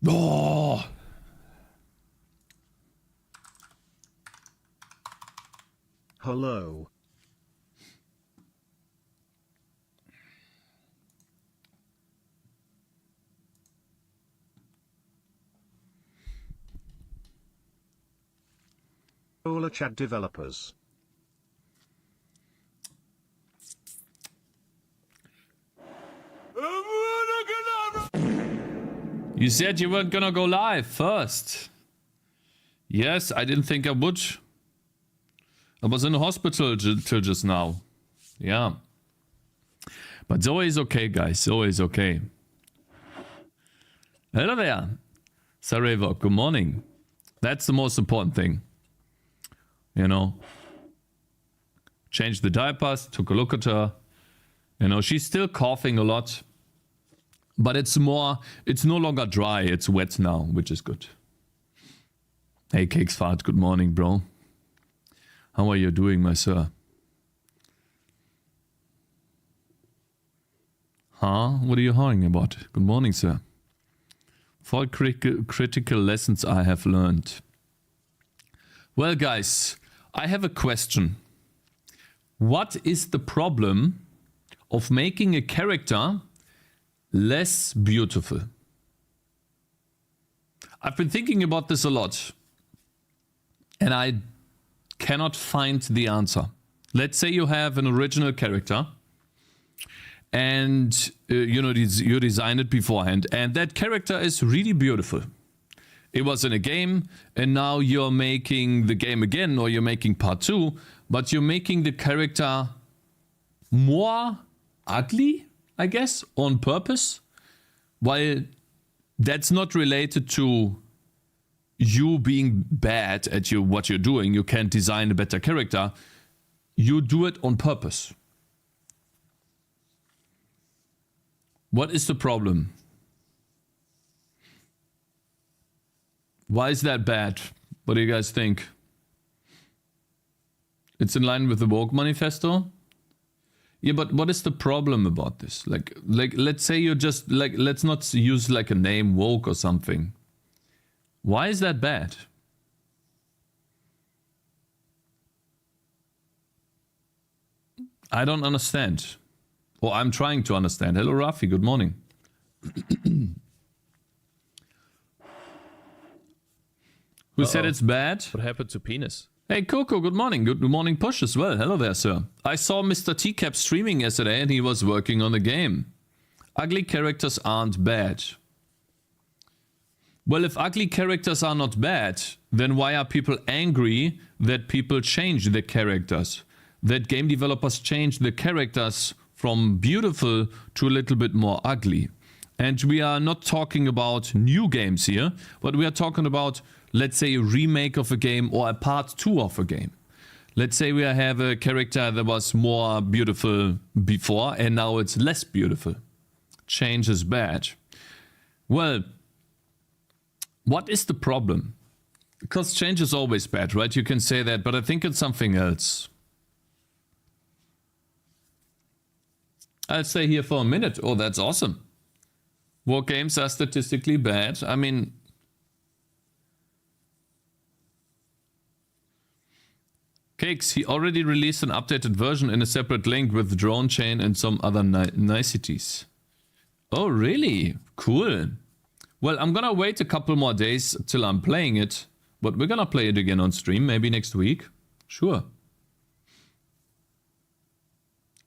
Oh. Hello. Hola chat developers. You said you weren't gonna go live first. Yes, I didn't think I would. I was in the hospital till just now. Yeah. But Zoe is okay, guys. Zoe is okay. Hello there. Sarajevo, good morning. That's the most important thing. You know. Changed the diapers, took a look at her. You know, she's still coughing a lot. But it's no longer dry, it's wet now, which is good. Hey, Cakez Fart, good morning, bro. How are you doing, my sir? Huh? What are you hawing about? Good morning, sir. 4 critical lessons I have learned. Well, guys, I have a question. What is the problem of making a character less beautiful? I've been thinking about this a lot. And I cannot find the answer. Let's say you have an original character. And, you know, you design it beforehand. And that character is really beautiful. It was in a game. And now you're making the game again. Or you're making part 2. But you're making the character more ugly, I guess, on purpose. While that's not related to you being bad at what you're doing. You can't design a better character. You do it on purpose. What is the problem? Why is that bad? What do you guys think? It's in line with the woke manifesto? Yeah, but what is the problem about this? Like let's say you just let's not use like a name woke or something. Why is that bad? I don't understand. Or I'm trying to understand. Hello, Rafi. Good morning. Who said it's bad? What happened to penis? Hey, Coco. Good morning. Good morning, Push as well. Hello there, sir. I saw Mr. Teacap streaming yesterday and he was working on the game. Ugly characters aren't bad. Well, if ugly characters are not bad, then why are people angry that people change the characters? That game developers change the characters from beautiful to a little bit more ugly. And we are not talking about new games here, but we are talking about, let's say, a remake of a game or a part 2 of a game. Let's say we have a character that was more beautiful before and now it's less beautiful. Change is bad. Well, what is the problem? Because change is always bad, right? You can say that, but I think it's something else. I'll stay here for a minute. Oh, that's awesome. War games are statistically bad. I mean, Cakez, he already released an updated version in a separate link with drone chain and some other niceties. Oh, really? Cool. Well, I'm gonna wait a couple more days till I'm playing it, but we're gonna play it again on stream, maybe next week. Sure.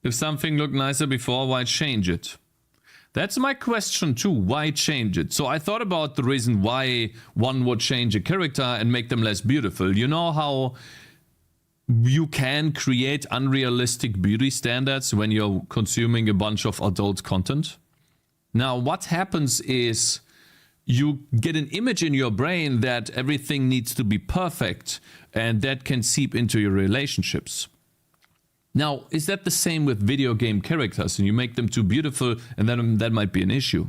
If something looked nicer before, why change it? That's my question too, why change it? So I thought about the reason why one would change a character and make them less beautiful. You know how you can create unrealistic beauty standards when you're consuming a bunch of adult content? Now, what happens is you get an image in your brain that everything needs to be perfect, and that can seep into your relationships. Now, is that the same with video game characters and you make them too beautiful and then that might be an issue?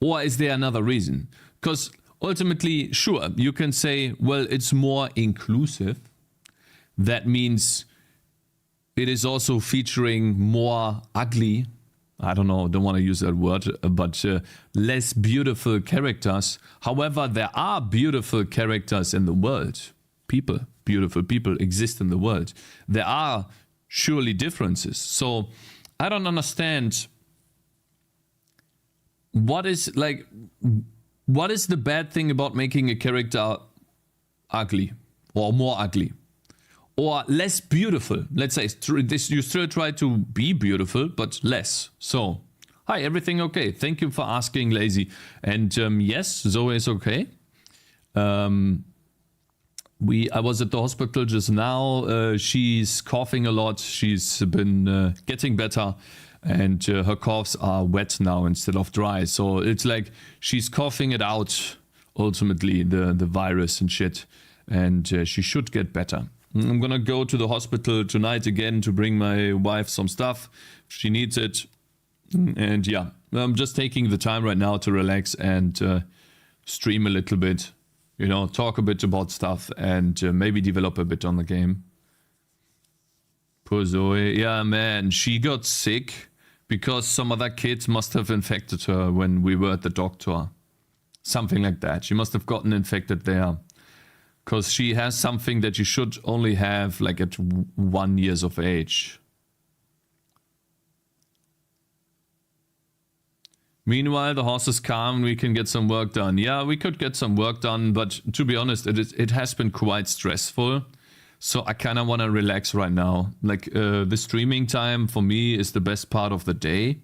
Or is there another reason? Because ultimately, sure, you can say, well, it's more inclusive. That means it is also featuring more ugly I don't know, don't want to use that word, but less beautiful characters. However, there are beautiful characters in the world. Beautiful people exist in the world. There are surely differences. So I don't understand what is the bad thing about making a character ugly or more ugly or less beautiful. Let's say you still try to be beautiful, but less. So, hi, everything okay? Thank you for asking, Lazy. And yes, Zoe is okay. I was at the hospital just now. She's coughing a lot. She's been getting better. And her coughs are wet now instead of dry. So it's like she's coughing it out, ultimately, the virus and shit. And she should get better. I'm gonna go to the hospital tonight again to bring my wife some stuff. She needs it. And yeah, I'm just taking the time right now to relax and stream a little bit. You know, talk a bit about stuff and maybe develop a bit on the game. Poor Zoe. Yeah, man, she got sick because some other kids must have infected her when we were at the doctor. Something like that. She must have gotten infected there. Because she has something that you should only have like at 1 year of age. Meanwhile, the horse is calm. We can get some work done. Yeah, we could get some work done. But to be honest, it has been quite stressful. So I kind of want to relax right now. Like the streaming time for me is the best part of the day.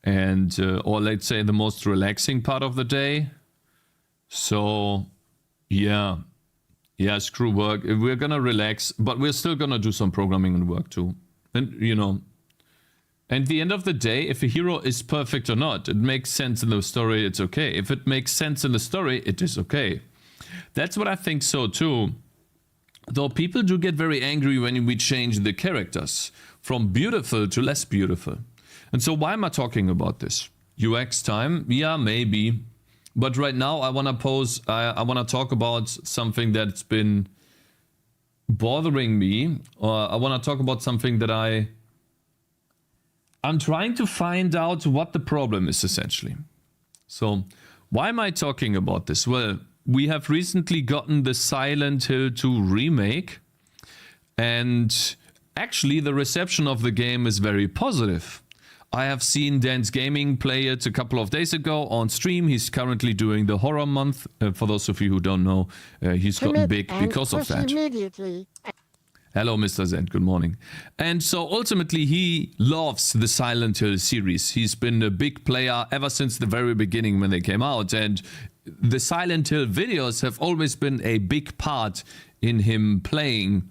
And or let's say the most relaxing part of the day. So... yeah, screw work. We're gonna relax, but we're still gonna do some programming and work too. And you know, at the end of the day, if a hero is perfect or not, it makes sense in the story, it's okay. If it makes sense in the story, it is okay. That's what I think so too. Though people do get very angry when we change the characters from beautiful to less beautiful. And so why am I talking about this? UX time? Yeah, maybe. But right now I want to talk about something that's been bothering me, or I want to talk about something that I'm trying to find out what the problem is essentially. So why am I talking about this? Well, we have recently gotten the Silent Hill 2 remake, and actually the reception of the game is very positive. I have seen Dance Gaming play it a couple of days ago on stream. He's currently doing the horror month. For those of you who don't know, he's gotten big because of that. Hello, Mr. Zend. Good morning. And so ultimately, he loves the Silent Hill series. He's been a big player ever since the very beginning when they came out. And the Silent Hill videos have always been a big part in him playing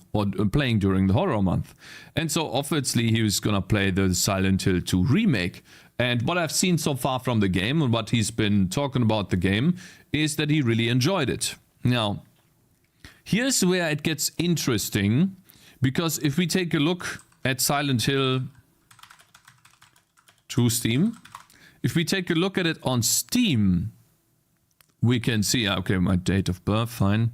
during the horror month. And so obviously he was gonna play the Silent Hill 2 remake. And what I've seen so far from the game and what he's been talking about the game is that he really enjoyed it. Now, here's where it gets interesting, because if we take a look at Silent Hill 2 Steam, if we take a look at it on Steam, we can see, okay, my date of birth, fine.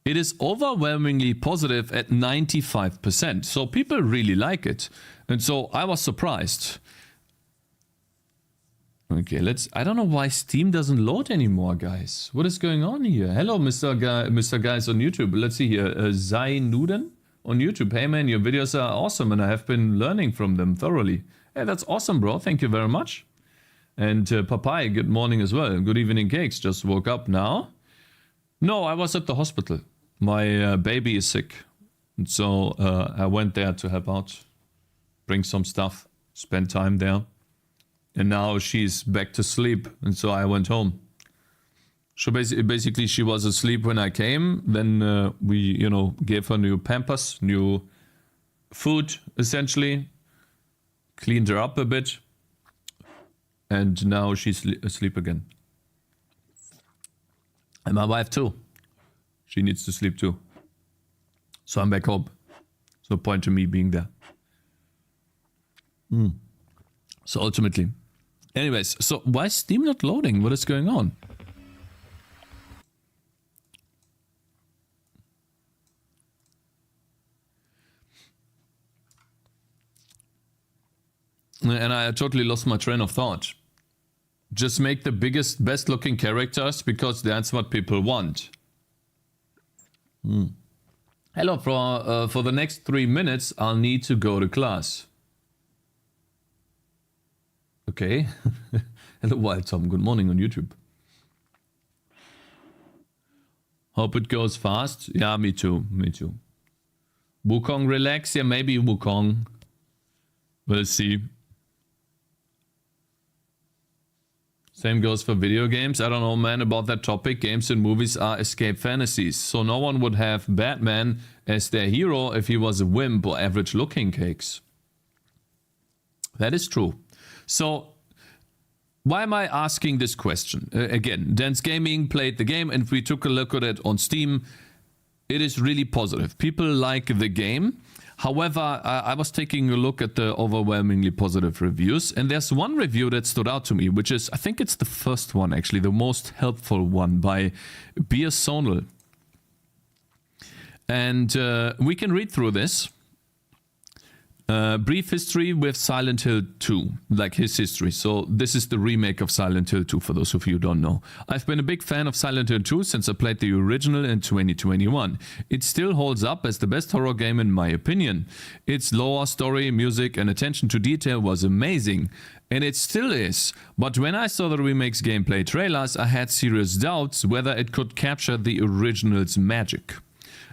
It is overwhelmingly positive at 95%. So people really like it. And so I was surprised. Okay, I don't know why Steam doesn't load anymore, guys. What is going on here? Hello, Mr. Guys on YouTube. Let's see here. Zainuden on YouTube. Hey man, your videos are awesome and I have been learning from them thoroughly. Hey, that's awesome, bro. Thank you very much. And Papai, good morning as well. Good evening, Cakes. Just woke up now. No, I was at the hospital. My baby is sick. And so I went there to help out. Bring some stuff. Spend time there. And now she's back to sleep. And so I went home. So basically she was asleep when I came. Then we, gave her new Pampers, new food, essentially. Cleaned her up a bit. And now she's asleep again. And my wife too. She needs to sleep too. So I'm back home. There's no point to me being there. So ultimately. Anyways, so why is Steam not loading? What is going on? And I totally lost my train of thought. Just make the biggest, best looking characters because that's what people want. Hello, for the next 3 minutes, I'll need to go to class. Okay. Hello, Wild Tom. Good morning on YouTube. Hope it goes fast. Yeah, me too. Me too. Wukong relax? Yeah, maybe Wukong. We'll see. Same goes for video games. I don't know, man, about that topic. Games and movies are escape fantasies. So no one would have Batman as their hero if he was a wimp or average looking Cakes. That is true. So why am I asking this question? Again, Dance Gaming played the game and we took a look at it on Steam. It is really positive. People like the game. However, I was taking a look at the overwhelmingly positive reviews, and there's one review that stood out to me, which is, I think it's the first one actually, the most helpful one, by Beer Sonal. And we can read through this. Brief history with Silent Hill 2, like his history. So this is the remake of Silent Hill 2 for those of you who don't know. I've been a big fan of Silent Hill 2 since I played the original in 2021. It still holds up as the best horror game in my opinion. Its lore, story, music and attention to detail was amazing. And it still is. But when I saw the remake's gameplay trailers, I had serious doubts whether it could capture the original's magic.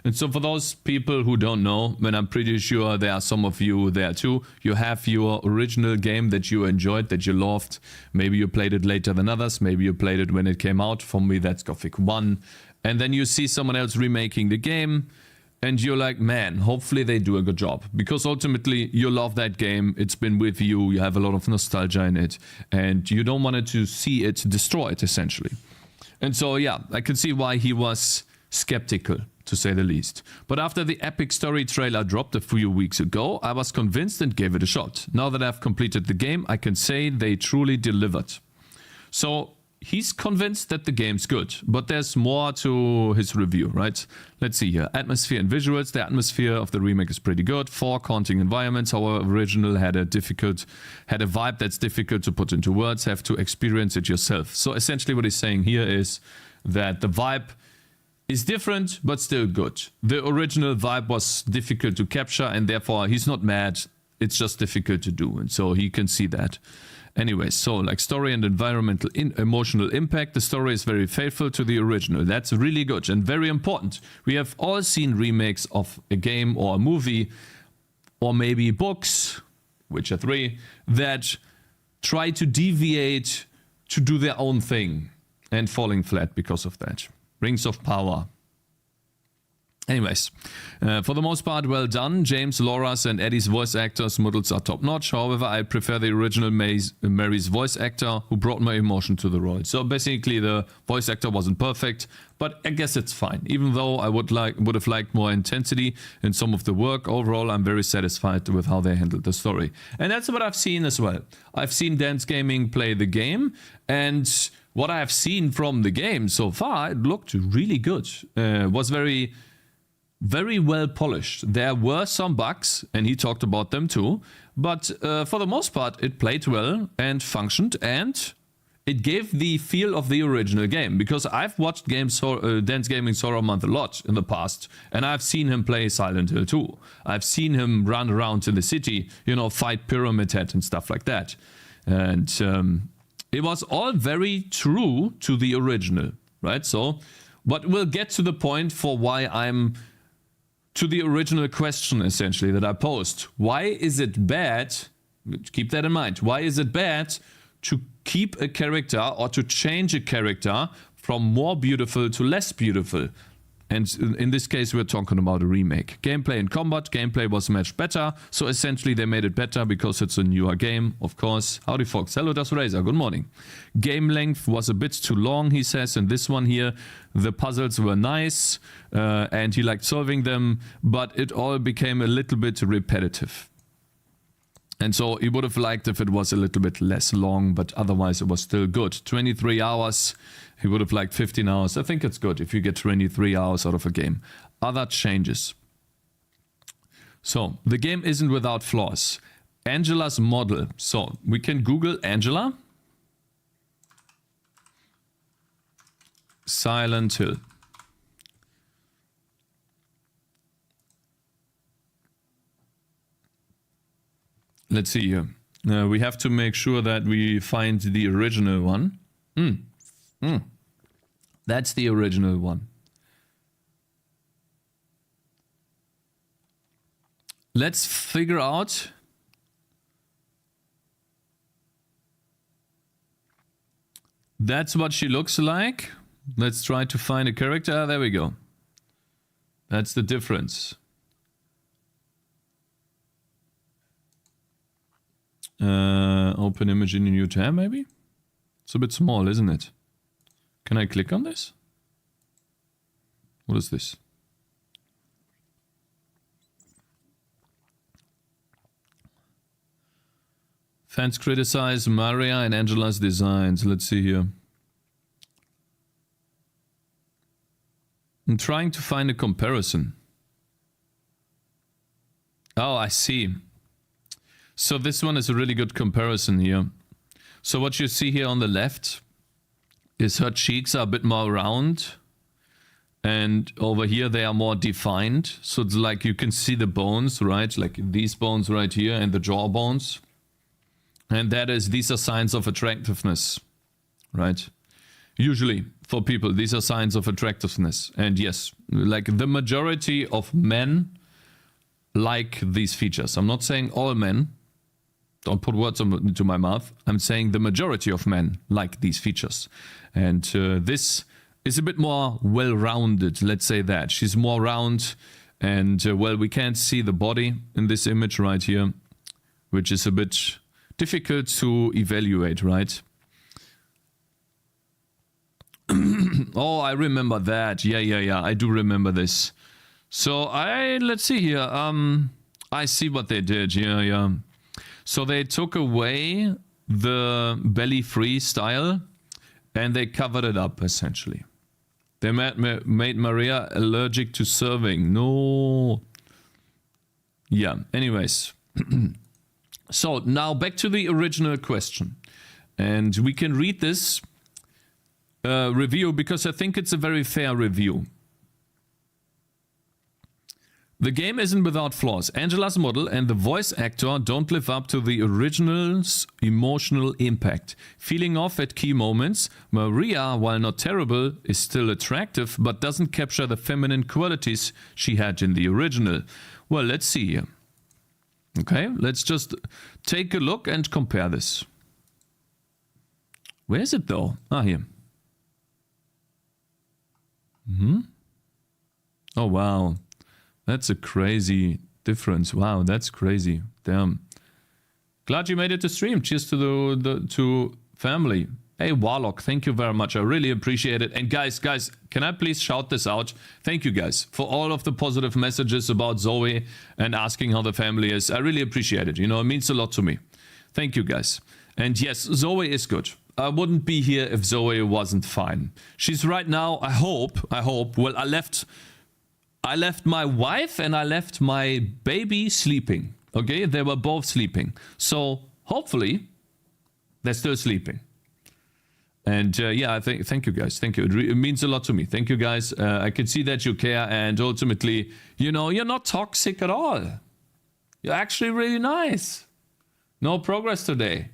And so for those people who don't know, and I'm pretty sure there are some of you there too, you have your original game that you enjoyed, that you loved. Maybe you played it later than others, maybe you played it when it came out. For me, that's Gothic 1. And then you see someone else remaking the game, and you're like, man, hopefully they do a good job. Because ultimately, you love that game, it's been with you, you have a lot of nostalgia in it, and you don't want to see it destroyed, essentially. And so, yeah, I can see why he was skeptical, to say the least. But after the epic story trailer dropped a few weeks ago, I was convinced and gave it a shot. Now that I've completed the game, I can say they truly delivered. So he's convinced that the game's good, but there's more to his review, right? Let's see here. Atmosphere and visuals. The atmosphere of the remake is pretty good. 4 haunting environments. However, original had a vibe that's difficult to put into words. Have to experience it yourself. So essentially what he's saying here is that the vibe is different, but still good. The original vibe was difficult to capture, and therefore he's not mad. It's just difficult to do, and so he can see that. Anyway, so like story and environmental emotional impact, the story is very faithful to the original. That's really good and very important. We have all seen remakes of a game or a movie, or maybe books, Witcher 3, that try to deviate to do their own thing and falling flat because of that. Rings of Power. Anyways, for the most part, well done. James, Laura's and Eddie's voice actors' models are top-notch. However, I prefer the original Mary's voice actor, who brought my emotion to the role. So basically, the voice actor wasn't perfect, but I guess it's fine. Even though I would have liked more intensity in some of the work, overall, I'm very satisfied with how they handled the story. And that's what I've seen as well. I've seen Dance Gaming play the game, and what I have seen from the game so far, it looked really good. Was very well polished. There were some bugs, and he talked about them too. But for the most part, it played well and functioned, and it gave the feel of the original game. Because I've watched Dance Gaming's Horror Month a lot in the past, and I've seen him play Silent Hill 2. I've seen him run around in the city, you know, fight Pyramid Head and stuff like that. And it was all very true to the original, right? So, but we'll get to the point for why I'm to the original question, essentially, that I posed. Why is it bad, keep that in mind, why is it bad to keep a character or to change a character from more beautiful to less beautiful? And in this case, we're talking about a remake. Gameplay and combat. Gameplay was much better. So essentially, they made it better because it's a newer game, of course. Howdy, folks. Hello, Das Razor. Good morning. Game length was a bit too long, he says. In this one here, the puzzles were nice, and he liked solving them, but it all became a little bit repetitive. And so he would have liked if it was a little bit less long, but otherwise it was still good. 23 hours. He would have liked 15 hours. I think it's good if you get 23 hours out of a game. Other changes. So, the game isn't without flaws. Angela's model. So we can Google Angela. Silent Hill. Let's see here. We have to make sure that we find the original one. That's the original one. Let's figure out. That's what she looks like. Let's try to find a character. There we go. That's the difference. Open image in a new tab, maybe? It's a bit small, isn't it? Can I click on this? What is this? Fans criticize Maria and Angela's designs. Let's see here. I'm trying to find a comparison. Oh, I see. So this one is a really good comparison here. So what you see here on the left is her cheeks are a bit more round. And over here they are more defined. So it's like you can see the bones, right? Like these bones right here and the jaw bones. And these are signs of attractiveness, right? Usually for people, these are signs of attractiveness. And yes, like the majority of men like these features. I'm not saying all men. Don't put words into my mouth. I'm saying the majority of men like these features. And this is a bit more well-rounded, let's say that. She's more round and, well, we can't see the body in this image right here, which is a bit difficult to evaluate, right? Oh, I remember that. Yeah. I do remember this. So let's see here. I see what they did. Yeah. So they took away the belly-free style and they covered it up, essentially. They made Maria allergic to serving. No. Yeah, anyways. So now back to the original question. And we can read this review because I think it's a very fair review. The game isn't without flaws. Angela's model and the voice actor don't live up to the original's emotional impact. Feeling off at key moments, Maria, while not terrible, is still attractive but doesn't capture the feminine qualities she had in the original. Well, let's see here. Okay, let's just take a look and compare this. Where is it though? Ah, here. Oh, wow. That's a crazy difference. Wow, that's crazy. Damn. Glad you made it to stream. Cheers to the family. Hey, Warlock, thank you very much. I really appreciate it. And guys, can I please shout this out? Thank you guys for all of the positive messages about Zoe and asking how the family is. I really appreciate it. You know, it means a lot to me. Thank you guys. And yes, Zoe is good. I wouldn't be here if Zoe wasn't fine. She's right now, I hope, well, I left my wife and I left my baby sleeping. Okay, they were both sleeping. So hopefully they're still sleeping. And yeah, thank you guys. Thank you. It means a lot to me. Thank you guys. I can see that you care. And ultimately, you know, you're not toxic at all. You're actually really nice. No progress today.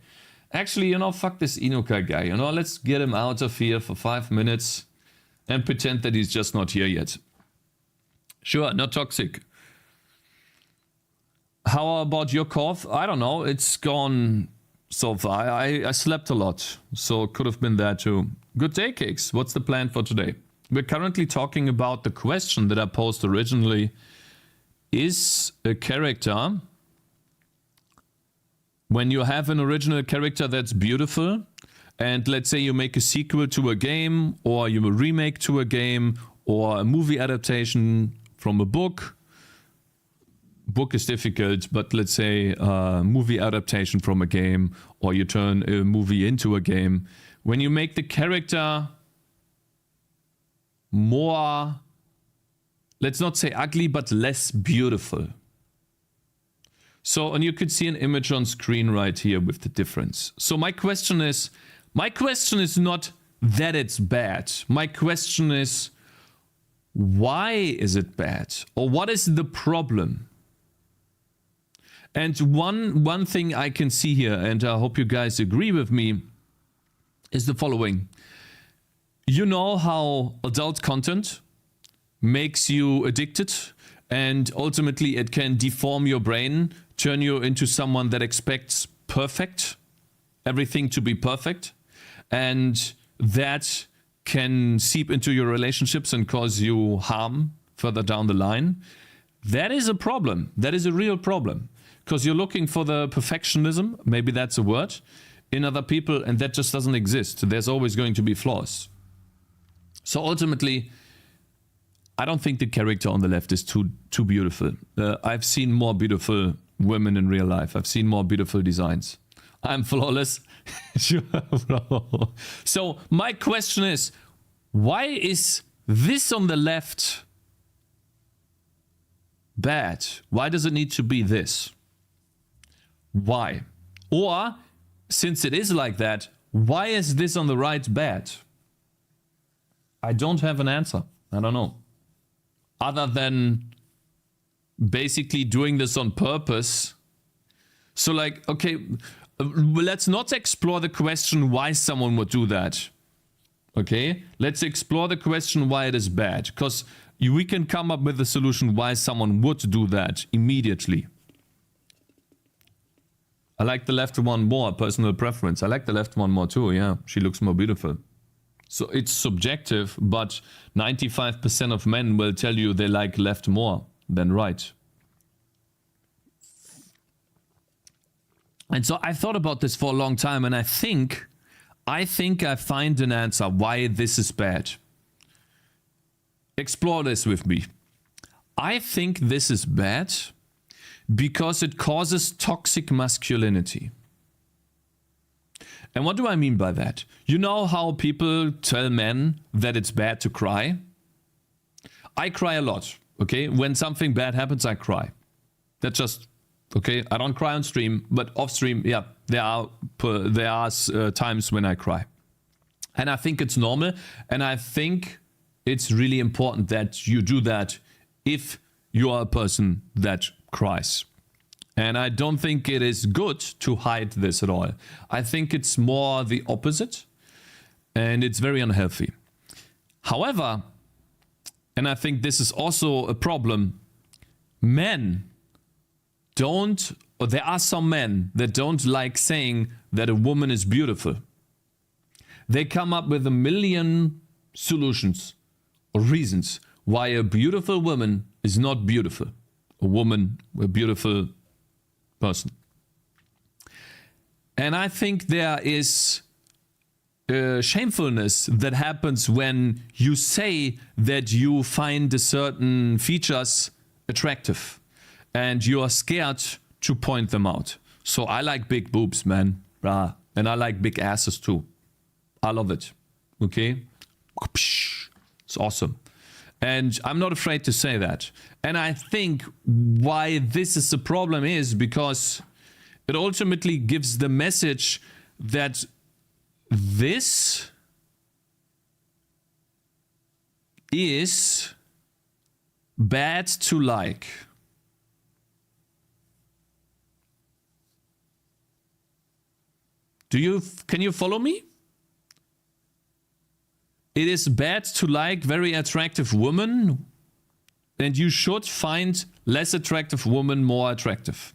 Actually, you know, fuck this Inuka guy. You know, let's get him out of here for 5 minutes and pretend that he's just not here yet. Sure, not toxic. How about your cough? I don't know. It's gone so far. I slept a lot, so it could have been that too. Good day, Cakez. What's the plan for today? We're currently talking about the question that I posed originally. Is a character, when you have an original character that's beautiful, and let's say you make a sequel to a game, or you remake to a game, or a movie adaptation from a book. Book is difficult, but let's say a movie adaptation from a game, or you turn a movie into a game. When you make the character more, let's not say ugly, but less beautiful. So, and you could see an image on screen right here with the difference. So my question is not that it's bad. My question is, why is it bad? Or what is the problem? And one thing I can see here, and I hope you guys agree with me, is the following. You know how adult content makes you addicted, and ultimately it can deform your brain, turn you into someone that expects perfect, everything to be perfect, and that can seep into your relationships and cause you harm further down the line. That is a problem. That is a real problem. Because you're looking for the perfectionism, maybe that's a word, in other people, and that just doesn't exist. There's always going to be flaws. So ultimately, I don't think the character on the left is too beautiful. I've seen more beautiful women in real life. I've seen more beautiful designs. I'm flawless. So my question is, why is this on the left bad? Why does it need to be this? Why? Or, since it is like that, why is this on the right bad? I don't have an answer. I don't know. Other than basically doing this on purpose. So like, okay, let's not explore the question why someone would do that. Okay? Let's explore the question why it is bad. Because we can come up with a solution why someone would do that immediately. I like the left one more, personal preference. I like the left one more too, yeah. She looks more beautiful. So it's subjective, but 95% of men will tell you they like left more than right. And so I thought about this for a long time, and I think I find an answer why this is bad. Explore this with me. I think this is bad because it causes toxic masculinity. And what do I mean by that? You know how people tell men that it's bad to cry? I cry a lot, okay? When something bad happens, I cry. That's just, okay? I don't cry on stream, but off stream, yeah, there are times when I cry. And I think it's normal, and I think it's really important that you do that if you are a person that cries. And I don't think it is good to hide this at all. I think it's more the opposite, and it's very unhealthy. However, and I think this is also a problem, men don't, or there are some men that don't like saying that a woman is beautiful. They come up with a million solutions or reasons why a beautiful woman is not beautiful. A woman, a beautiful person. And I think there is shamefulness that happens when you say that you find a certain features attractive and you are scared to point them out. So I like big boobs, man. And I like big asses too. I love it. Okay? It's awesome. And I'm not afraid to say that. And I think why this is a problem is because it ultimately gives the message that this is bad to like. Can you follow me? It is bad to like very attractive women, and you should find less attractive women more attractive.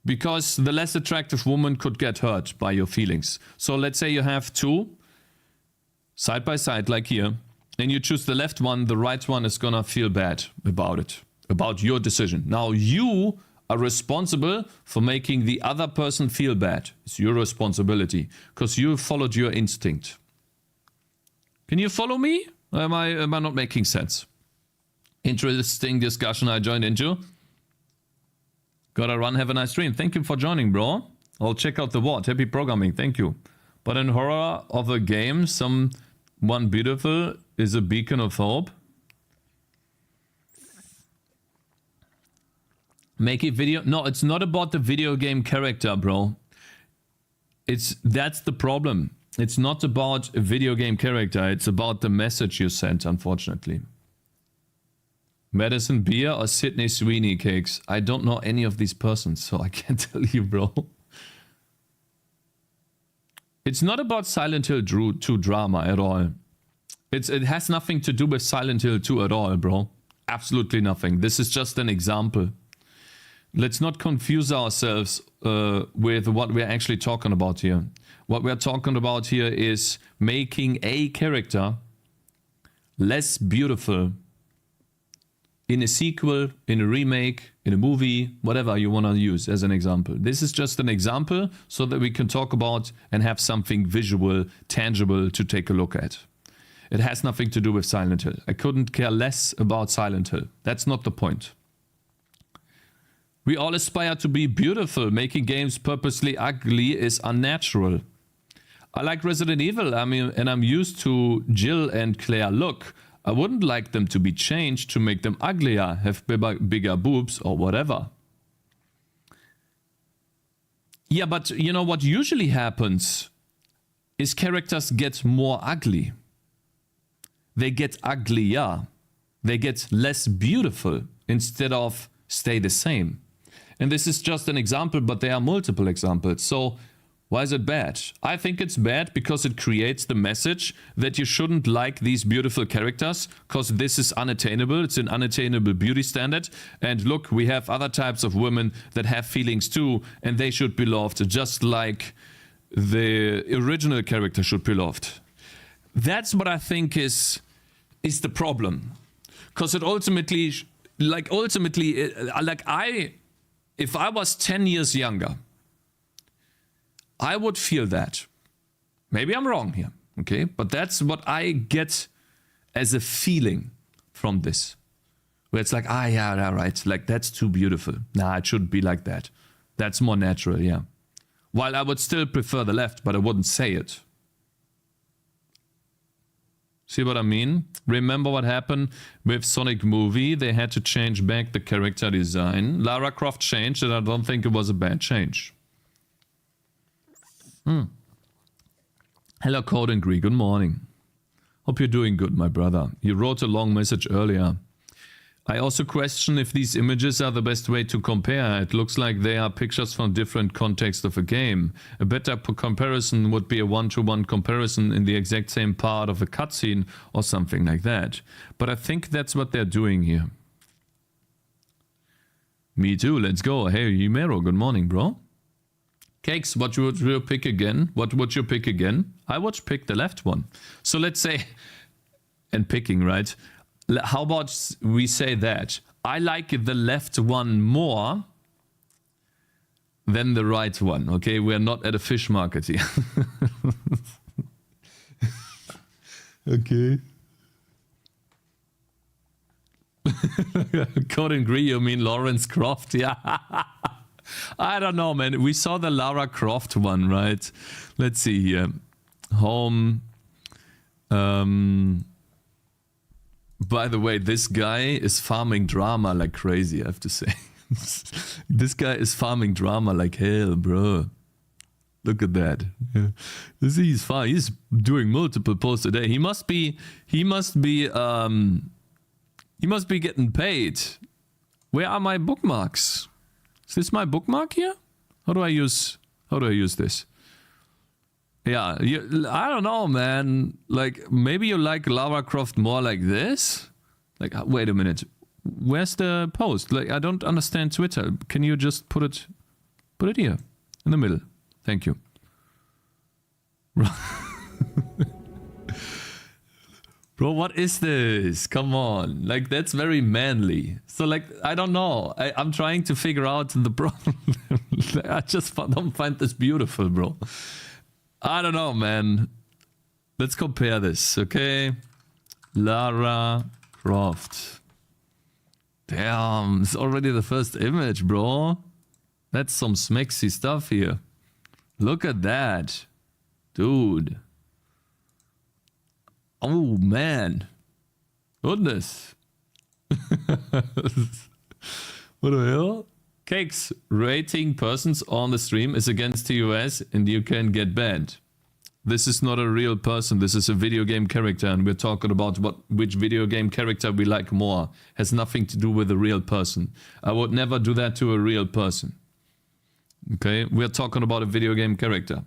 Because the less attractive woman could get hurt by your feelings. So let's say you have two side by side like here, and you choose the left one, the right one is gonna feel bad about it, about your decision. Now you are responsible for making the other person feel bad. It's your responsibility because you followed your instinct. Can you follow me? Am I not making sense? Interesting discussion I joined into. Gotta run, have a nice stream. Thank you for joining, bro. I'll check out the ward. Happy programming, thank you. But in horror of a game, someone beautiful is a beacon of hope. Make a video. No, it's not about the video game character, bro. That's the problem. It's not about a video game character. It's about the message you sent, unfortunately. Madison Beer or Sydney Sweeney Cakes? I don't know any of these persons, so I can't tell you, bro. It's not about Silent Hill 2 drama at all. It has nothing to do with Silent Hill 2 at all, bro. Absolutely nothing. This is just an example. Let's not confuse ourselves with what we're actually talking about here. What we're talking about here is making a character less beautiful in a sequel, in a remake, in a movie, whatever you want to use as an example. This is just an example so that we can talk about and have something visual, tangible to take a look at. It has nothing to do with Silent Hill. I couldn't care less about Silent Hill. That's not the point. We all aspire to be beautiful. Making games purposely ugly is unnatural. I like Resident Evil, and I'm used to Jill and Claire look. I wouldn't like them to be changed to make them uglier, have bigger boobs or whatever. Yeah, but you know what usually happens is characters get more ugly. They get uglier. They get less beautiful instead of stay the same. And this is just an example, but there are multiple examples. So why is it bad? I think it's bad because it creates the message that you shouldn't like these beautiful characters because this is unattainable. It's an unattainable beauty standard. And look, we have other types of women that have feelings too, and they should be loved just like the original character should be loved. That's what I think is the problem. Because it ultimately, if I was 10 years younger, I would feel that. Maybe I'm wrong here, okay? But that's what I get as a feeling from this. Where it's like, yeah, right. Like, that's too beautiful. Nah, it shouldn't be like that. That's more natural, yeah. While I would still prefer the left, but I wouldn't say it. See what I mean? Remember what happened with Sonic movie? They had to change back the character design. Lara Croft changed, and I don't think it was a bad change. Hello, Code and Greek. Good morning. Hope you're doing good, my brother. You wrote a long message earlier. I also question if these images are the best way to compare. It looks like they are pictures from different contexts of a game. A better comparison would be a one-to-one comparison in the exact same part of a cutscene or something like that. But I think that's what they're doing here. Me too, let's go. Hey, Yumero, good morning, bro. Cakes, what would you pick again? What would you pick again? I would pick the left one. So let's say, and picking, right? How about we say that? I like the left one more than the right one, okay? We're not at a fish market here. Okay. Code and Gree, you mean Lawrence Croft? Yeah. I don't know, man. We saw the Lara Croft one, right? Let's see here. Home. By the way, this guy is farming drama like crazy, I have to say. This guy is farming drama like hell, bro. Look at that. Yeah. He's fine. He's doing multiple posts a day. He must be getting paid. Where are my bookmarks? Is this my bookmark here? How do I use this? Yeah, I don't know, man. Like, maybe you like Lara Croft more like this? Like, wait a minute. Where's the post? Like, I don't understand Twitter. Can you just put it here in the middle? Thank you. Bro, what is this? Come on. Like, that's very manly. So, like, I don't know. I'm trying to figure out the problem. I just don't find this beautiful, bro. I don't know, man. Let's compare this, okay? Lara Croft. Damn, it's already the first image, bro. That's some smexy stuff here. Look at that. Dude. Oh, man. Goodness. What the hell? Cakes, rating persons on the stream is against the US and you can get banned. This is not a real person, this is a video game character, and we're talking about which video game character we like more. Has nothing to do with a real person. I would never do that to a real person. Okay, we're talking about a video game character.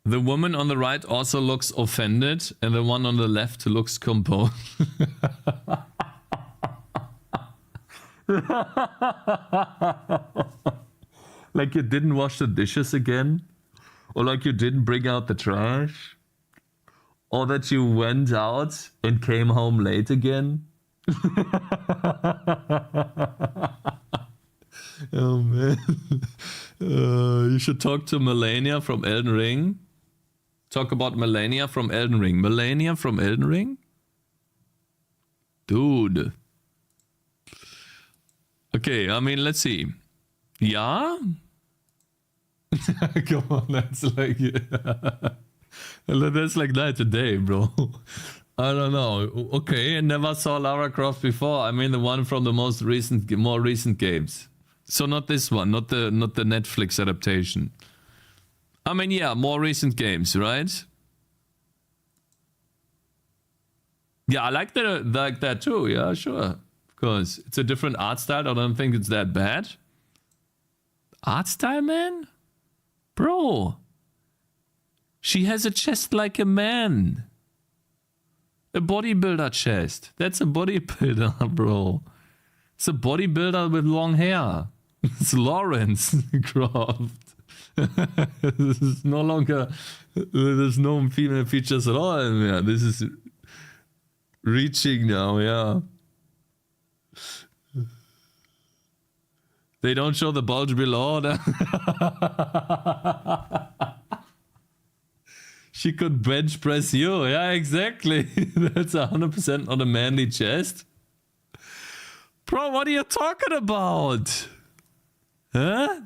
The woman on the right also looks offended, and the one on the left looks composed. Like you didn't wash the dishes again? Or like you didn't bring out the trash? Or that you went out and came home late again? Oh man. You should talk to Melania from Elden Ring. Talk about Melania from Elden Ring. Melania from Elden Ring? Dude. Okay, I mean, let's see. Yeah? Come on, that's like... that's like night and day, bro. I don't know. Okay, I never saw Lara Croft before. I mean the one from the more recent games. So not this one, not the Netflix adaptation. I mean, yeah, more recent games, right? Yeah, I like that too. Yeah, sure. Of course. It's a different art style. I don't think it's that bad. Art style, man? Bro. She has a chest like a man. A bodybuilder chest. That's a bodybuilder, bro. It's a bodybuilder with long hair. It's Lawrence Croft. This is no longer... There's no female features at all in there. This is reaching now, yeah. They don't show the bulge below. She could bench press you. Yeah, exactly. That's 100% not a manly chest. Bro, what are you talking about? Huh?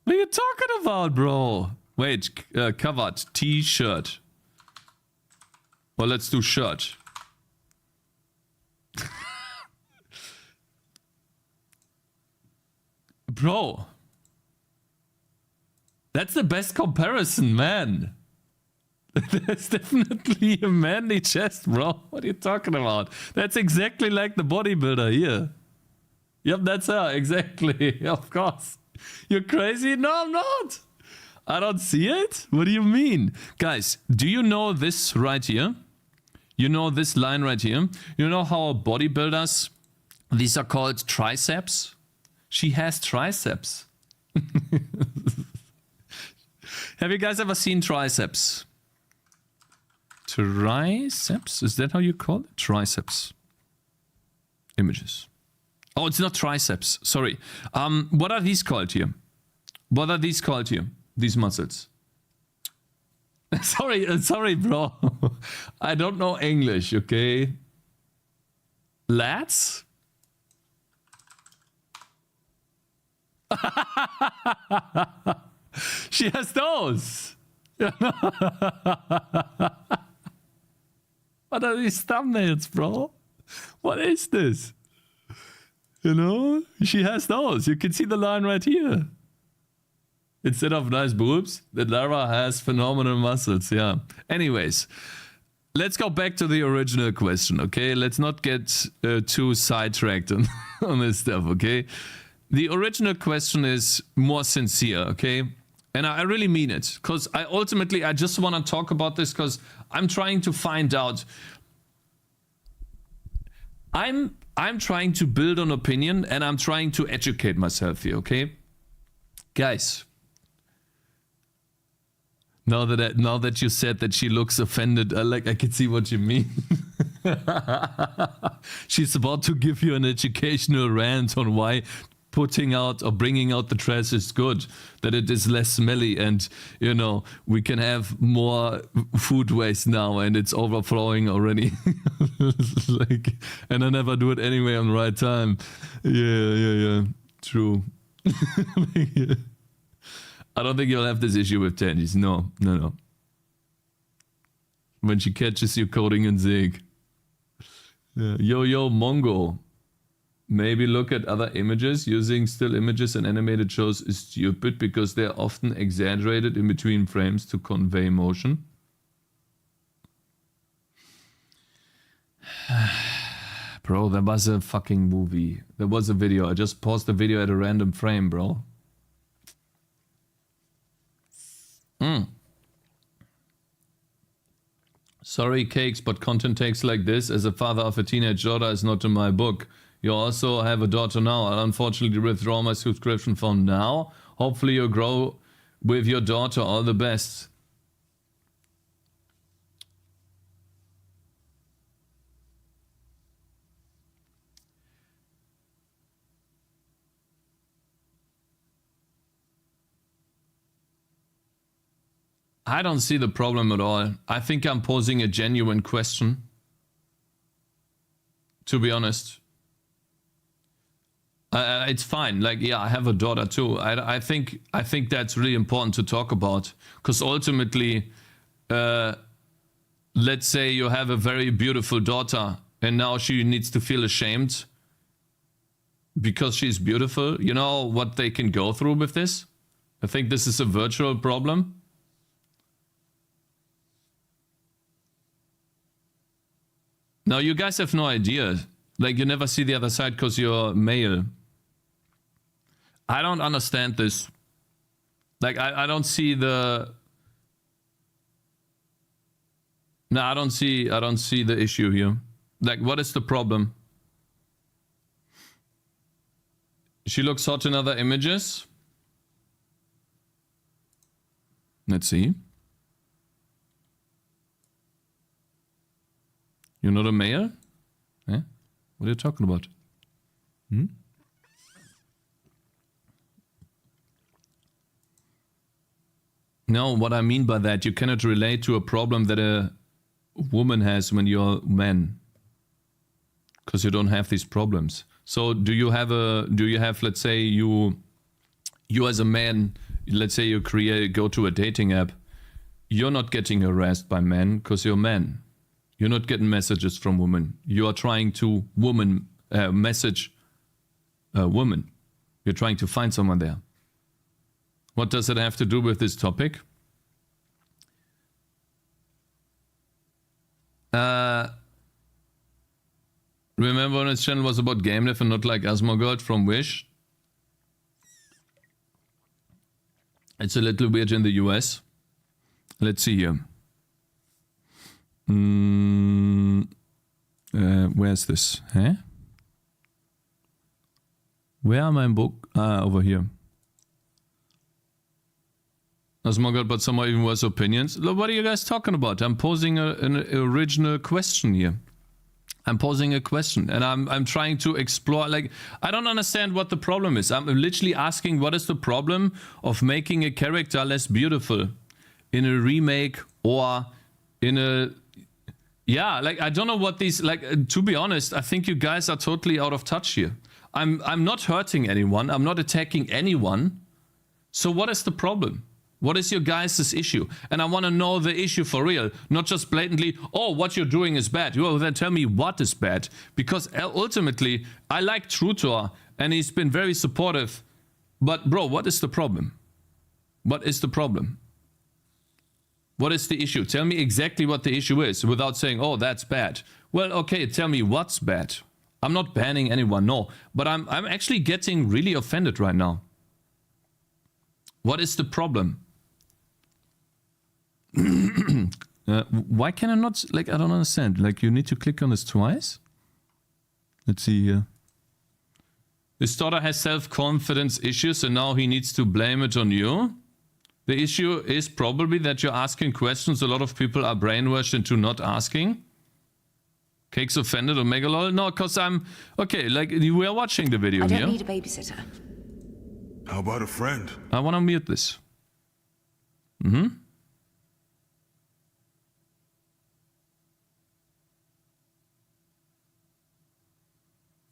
What are you talking about, bro? Wait, covered t-shirt. Well, let's do shirt. Bro. That's the best comparison, man. That's definitely a manly chest, bro. What are you talking about? That's exactly like the bodybuilder here. Yep, that's her, exactly. Of course. You're crazy? No, I'm not. I don't see it? What do you mean? Guys, do you know this right here? You know this line right here? You know how bodybuilders, these are called triceps? She has triceps. Have you guys ever seen triceps? Triceps? Is that how you call it? Triceps. Images. Oh, it's not triceps. Sorry. What are these called here? What are these called here? These muscles. Sorry, bro. I don't know English, okay? Lats? She has those. What are these thumbnails, bro? What is this? You know, she has those. You can see the line right here. Instead of nice boobs, that Lara has phenomenal muscles, yeah. Anyways, let's go back to the original question, okay? Let's not get too sidetracked on this stuff, okay? The original question is more sincere, okay? And I really mean it, because I just want to talk about this because I'm trying to find out. I'm trying to build an opinion and I'm trying to educate myself here, okay? Guys, now that you said that she looks offended, I can see what you mean. She's about to give you an educational rant on why putting out or bringing out the trash is good, that it is less smelly, and you know we can have more food waste now and it's overflowing already. And I never do it anyway on the right time. Yeah, true. I don't think you'll have this issue with Tangies. No. when she catches you coding in Zig. Yo, Mongo. Maybe look at other images. Using still images in animated shows is stupid because they're often exaggerated in between frames to convey motion. Bro, there was a fucking movie. There was a video. I just paused the video at a random frame, bro. Sorry, Cakes, but content takes like this as a father of a teenage daughter is not in my book. You also have a daughter now. I'll unfortunately withdraw my subscription for now. Hopefully you grow with your daughter. All the best. I don't see the problem at all. I think I'm posing a genuine question. To be honest. It's fine. Like, yeah, I have a daughter too. I think that's really important to talk about. Because ultimately, let's say you have a very beautiful daughter and now she needs to feel ashamed because she's beautiful. You know what they can go through with this? I think this is a virtual problem. Now, you guys have no idea. Like, you never see the other side because you're male. I don't understand this. Like, I don't see the... No, I don't see the issue here. Like, what is the problem? She looks hot in other images. Let's see. You're not a male? Eh? What are you talking about? No, what I mean by that, you cannot relate to a problem that a woman has when you're man. Because you don't have these problems. So do you have, let's say you as a man, let's say you go to a dating app, you're not getting harassed by men because you're a man. You're not getting messages from women. You are trying to message a woman. You're trying to find someone there. What does it have to do with this topic? Remember when his channel was about gamedev and not like Asmongold from Wish? It's a little weird in the US. Let's see here. Where's this? Huh? Where are my book? Ah, over here. Asmongold, but somehow even worse opinions. Look, what are you guys talking about? I'm posing an original question here. I'm posing a question and I'm trying to explore. Like, I don't understand what the problem is. I'm literally asking what is the problem of making a character less beautiful in a remake or in a... Yeah, like, I don't know what these... Like, to be honest, I think you guys are totally out of touch here. I'm not hurting anyone. I'm not attacking anyone. So what is the problem? What is your guys' issue? And I want to know the issue for real, not just blatantly, oh, what you're doing is bad. Well, then tell me what is bad. Because ultimately, I like Trutor, and he's been very supportive. But bro, what is the problem? What is the problem? What is the issue? Tell me exactly what the issue is without saying, oh, that's bad. Well, okay, tell me what's bad. I'm not banning anyone, no. But I'm actually getting really offended right now. What is the problem? Why can I not, like, I don't understand. Like, you need to click on this twice? Let's see here. His daughter has self-confidence issues and now he needs to blame it on you. The issue is probably that you're asking questions a lot of people are brainwashed into not asking. Cakes offended or megalol? No, because I'm... Okay, like, we are watching the video here. I don't need a babysitter. How about a friend? I want to mute this.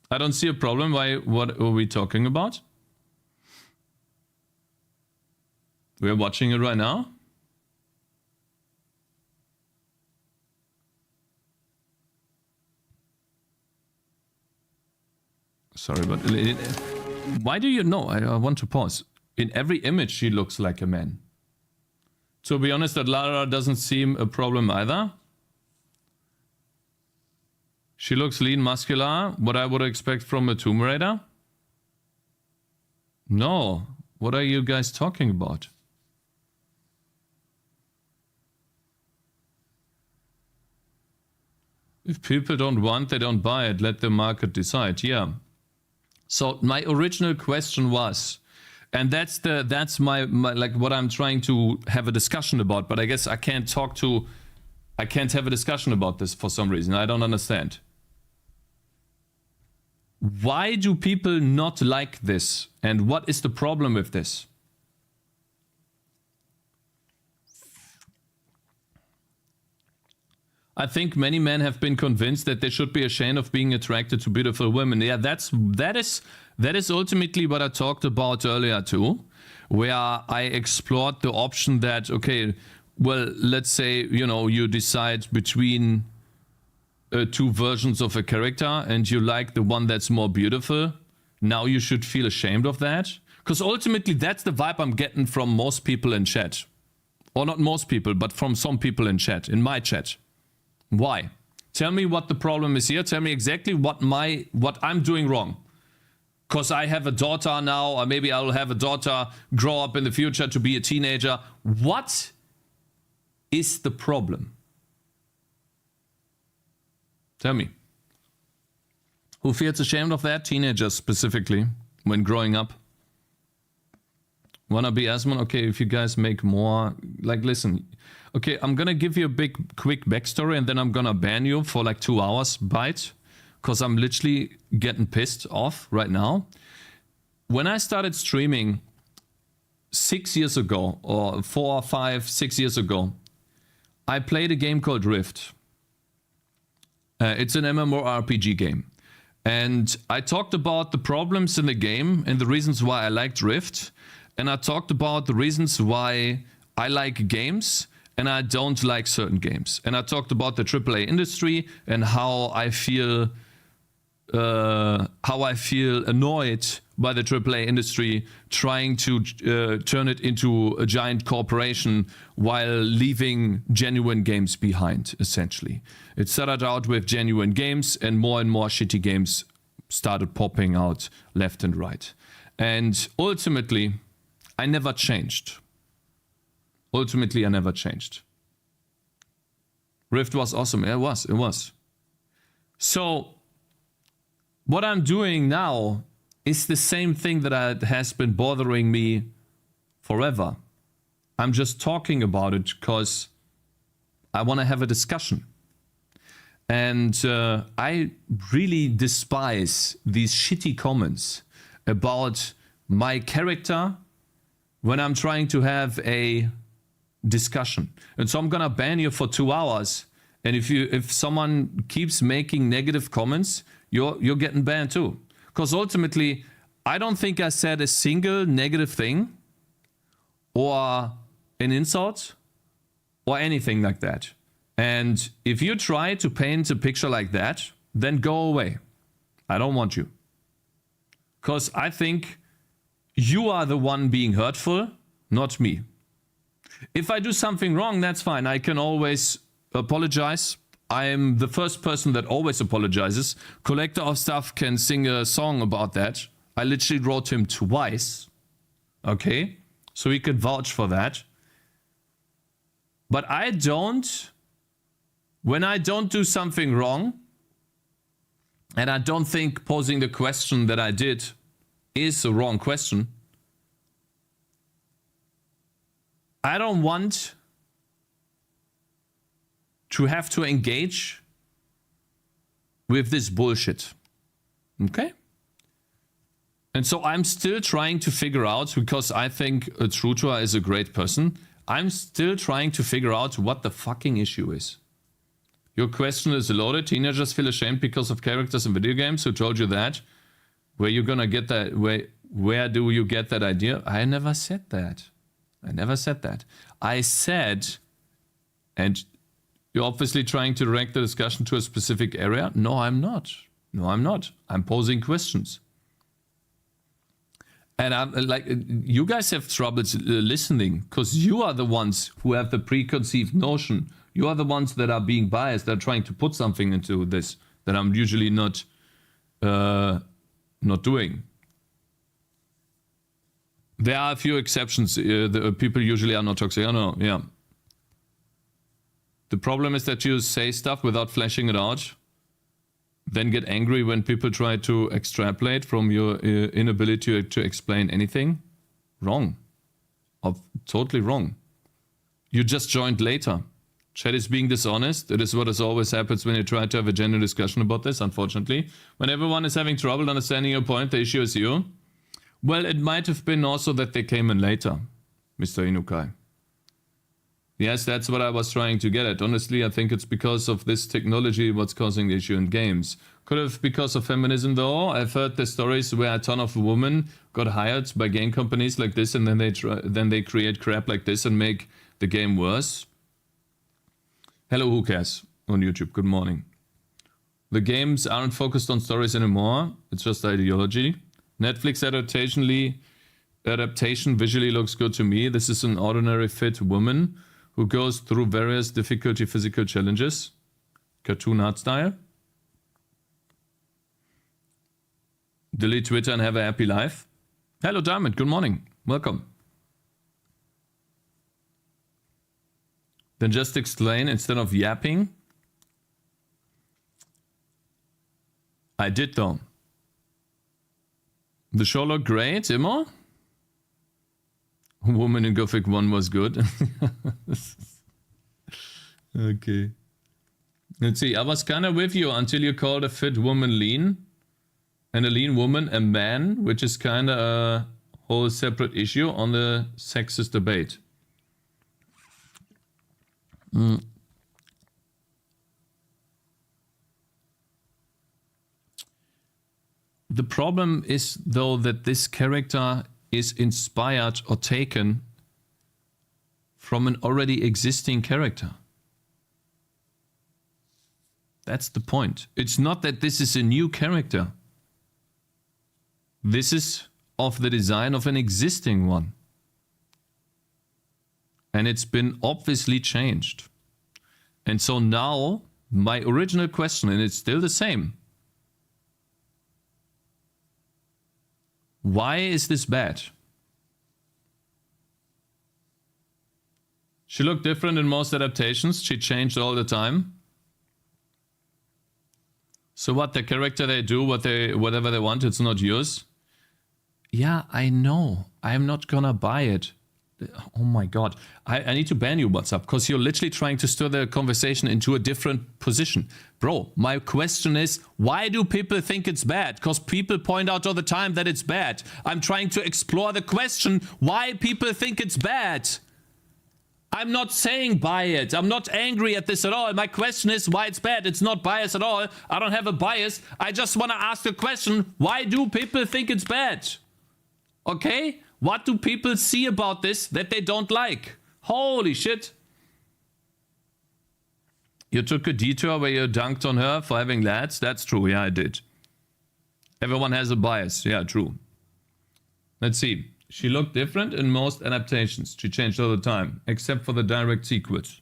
I don't see a problem. Why? What are we talking about? We're watching it right now. Sorry, but why do you know? I want to pause. In every image, she looks like a man. To be honest, that Lara doesn't seem a problem either. She looks lean, muscular. What I would expect from a Tomb Raider. No. What are you guys talking about? If people don't want, they don't buy it. Let the market decide. Yeah. So my original question was, and that's my like what I'm trying to have a discussion about. But I guess I can't have a discussion about this for some reason. I don't understand. Why do people not like this? And what is the problem with this? I think many men have been convinced that they should be ashamed of being attracted to beautiful women. Yeah, that is ultimately what I talked about earlier too, where I explored the option that, okay, well, let's say, you know, you decide between two versions of a character and you like the one that's more beautiful. Now you should feel ashamed of that. Because ultimately that's the vibe I'm getting from most people in chat. Or not most people, but from some people in chat, in my chat. Why? Tell me what the problem is here. Tell me exactly what I'm doing wrong. Because I have a daughter now, or maybe I'll have a daughter grow up in the future to be a teenager. What is the problem? Tell me. Who feels ashamed of that? Teenagers specifically, when growing up. Wanna be Asmon? Okay, if you guys make more, like, listen. Okay, I'm gonna give you a quick backstory and then I'm gonna ban you for like 2 hours, bite. Because I'm literally getting pissed off right now. When I started streaming 6 years ago, or 4, 5, 6 years ago, I played a game called Rift. It's an MMORPG game. And I talked about the problems in the game and the reasons why I liked Rift. And I talked about the reasons why I like games and I don't like certain games. And I talked about the AAA industry and how I feel annoyed by the AAA industry trying to turn it into a giant corporation while leaving genuine games behind, essentially. It started out with genuine games and more shitty games started popping out left and right. And ultimately, I never changed. I never changed. Rift was awesome. It was. So, what I'm doing now is the same thing that has been bothering me forever. I'm just talking about it because I want to have a discussion. And I really despise these shitty comments about my character when I'm trying to have a discussion. And so I'm gonna ban you for 2 hours. And if someone keeps making negative comments, you're getting banned too. Because ultimately, I don't think I said a single negative thing or an insult or anything like that. And if you try to paint a picture like that, then go away. I don't want you. Because I think you are the one being hurtful, not me. If I do something wrong, that's fine. I can always apologize. I am the first person that always apologizes. Collector of Stuff can sing a song about that. I literally wrote him twice. Okay? So he could vouch for that. But I don't... When I don't do something wrong, and I don't think posing the question that I did is a wrong question, I don't want to have to engage with this bullshit. Okay? And so I'm still trying to figure out, because I think Trutua is a great person, I'm still trying to figure out what the fucking issue is. Your question is loaded. Teenagers feel ashamed because of characters in video games. Who told you that? Where you gonna get that? Where do you get that idea? I never said that. I said, and you're obviously trying to direct the discussion to a specific area. No, I'm not. I'm posing questions. And I'm like, you guys have troubles listening because you are the ones who have the preconceived notion. You are the ones that are being biased. They're trying to put something into this that I'm usually not doing. There are a few exceptions. The people usually are not toxic. I know, yeah. The problem is that you say stuff without fleshing it out, then get angry when people try to extrapolate from your inability to explain anything. Wrong. Totally wrong. You just joined later. Chat is being dishonest. It is what has always happens when you try to have a genuine discussion about this, unfortunately. When everyone is having trouble understanding your point, the issue is you. Well, it might have been also that they came in later, Mr. Inukai. Yes, that's what I was trying to get at. Honestly, I think it's because of this technology what's causing the issue in games. Could have because of feminism though. I've heard the stories where a ton of women got hired by game companies like this, and then they create crap like this and make the game worse. Hello, Cakez on YouTube. Good morning. The games aren't focused on stories anymore. It's just ideology. Netflix adaptation visually looks good to me. This is an ordinary fit woman who goes through various difficulty physical challenges. Cartoon art style. Delete Twitter and have a happy life. Hello, Diamond. Good morning. Welcome. Then just explain instead of yapping. I did though. The show looked great, Immo. Woman in Gothic 1 was good. Okay. Let's see. I was kind of with you until you called a fit woman lean. And a lean woman a man, which is kind of a whole separate issue on the sexist debate. The problem is, though, that this character is inspired or taken from an already existing character. That's the point. It's not that this is a new character. This is of the design of an existing one. And it's been obviously changed. And so now, my original question, and it's still the same. Why is this bad? She looked different in most adaptations. She changed all the time. So what, the character they do, whatever they want, it's not yours. Yeah, I know. I'm not gonna buy it. Oh my god. I need to ban you, WhatsApp, because you're literally trying to stir the conversation into a different position. Bro, my question is, why do people think it's bad? Because people point out all the time that it's bad. I'm trying to explore the question, why people think it's bad. I'm not saying buy it. I'm not angry at this at all. My question is why it's bad. It's not bias at all. I don't have a bias. I just want to ask the question, why do people think it's bad? Okay? What do people see about this that they don't like? Holy shit. You took a detour where you dunked on her for having lads? That's true. Yeah, I did. Everyone has a bias. Yeah, true. Let's see. She looked different in most adaptations. She changed all the time, except for the direct sequels.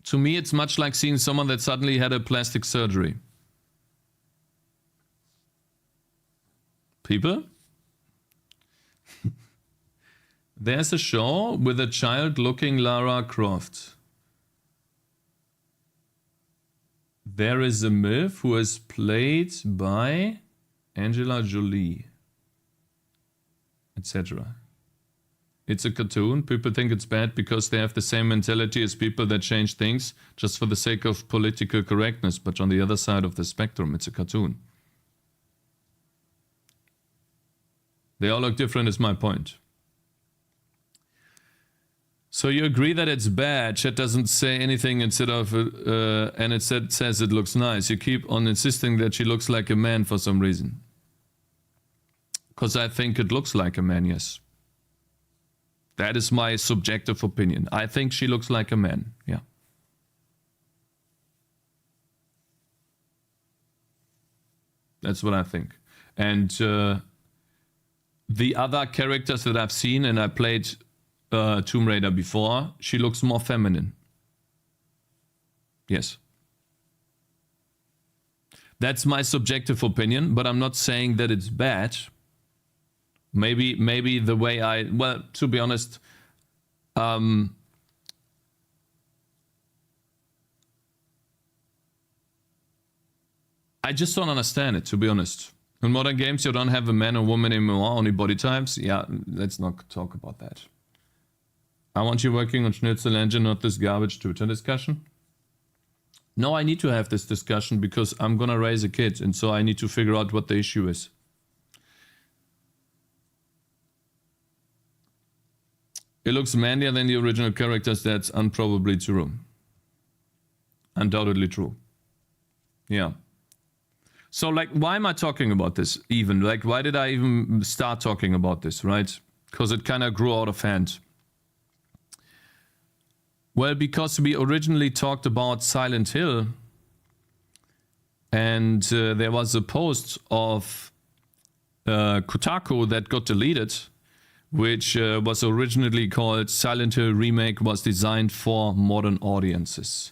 To me, it's much like seeing someone that suddenly had a plastic surgery. People? There's a show with a child-looking Lara Croft. There is a MILF who is played by Angela Jolie, etc. It's a cartoon. People think it's bad because they have the same mentality as people that change things just for the sake of political correctness. But on the other side of the spectrum, it's a cartoon. They all look different is my point. So you agree that it's bad. Chat doesn't say anything instead of, and it says it looks nice. You keep on insisting that she looks like a man for some reason. Because I think it looks like a man, yes. That is my subjective opinion. I think she looks like a man, yeah. That's what I think. And the other characters that I've seen, and I played Tomb Raider before, she looks more feminine. Yes. That's my subjective opinion, but I'm not saying that it's bad. Maybe the way well, to be honest, I just don't understand it, to be honest. In modern games, you don't have a man or woman anymore, only body types. Yeah, let's not talk about that. I want you working on Schnitzel engine, not this garbage Twitter discussion. No, I need to have this discussion because I'm gonna raise a kid, and so I need to figure out what the issue is. It looks manlier than the original characters. That's unprobably true. Undoubtedly true. Yeah. So, like, why am I talking about this even? Like, why did I even start talking about this, right? Because it kind of grew out of hand. Well, because we originally talked about Silent Hill, and there was a post of Kotaku that got deleted, which was originally called Silent Hill Remake was designed for modern audiences.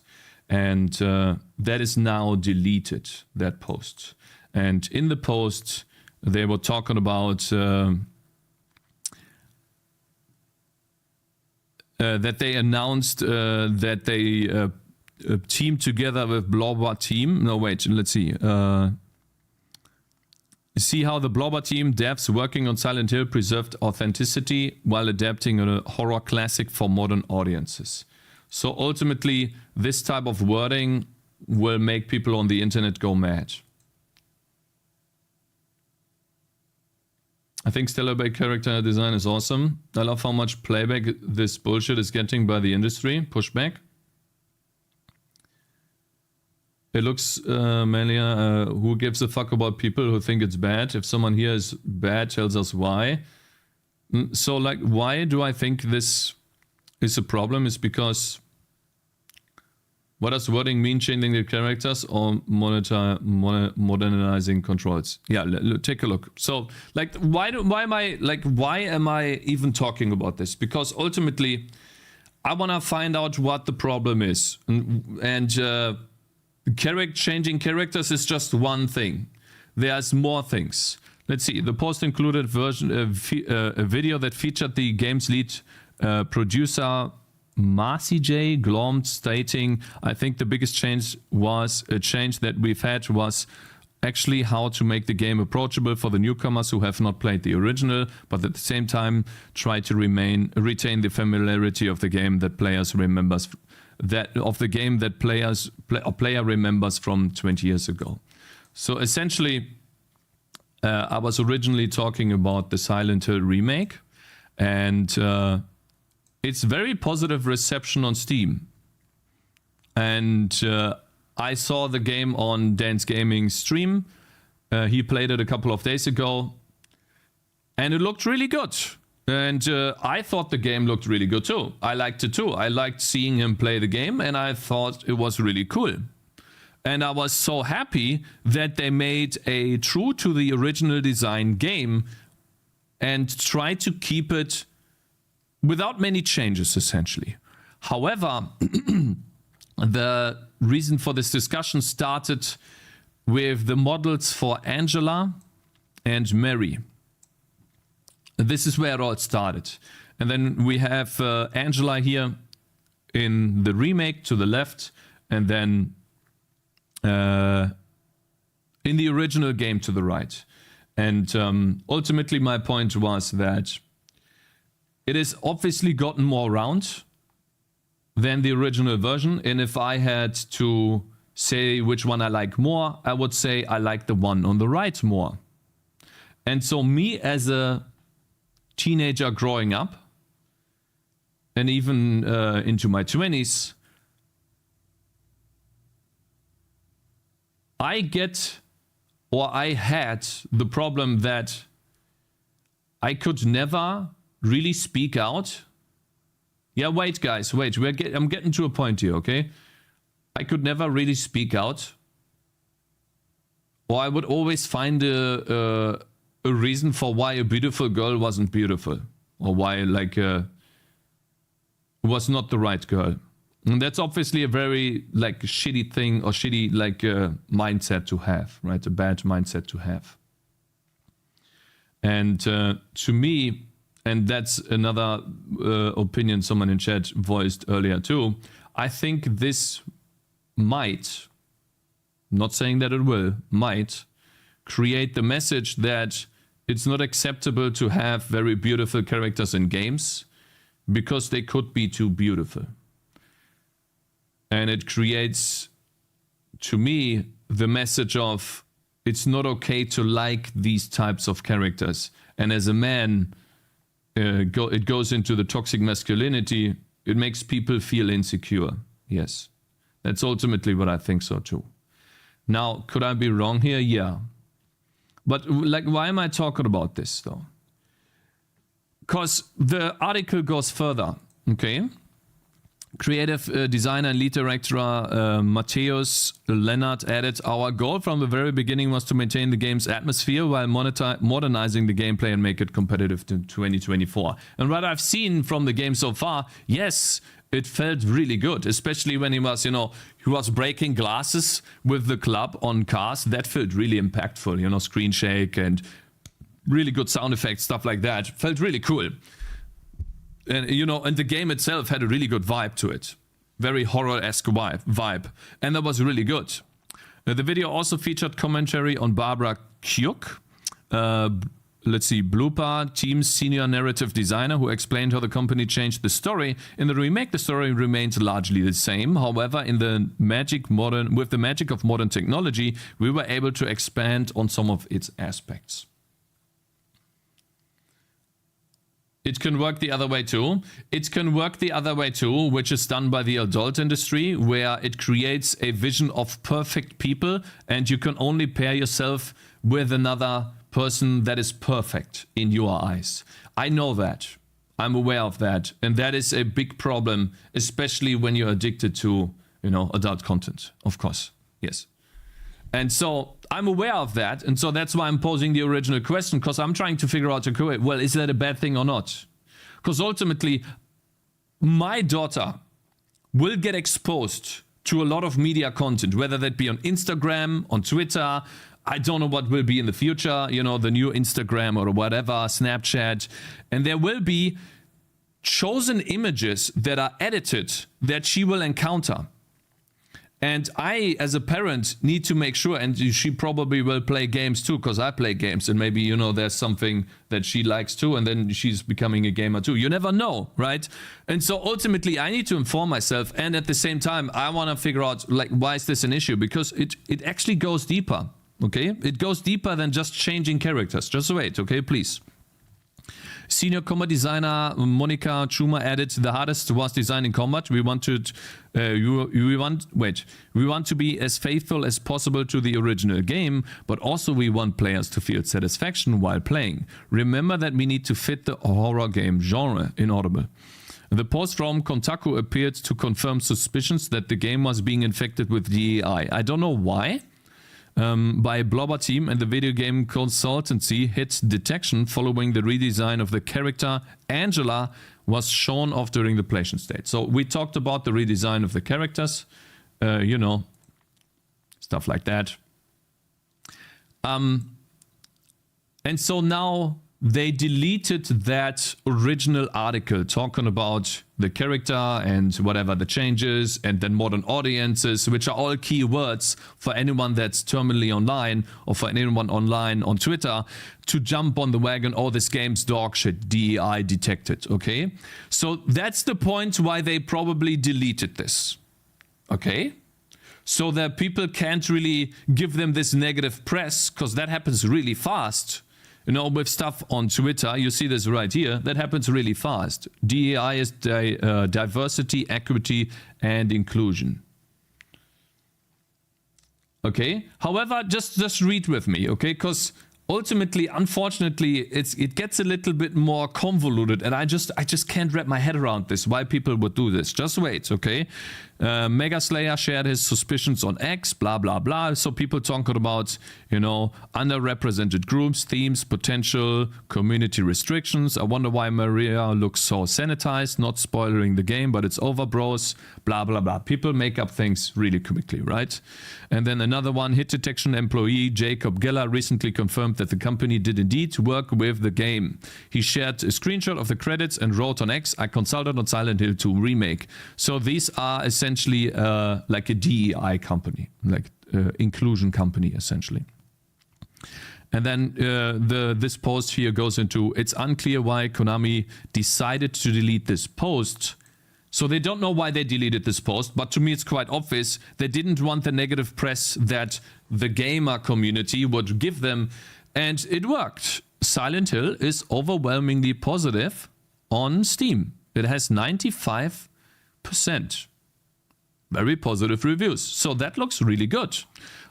And that is now deleted, that post. And in the post, they were talking about that they announced that they teamed together with Blobber Team. No, wait, let's see. See how the Blobber Team devs working on Silent Hill preserved authenticity while adapting a horror classic for modern audiences. So ultimately, this type of wording will make people on the internet go mad. I think Stellar Bay character design is awesome. I love how much playback this bullshit is getting by the industry. Pushback. It looks manlier. Who gives a fuck about people who think it's bad? If someone here is bad, tells us why. So, like, why do I think this is a problem? Is because what does wording mean? Changing the characters or modernizing controls? Yeah, take a look. So, like, why am I even talking about this? Because ultimately, I want to find out what the problem is, and changing characters is just one thing. There's more things. Let's see. The post included a video that featured the game's lead producer Marcy J. Glom stating, I think the biggest change that we've had was actually how to make the game approachable for the newcomers who have not played the original, but at the same time try to retain the familiarity of the game that player remembers from 20 years ago. So essentially, I was originally talking about the Silent Hill remake, and it's very positive reception on Steam. And I saw the game on Dan's Gaming stream. He played it a couple of days ago, and it looked really good. And I thought the game looked really good too. I liked it too. I liked seeing him play the game, and I thought it was really cool. And I was so happy that they made a true to the original design game and tried to keep it without many changes, essentially. However, the reason for this discussion started with the models for Angela and Mary. This is where it all started. And then we have Angela here in the remake to the left, and then in the original game to the right. And ultimately my point was that it has obviously gotten more round than the original version. And if I had to say which one I like more, I would say I like the one on the right more. And so me as a teenager growing up, and even into my 20s, I had the problem that I could never really speak out. Yeah, wait, guys, wait. I'm getting to a point here, okay? I could never really speak out or I would always find a reason for why a beautiful girl wasn't beautiful, or why like was not the right girl. And that's obviously a very like shitty thing, or shitty like mindset to have, right? A bad mindset to have. And to me, and that's another opinion someone in chat voiced earlier too, I think this might, not saying that it will, might create the message that it's not acceptable to have very beautiful characters in games because they could be too beautiful. And it creates, to me, the message of it's not okay to like these types of characters. And as a man, it goes into the toxic masculinity. It makes people feel insecure. Yes, that's ultimately what I think so too. Now, could I be wrong here? Yeah. But like, why am I talking about this though? Because the article goes further, okay? Creative designer and lead director Mateusz Lennart added, our goal from the very beginning was to maintain the game's atmosphere while modernizing the gameplay and make it competitive to 2024. And what I've seen from the game so far, yes, it felt really good, especially when he was, you know, he was breaking glasses with the club on cars. That felt really impactful, you know, screen shake and really good sound effects, stuff like that. Felt really cool. And, you know, and the game itself had a really good vibe to it. Very horror-esque vibe. And that was really good. The video also featured commentary on Barbara Kyuk. Let's see, Blooper, team's senior narrative designer, who explained how the company changed the story. In the remake, the story remains largely the same. However, with the magic of modern technology, we were able to expand on some of its aspects. It can work the other way too. It can work the other way too, which is done by the adult industry, where it creates a vision of perfect people, and you can only pair yourself with another person that is perfect in your eyes. I know that. I'm aware of that. And that is a big problem, especially when you're addicted to, you know, adult content, of course. Yes. And so I'm aware of that. And so that's why I'm posing the original question, because I'm trying to figure out, okay, well, is that a bad thing or not? Because ultimately, my daughter will get exposed to a lot of media content, whether that be on Instagram, on Twitter. I don't know what will be in the future, you know, the new Instagram or whatever, Snapchat. And there will be chosen images that are edited that she will encounter. And I, as a parent, need to make sure, and she probably will play games too, because I play games, and maybe, you know, there's something that she likes too, and then she's becoming a gamer too. You never know, right? And so ultimately, I need to inform myself, and at the same time, I want to figure out, like, why is this an issue? Because it actually goes deeper, okay? It goes deeper than just changing characters. Just wait, okay, please. Senior combat designer Monica Chuma added, the hardest was designing combat. We want to be as faithful as possible to the original game, but also we want players to feel satisfaction while playing. Remember that we need to fit the horror game genre. Inaudible. The post from Kotaku appeared to confirm suspicions that the game was being infected with DEI. I don't know why. By Blobber Team, and the video game consultancy Hit Detection following the redesign of the character Angela was shown off during the PlayStation stage. So we talked about the redesign of the characters, you know, stuff like that. And so now they deleted that original article talking about the character and whatever the changes, and then modern audiences, which are all key words for anyone that's terminally online, or for anyone online on Twitter to jump on the wagon. Oh, this game's dog shit, DEI detected. Okay, so that's the point why they probably deleted this. Okay, so that people can't really give them this negative press, because that happens really fast. You know, with stuff on Twitter, you see this right here, that happens really fast. DEI is diversity, equity, and inclusion. Okay? However, just read with me, okay? Because ultimately, unfortunately, it gets a little bit more convoluted, and I just can't wrap my head around this, why people would do this. Just wait, okay? Mega Slayer shared his suspicions on X, blah, blah, blah. So people talking about, you know, underrepresented groups, themes, potential, community restrictions. I wonder why Maria looks so sanitized, not spoiling the game, but it's over, bros, blah, blah, blah. People make up things really quickly, right? And then another one, hit detection employee Jacob Geller recently confirmed that the company did indeed work with the game. He shared a screenshot of the credits and wrote on X, I consulted on Silent Hill 2 remake. So these are essentially like a DEI company, like inclusion company essentially. And then this post here goes into, it's unclear why Konami decided to delete this post. So they don't know why they deleted this post, but to me it's quite obvious. They didn't want the negative press that the gamer community would give them, and it worked. Silent Hill is overwhelmingly positive on Steam. It has 95%. Very positive reviews. So that looks really good.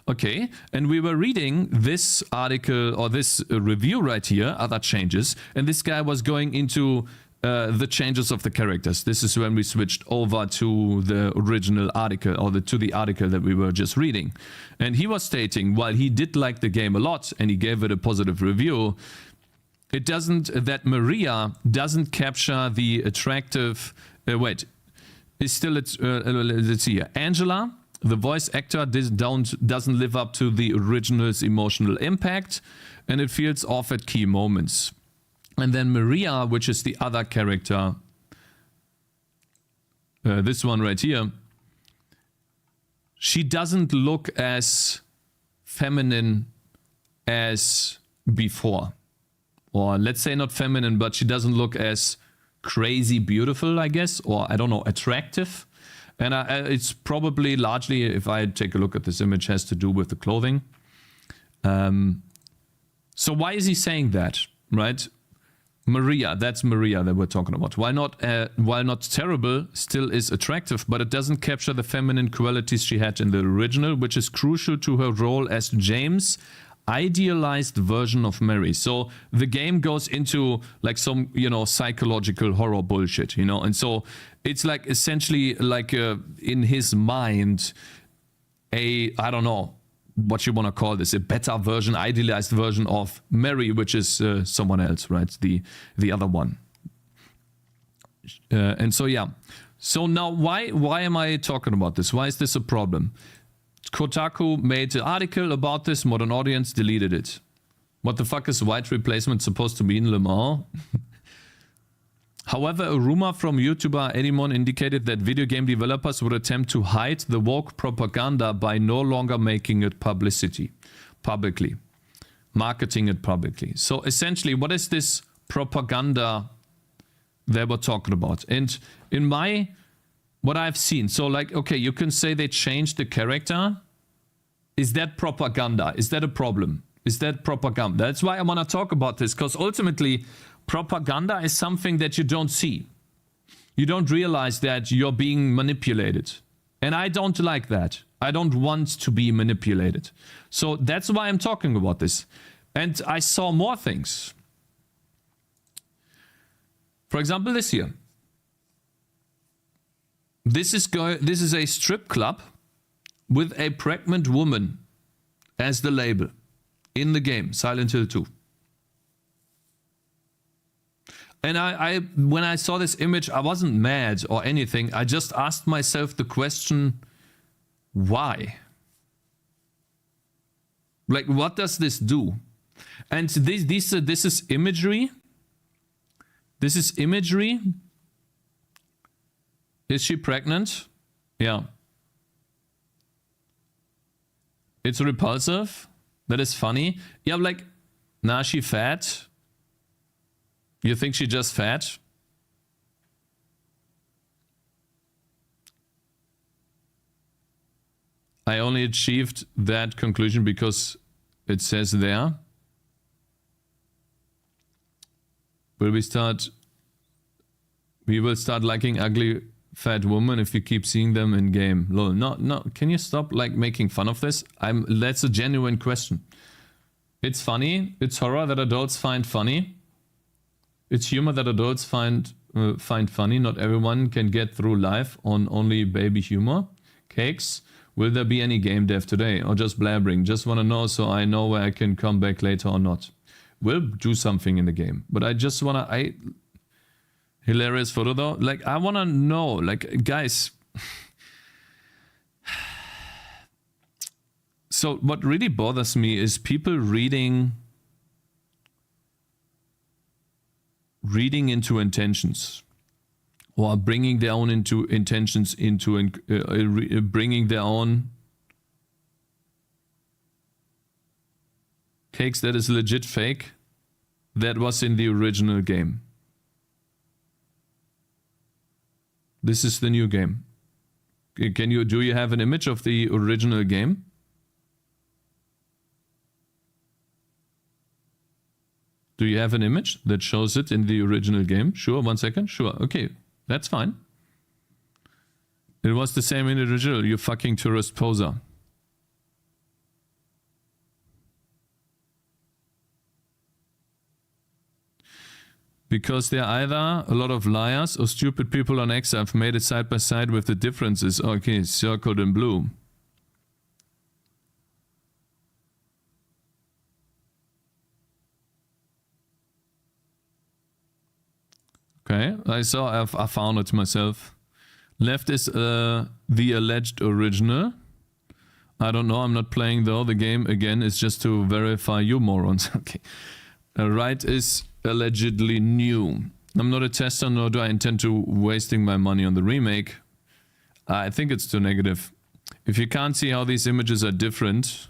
Okay, and we were reading this article or this review right here, other changes, and this guy was going into the changes of the characters. This is when we switched over to the original article or to the article that we were just reading. And he was stating, while he did like the game a lot and he gave it a positive review, it doesn't, that Maria doesn't capture the attractive, let's see here. Angela, the voice actor, doesn't live up to the original's emotional impact, and it feels off at key moments. And then Maria, which is the other character, this one right here, she doesn't look as feminine as before. Or let's say not feminine, but she doesn't look as crazy beautiful, I guess, or I don't know, attractive. And it's probably largely, if I take a look at this image, has to do with the clothing. So why is he saying that, right? Maria, that's Maria that we're talking about. While not terrible, still is attractive, but it doesn't capture the feminine qualities she had in the original, which is crucial to her role as James' idealized version of Mary. So the game goes into like some, you know, psychological horror bullshit, you know, and so it's like essentially like in his mind, I don't know what you want to call this, a better version, idealized version of Mary, which is someone else, right? The other one. And so, yeah. So now why am I talking about this? Why is this a problem? Kotaku made an article about this, modern audience deleted it. What the fuck is white replacement supposed to be in Le Mans? However, a rumor from YouTuber Edimon indicated that video game developers would attempt to hide the woke propaganda by no longer making it publicly, marketing it publicly. So essentially, what is this propaganda they were talking about? And in what I've seen, so like, okay, you can say they changed the character. Is that propaganda? Is that a problem? Is that propaganda? That's why I want to talk about this, because ultimately, propaganda is something that you don't see. You don't realize that you're being manipulated. And I don't like that. I don't want to be manipulated. So that's why I'm talking about this. And I saw more things. For example, this here. This is a strip club with a pregnant woman as the label in the game, Silent Hill 2. And when I saw this image, I wasn't mad or anything. I just asked myself the question, why? Like, what does this do? And this is imagery. This is imagery. Is she pregnant? Yeah. It's repulsive. That is funny. Yeah, like, nah, she fat. You think she just fat? I only achieved that conclusion because it says there. We will start liking ugly fat women if you keep seeing them in game. Lol. No. Can you stop like making fun of this? That's a genuine question. It's funny. It's horror that adults find funny. It's humor that adults find find funny. Not everyone can get through life on only baby humor. Cakes, will there be any game dev today or just blabbering? Just want to know so I know where I can come back later or not. We'll do something in the game, but I just want to... Hilarious photo though. Like, I want to know, like, guys... So what really bothers me is people reading into intentions, or bringing their own intentions into bringing their own. Cakes, that is legit fake. That was in the original game. This is the new game. Do you have an image of the original game? Do you have an image that shows it in the original game? Sure, 1 second. Sure, okay, that's fine. It was the same in the original, you fucking tourist poser. Because they're either a lot of liars or stupid people on X. I've made it side by side with the differences. Okay, circled in blue. Okay, I found it myself. Left is the alleged original. I don't know, I'm not playing though. The game again is just to verify you morons. Okay. Right is allegedly new. I'm not a tester, nor do I intend to wasting my money on the remake. I think it's too negative. If you can't see how these images are different...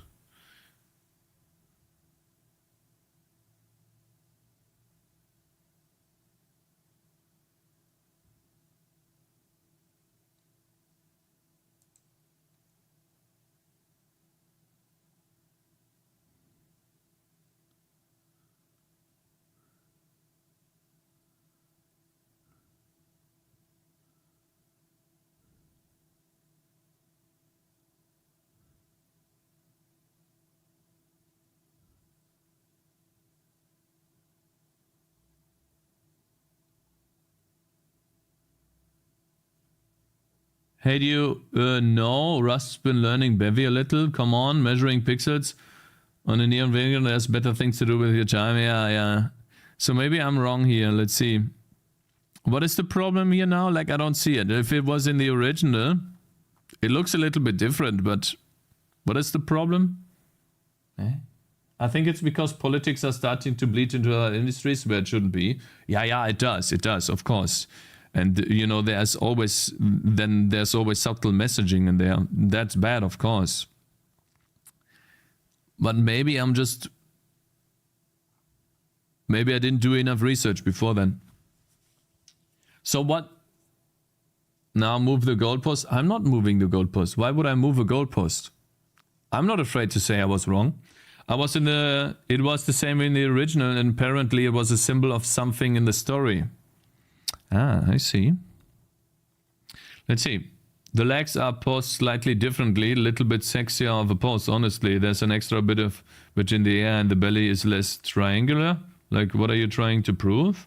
Hey, do you know Rust's been learning Bevy a little? Come on, measuring pixels on a neon video, there's better things to do with your time. Yeah. So maybe I'm wrong here. Let's see. What is the problem here now? Like, I don't see it. If it was in the original, it looks a little bit different, but what is the problem? I think it's because politics are starting to bleed into other industries where it shouldn't be. Yeah, it does, of course. And, you know, there's always subtle messaging in there. That's bad, of course. But maybe I didn't do enough research before then. So what? Now move the goalpost? I'm not moving the goalpost. Why would I move a goalpost? I'm not afraid to say I was wrong. It was the same in the original, and apparently it was a symbol of something in the story. Ah, I see. Let's see. The legs are posed slightly differently, a little bit sexier of a pose, honestly. There's an extra bit of which in the air, and the belly is less triangular. Like, what are you trying to prove?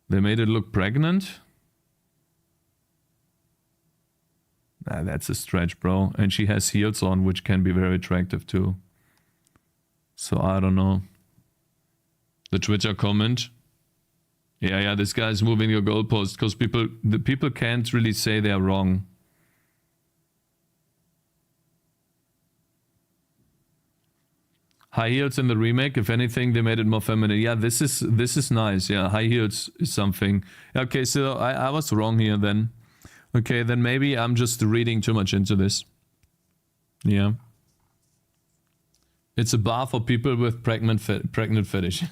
They made it look pregnant? Ah, that's a stretch, bro. And she has heels on, which can be very attractive too. So I don't know. The Twitter comment. Yeah, this guy's moving your goalpost because the people can't really say they're wrong. High heels in the remake, if anything, they made it more feminine. Yeah, this is nice. Yeah, high heels is something. Okay, so I was wrong here then. Okay, then maybe I'm just reading too much into this. Yeah. It's a bar for people with pregnant fetish.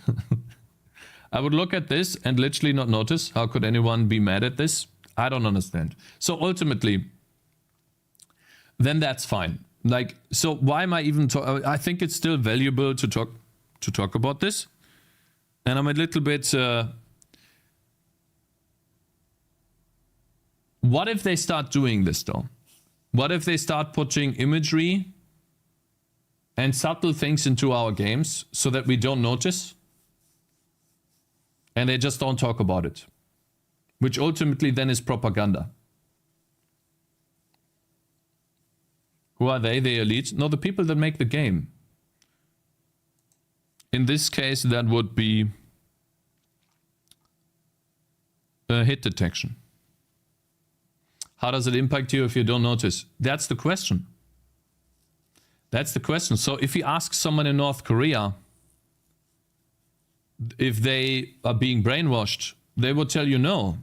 I would look at this and literally not notice. How could anyone be mad at this? I don't understand. So ultimately, then that's fine. Like, so why am I even talking? I think it's still valuable to talk about this. And I'm a little bit... what if they start doing this though? What if they start putting imagery and subtle things into our games so that we don't notice? And they just don't talk about it. Which ultimately then is propaganda. Who are they? The elite? No, the people that make the game. In this case, that would be hit detection. How does it impact you if you don't notice? That's the question. That's the question. So if you ask someone in North Korea if they are being brainwashed, they will tell you no.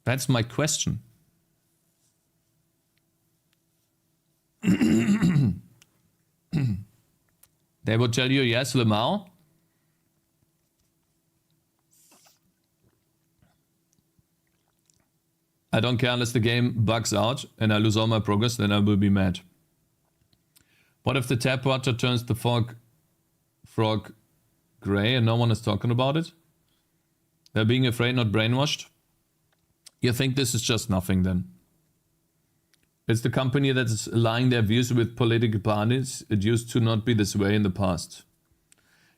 That's my question. They will tell you yes, Lemao. I don't care unless the game bugs out and I lose all my progress, then I will be mad. What if the tap water turns the frog gray and no one is talking about it? They're being afraid, not brainwashed? You think this is just nothing then? It's the company that is aligning their views with political parties. It used to not be this way in the past.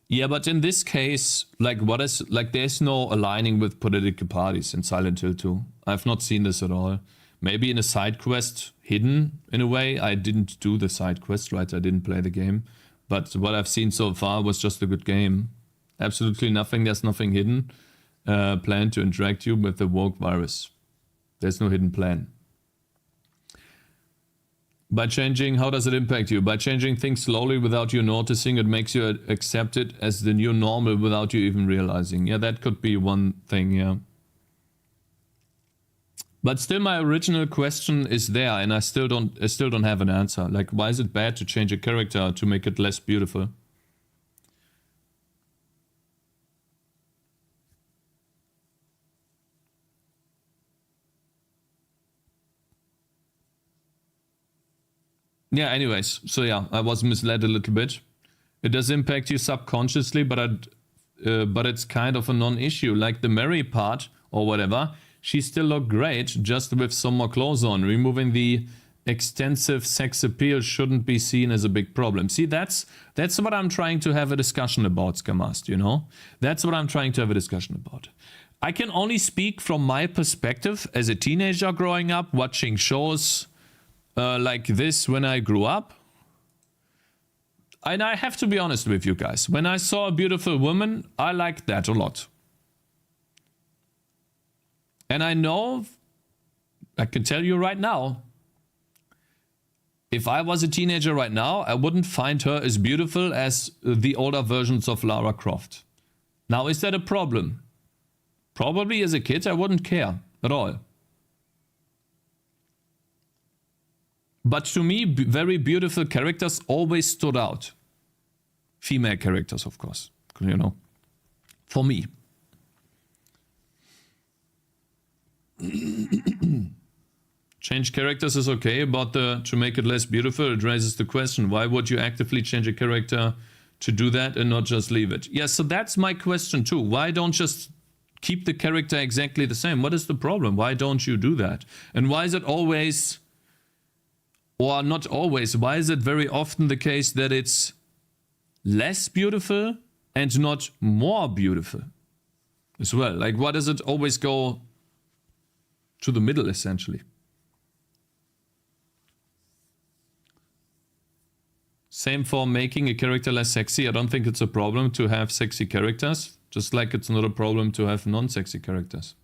Yeah, but in this case, there's no aligning with political parties in Silent Hill 2. I've not seen this at all. Maybe in a side quest hidden in a way. I didn't do the side quest, right? I didn't play the game. But what I've seen so far was just a good game. Absolutely nothing. There's nothing hidden. Plan to interact you with the woke virus. There's no hidden plan. By changing, how does it impact you? By changing things slowly without you noticing, it makes you accept it as the new normal without you even realizing. Yeah, that could be one thing, yeah. But still my original question is there and I still don't have an answer. Like, why is it bad to change a character to make it less beautiful? Yeah, anyways, so yeah, I was misled a little bit. It does impact you subconsciously, but it's kind of a non-issue. Like the Mary part or whatever, she still looked great, just with some more clothes on. Removing the extensive sex appeal shouldn't be seen as a big problem. See, that's what I'm trying to have a discussion about, Scamast, you know? That's what I'm trying to have a discussion about. I can only speak from my perspective as a teenager growing up, watching shows like this when I grew up. And I have to be honest with you guys. When I saw a beautiful woman, I liked that a lot. And I know, I can tell you right now, if I was a teenager right now, I wouldn't find her as beautiful as the older versions of Lara Croft. Now, is that a problem? Probably as a kid, I wouldn't care at all. But to me, very beautiful characters always stood out. Female characters, of course, you know, for me. Change characters is okay, but to make it less beautiful, it raises the question, why would you actively change a character to do that and not just leave it? Yeah, so that's my question too. Why don't just keep the character exactly the same? What is the problem? Why don't you do that? And why is it always, or not always, why is it very often the case that it's less beautiful and not more beautiful as well? Like, why does it always go to the middle, essentially? Same for making a character less sexy. I don't think it's a problem to have sexy characters, just like it's not a problem to have non-sexy characters.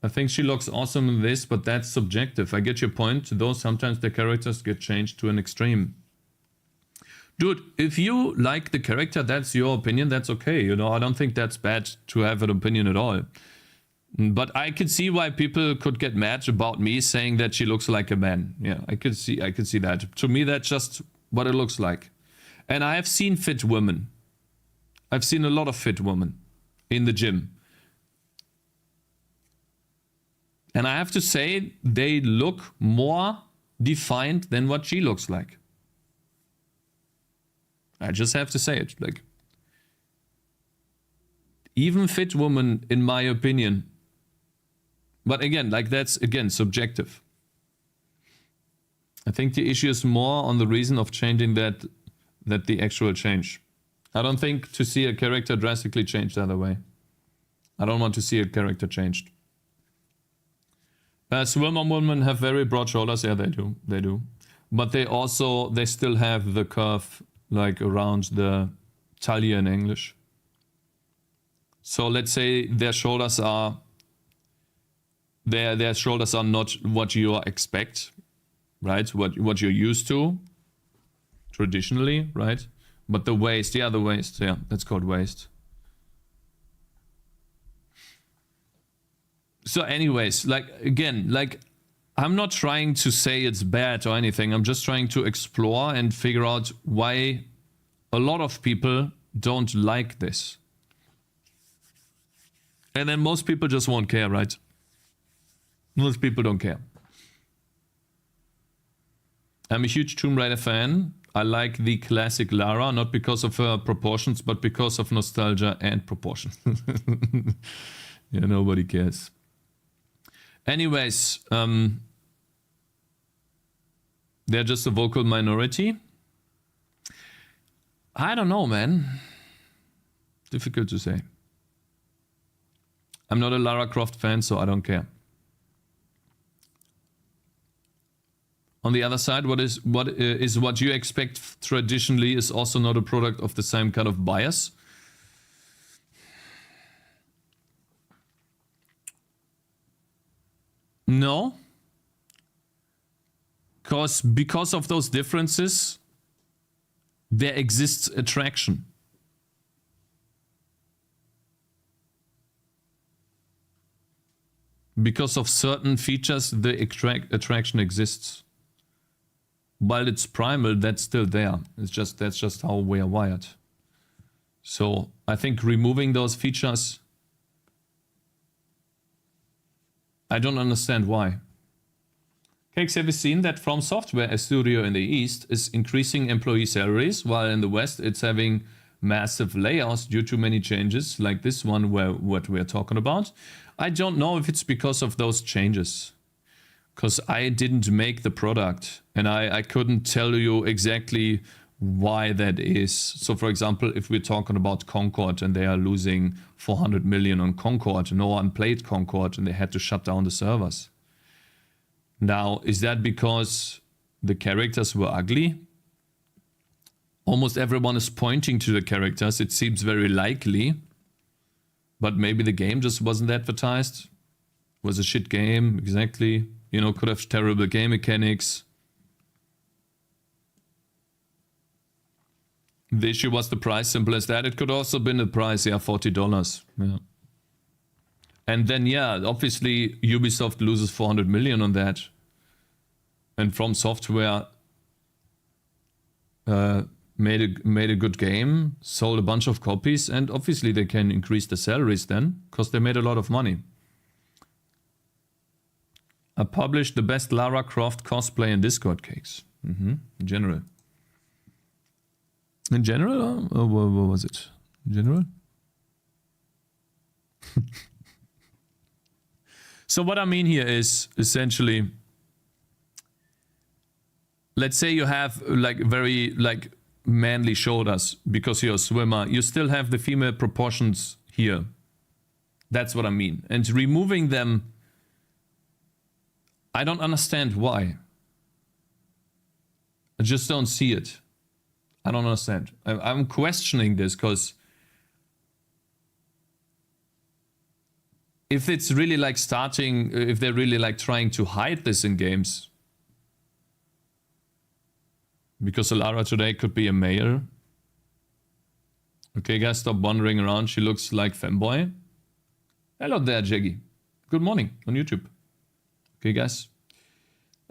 I think she looks awesome in this, but that's subjective. I get your point, though sometimes the characters get changed to an extreme. Dude, if you like the character, that's your opinion, that's okay. You know, I don't think that's bad to have an opinion at all. But I could see why people could get mad about me saying that she looks like a man. Yeah, I could see that. To me, that's just what it looks like. And I have seen fit women. I've seen a lot of fit women in the gym. And I have to say, they look more defined than what she looks like. I just have to say it. Like, even fit women, in my opinion. But again, like, that's again subjective. I think the issue is more on the reason of changing that the actual change. I don't think to see a character drastically changed the other way. I don't want to see a character changed. Swimmer women have very broad shoulders. Yeah, they do. They do. But they still have the curve like around the taille in English. So let's say their shoulders are their shoulders are not what you expect, right? What you're used to traditionally, right? But the waist, yeah, that's called waist. So anyways, like again, like I'm not trying to say it's bad or anything. I'm just trying to explore and figure out why a lot of people don't like this. And then most people just won't care, right? Most people don't care. I'm a huge Tomb Raider fan. I like the classic Lara, not because of her proportions, but because of nostalgia and proportion. Yeah, nobody cares. Anyways, they're just a vocal minority. I don't know, man. Difficult to say. I'm not a Lara Croft fan, so I don't care. On the other side, what you expect traditionally is also not a product of the same kind of bias. No. Because of those differences, there exists attraction. Because of certain features, the attraction exists. While it's primal, that's still there. That's just how we are wired. So I think removing those features, I don't understand why. Cakez, have you seen that From Software, a studio in the East, is increasing employee salaries, while in the West it's having massive layoffs due to many changes, like this one what we're talking about? I don't know if it's because of those changes. Because I didn't make the product and I couldn't tell you exactly why that is. So for example, if we're talking about Concord and they are losing 400 million on Concord, no one played Concord and they had to shut down the servers. Now, is that because the characters were ugly? Almost everyone is pointing to the characters. It seems very likely. But maybe the game just wasn't advertised. It was a shit game, exactly. You know, could have terrible game mechanics. The issue was the price, simple as that. It could also have been the price, yeah, $40. Yeah. And then, yeah, obviously Ubisoft loses 400 million on that. And From Software made a good game, sold a bunch of copies, and obviously they can increase the salaries then, because they made a lot of money. I published the best Lara Croft cosplay in Discord, Cakez. In general. In general? Or what was it? In general? So what I mean here is essentially, let's say you have like very like manly shoulders because you're a swimmer. You still have the female proportions here. That's what I mean. And removing them, I don't understand why. I just don't see it. I don't understand. I'm questioning this because if it's really like if they're really like trying to hide this in games, because Alara today could be a male. Okay, guys, stop wandering around. She looks like femboy. Hello there, Jaggy. Good morning on YouTube. Okay, guys.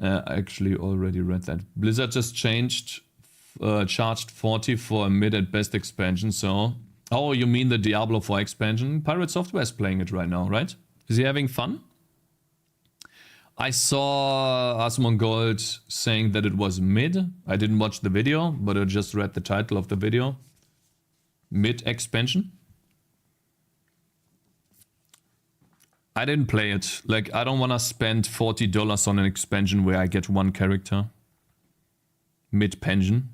I actually already read that. Blizzard just charged 40 for a mid and best expansion, so... Oh, you mean the Diablo 4 expansion? Pirate Software is playing it right now, right? Is he having fun? I saw Asmongold saying that it was mid. I didn't watch the video, but I just read the title of the video. Mid expansion. I didn't play it. Like, I don't want to spend $40 on an expansion where I get one character. Mid-pension.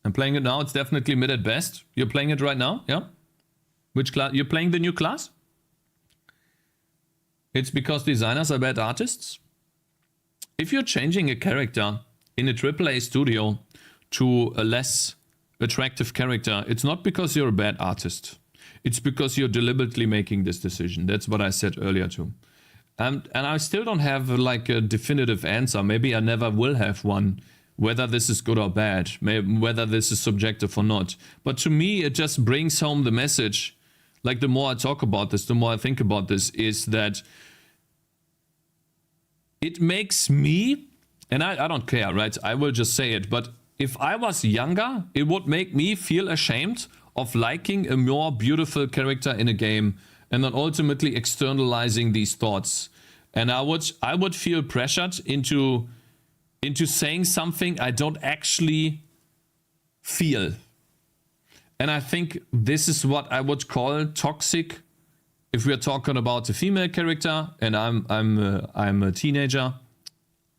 I'm playing it now. It's definitely mid at best. You're playing it right now? Yeah? Which class? You're playing the new class? It's because designers are bad artists? If you're changing a character in a AAA studio to a less attractive character, it's not because you're a bad artist. It's because you're deliberately making this decision. That's what I said earlier too. And I still don't have like a definitive answer. Maybe I never will have one, whether this is good or bad, whether this is subjective or not. But to me, it just brings home the message. Like the more I talk about this, the more I think about this, is that it makes me, and I don't care, right? I will just say it. But if I was younger, it would make me feel ashamed of liking a more beautiful character in a game and then ultimately externalizing these thoughts. And I would feel pressured into saying something I don't actually feel. And I think this is what I would call toxic. If we're talking about a female character and I'm a teenager,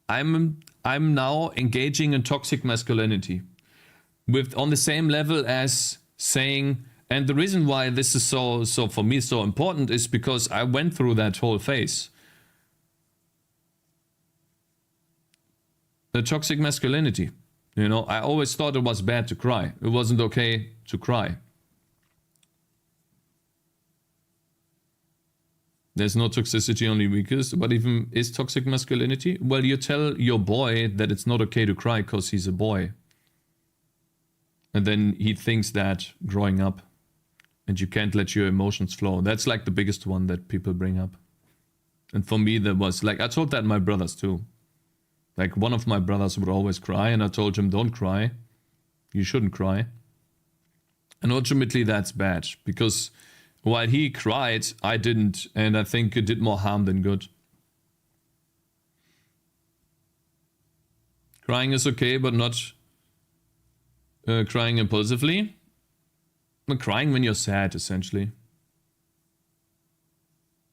I'm now engaging in toxic masculinity, with on the same level as saying. And the reason why this is so for me so important is because I went through that whole phase. The toxic masculinity. You know, I always thought it was bad to cry. It wasn't okay to cry. There's no toxicity, only weakness. What even is toxic masculinity? Well, you tell your boy that it's not okay to cry because he's a boy. And then he thinks that growing up. And you can't let your emotions flow. That's like the biggest one that people bring up. And for me, that was like, I told that my brothers too. Like one of my brothers would always cry and I told him, don't cry. You shouldn't cry. And ultimately that's bad because while he cried, I didn't. And I think it did more harm than good. Crying is okay, but not crying impulsively. Crying when you're sad, essentially.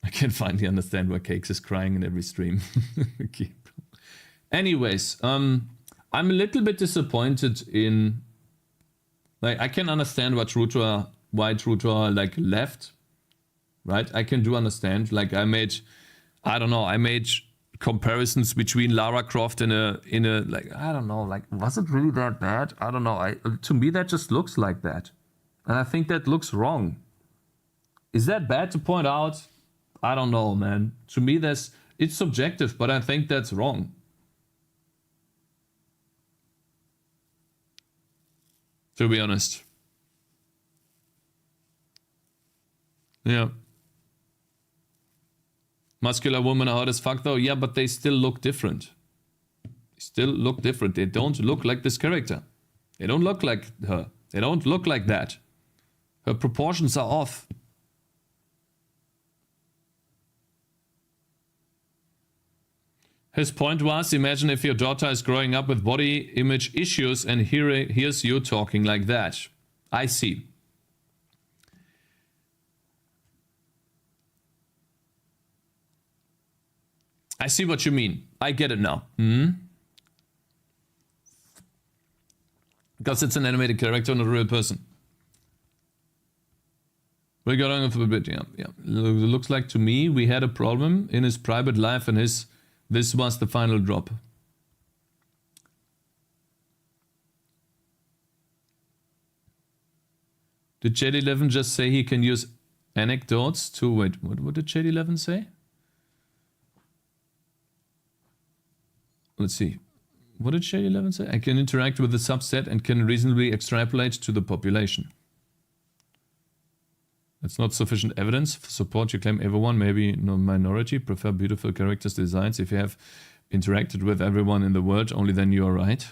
I can finally understand why Cakez is crying in every stream. Okay. Anyways, I'm a little bit disappointed in, like, I can understand why Trutor like left, right? I can do understand. Like I made comparisons between Lara Croft in a like, I don't know, like, was it really that bad? I don't know. To me that just looks like that. And I think that looks wrong. Is that bad to point out? I don't know, man. To me, it's subjective, but I think that's wrong. To be honest. Yeah. Muscular women are hot as fuck though. Yeah, but they still look different. They don't look like this character. They don't look like her. They don't look like that. Her proportions are off. His point was, imagine if your daughter is growing up with body image issues and hears you talking like that. I see. I see what you mean. I get it now. Because it's an animated character, not a real person. We got on for a bit, yeah. Looks like to me we had a problem in his private life and this was the final drop. Did J11 just say he can use anecdotes to, wait, what did J11 say? Let's see. What did J11 say? I can interact with the subset and can reasonably extrapolate to the population. That's not sufficient evidence for support your claim. Everyone, maybe no minority, prefer beautiful characters designs. If you have interacted with everyone in the world, only then you are right.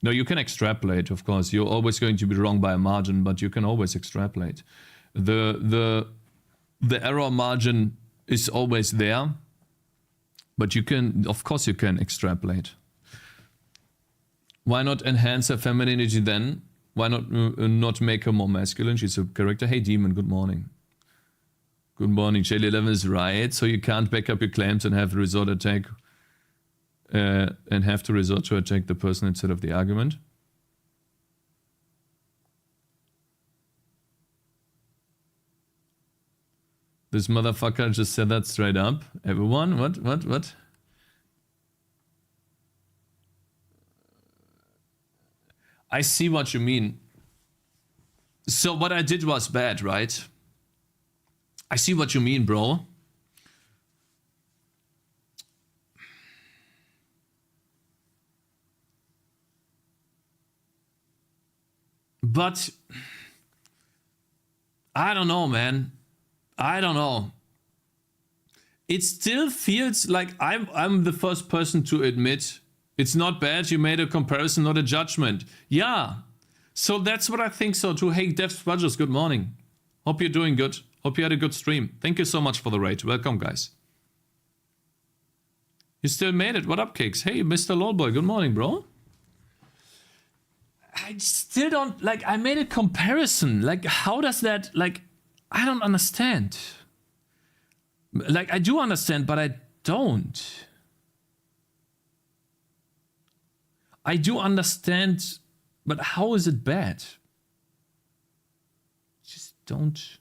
No, you can extrapolate, of course. You're always going to be wrong by a margin, but you can always extrapolate. The error margin is always there, but you can, of course, you can extrapolate. Why not enhance her femininity then? Why not make her more masculine? She's a character. Hey, Demon, good morning. Good morning. J11 is right, so you can't back up your claims and have to resort to attack the person instead of the argument. This motherfucker just said that straight up. Everyone, what? I see what you mean. So what I did was bad, right? I see what you mean, bro. But I don't know, man. I don't know. It still feels like I'm the first person to admit it's not bad. You made a comparison, not a judgment. Yeah. So that's what I think so too. Hey, Dev Spudgers, good morning. Hope you're doing good. Hope you had a good stream. Thank you so much for the raid. Welcome, guys. You still made it. What up, Cakez? Hey, Mr. Lolboy, good morning, bro. I still don't, like, I made a comparison. Like, how does that, like, I don't understand. Like, I do understand, but I don't. I do understand, but how is it bad? Just don't.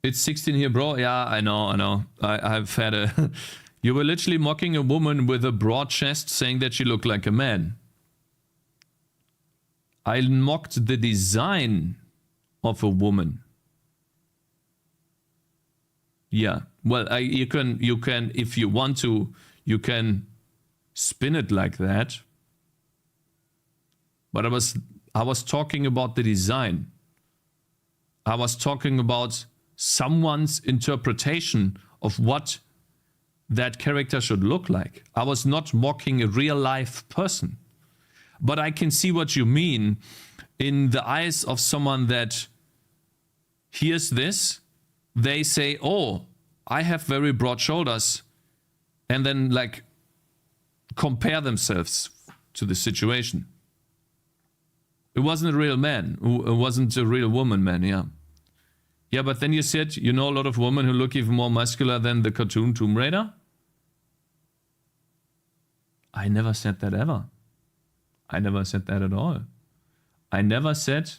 It's 16 here, bro. Yeah, I know. I've had a... You were literally mocking a woman with a broad chest, saying that she looked like a man. I mocked the design of a woman. Yeah. Well, you can, if you want to, you can spin it like that. But I was talking about the design. I was talking about someone's interpretation of what that character should look like. I was not mocking a real life person. But I can see what you mean in the eyes of someone that hears this. They say, oh, I have very broad shoulders. And then like compare themselves to the situation. It wasn't a real man. It wasn't a real woman, man, yeah. Yeah, but then you said, you know a lot of women who look even more muscular than the cartoon Tomb Raider? I never said that ever. I never said that at all. I never said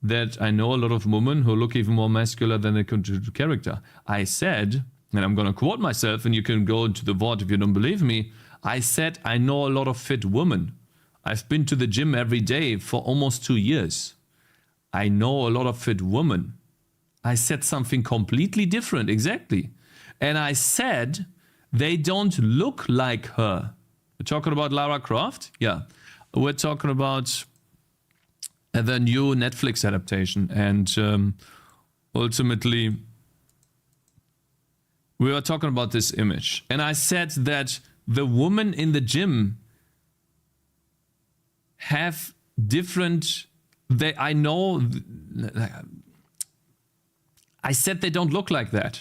that I know a lot of women who look even more muscular than the character. I said, and I'm going to quote myself, and you can go into the VOD if you don't believe me. I said I know a lot of fit women. I've been to the gym every day for almost 2 years. I know a lot of fit women. I said something completely different, exactly. And I said they don't look like her. We're talking about Lara Croft? Yeah. We're talking about the new Netflix adaptation. And ultimately, we were talking about this image. And I said that the women in the gym have different... I said they don't look like that.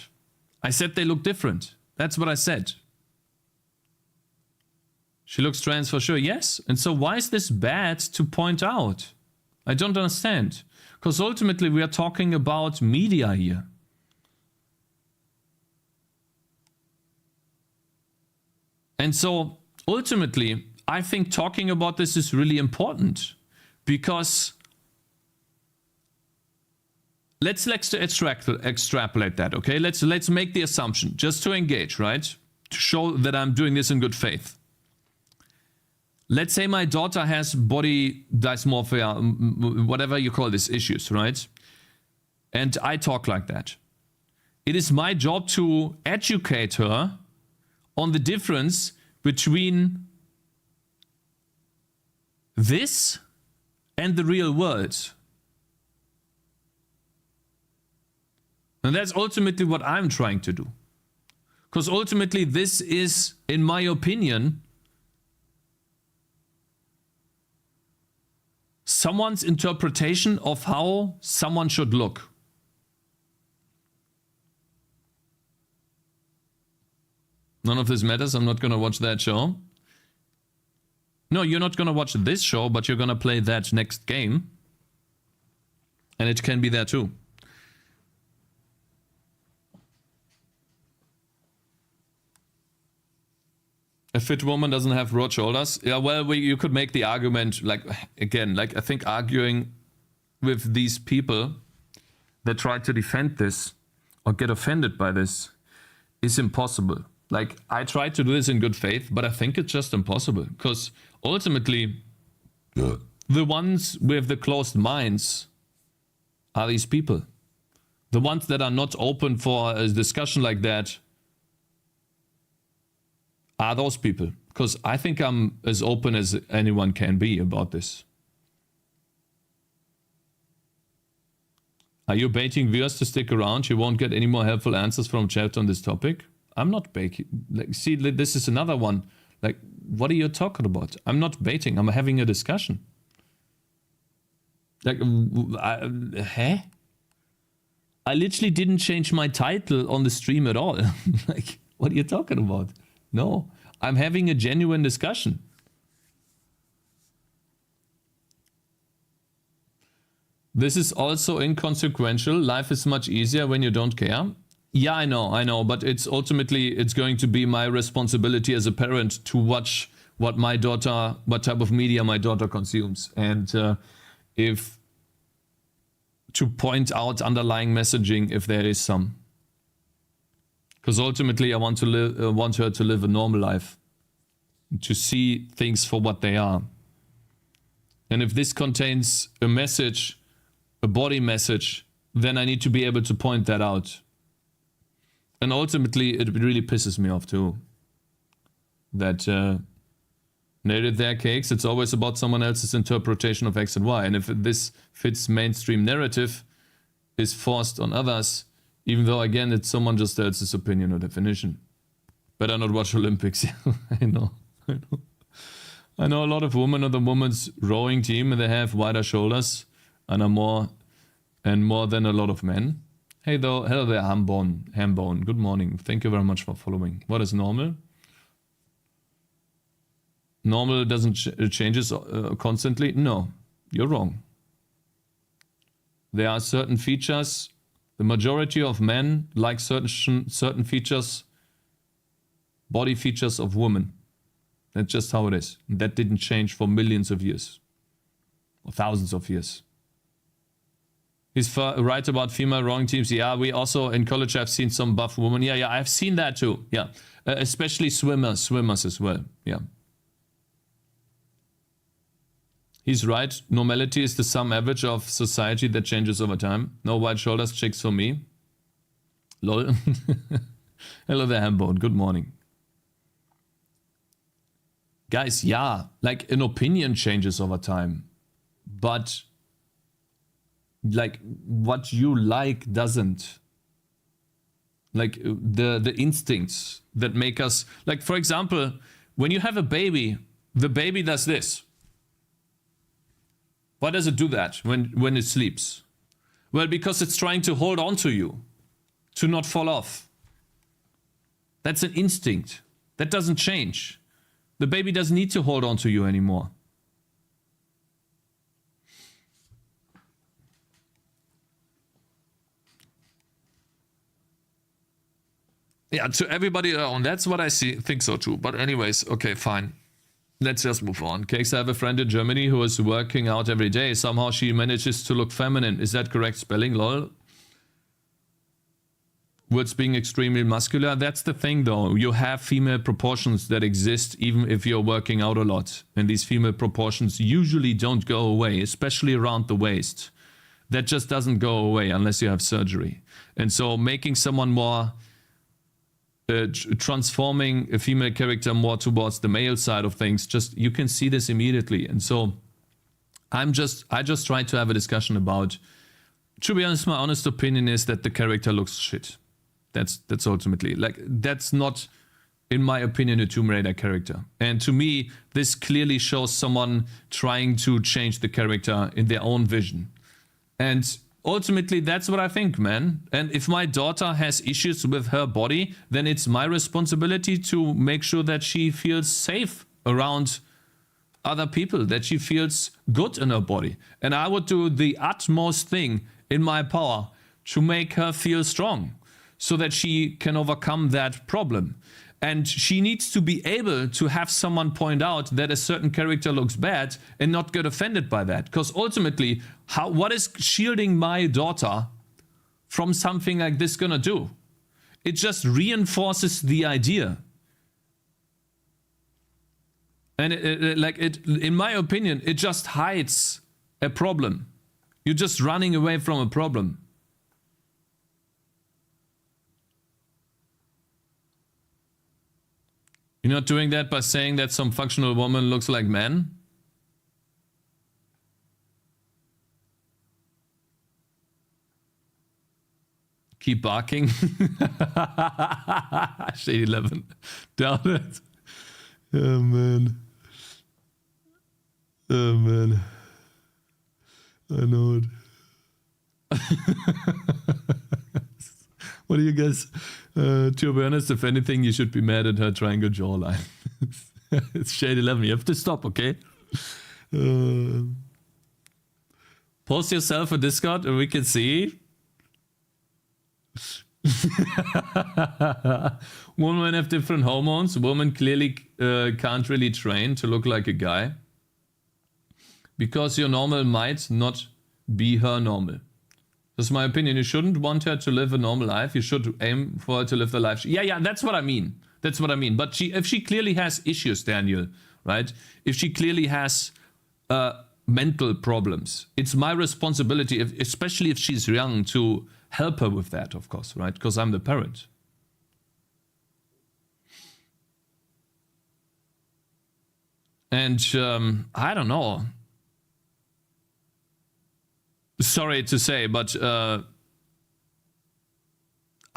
I said they look different. That's what I said. She looks trans for sure, yes. And so why is this bad to point out? I don't understand. Because ultimately we are talking about media here. And so ultimately, I think talking about this is really important. Because let's extrapolate that, okay? Let's make the assumption, just to engage, right? To show that I'm doing this in good faith. Let's say my daughter has body dysmorphia, whatever you call these issues, right? And I talk like that. It is my job to educate her on the difference between this and the real world. And that's ultimately what I'm trying to do. Because ultimately this is, in my opinion, someone's interpretation of how someone should look. None of this matters. I'm not going to watch that show. No, you're not going to watch this show, but you're going to play that next game. And it can be there too. A fit woman doesn't have broad shoulders. Yeah, well, you could make the argument, like, again, like, I think arguing with these people that try to defend this or get offended by this is impossible. Like, I try to do this in good faith, but I think it's just impossible. Because ultimately, the ones with the closed minds are these people. The ones that are not open for a discussion like that are those people. Because I think I'm as open as anyone can be about this. Are you baiting viewers to stick around? You won't get any more helpful answers from chat on this topic. I'm not baiting. Like, see, this is another one. Like, what are you talking about? I'm not baiting. I'm having a discussion. Like, I literally didn't change my title on the stream at all. Like, what are you talking about? No, I'm having a genuine discussion. This is also inconsequential. Life is much easier when you don't care. Yeah, I know, but it's ultimately, it's going to be my responsibility as a parent to watch what type of media my daughter consumes. And if to point out underlying messaging if there is some. Because ultimately I want her to live a normal life. To see things for what they are. And if this contains a message, a body message, then I need to be able to point that out. And ultimately, it really pisses me off too. That nailed it there, Cakes. It's always about someone else's interpretation of X and Y. And if this fits mainstream narrative, is forced on others, even though, again, it's someone just else's opinion or definition. Better not watch Olympics. I know. I know a lot of women on the women's rowing team, and they have wider shoulders and are more than a lot of men. Hello there, Hambone. Good morning. Thank you very much for following. What is normal? Normal doesn't changes constantly? No, you're wrong. There are certain features. The majority of men like certain features, body features of women. That's just how it is. That didn't change for millions of years. Or thousands of years. He's right about female rowing teams. Yeah, we also in college have seen some buff women. Yeah, I've seen that too. Yeah, especially swimmers as well. Yeah. He's right. Normality is the sum average of society that changes over time. No wide shoulders chicks for me. Lol. Hello there, Hambone. Good morning. Guys, yeah, like an opinion changes over time. But like what you like doesn't. Like the instincts that make us, like for example, when you have a baby, the baby does this. Why does it do that when it sleeps? Well, because it's trying to hold on to you, to not fall off. That's an instinct. That doesn't change. The baby doesn't need to hold on to you anymore. Yeah, to everybody around, that's what I think so too. But anyways, okay, fine. Let's just move on. Cakes, I have a friend in Germany who is working out every day. Somehow she manages to look feminine. Is that correct spelling, lol? Words being extremely muscular. That's the thing though. You have female proportions that exist even if you're working out a lot. And these female proportions usually don't go away, especially around the waist. That just doesn't go away unless you have surgery. And so making someone more... transforming a female character more towards the male side of things, just you can see this immediately. And so I just try to have a discussion about, to be honest, my honest opinion is that the character looks shit. That's ultimately, like, that's not, in my opinion, a Tomb Raider character. And to me, this clearly shows someone trying to change the character in their own vision. And ultimately, that's what I think, man. And if my daughter has issues with her body, then it's my responsibility to make sure that she feels safe around other people, that she feels good in her body. And I would do the utmost thing in my power to make her feel strong so that she can overcome that problem. And she needs to be able to have someone point out that a certain character looks bad and not get offended by that. Because ultimately, what is shielding my daughter from something like this gonna do? It just reinforces the idea. And in my opinion, it just hides a problem. You're just running away from a problem. You're not doing that by saying that some functional woman looks like man? Keep barking. Shade 11. Down it. Oh man. Oh man. I know it. What do you guys? To be honest, if anything, you should be mad at her triangle jawline. It's shade 11. You have to stop, okay? Post yourself a Discord and we can see. Women have different hormones. Women clearly can't really train to look like a guy. Because your normal might not be her normal. That's my opinion. You shouldn't want her to live a normal life. You should aim for her to live the life. Yeah, that's what I mean. That's what I mean. But if she clearly has issues, Daniel, right? If she clearly has mental problems, it's my responsibility, especially if she's young, to help her with that, of course, right? Because I'm the parent. And I don't know. Sorry to say, but I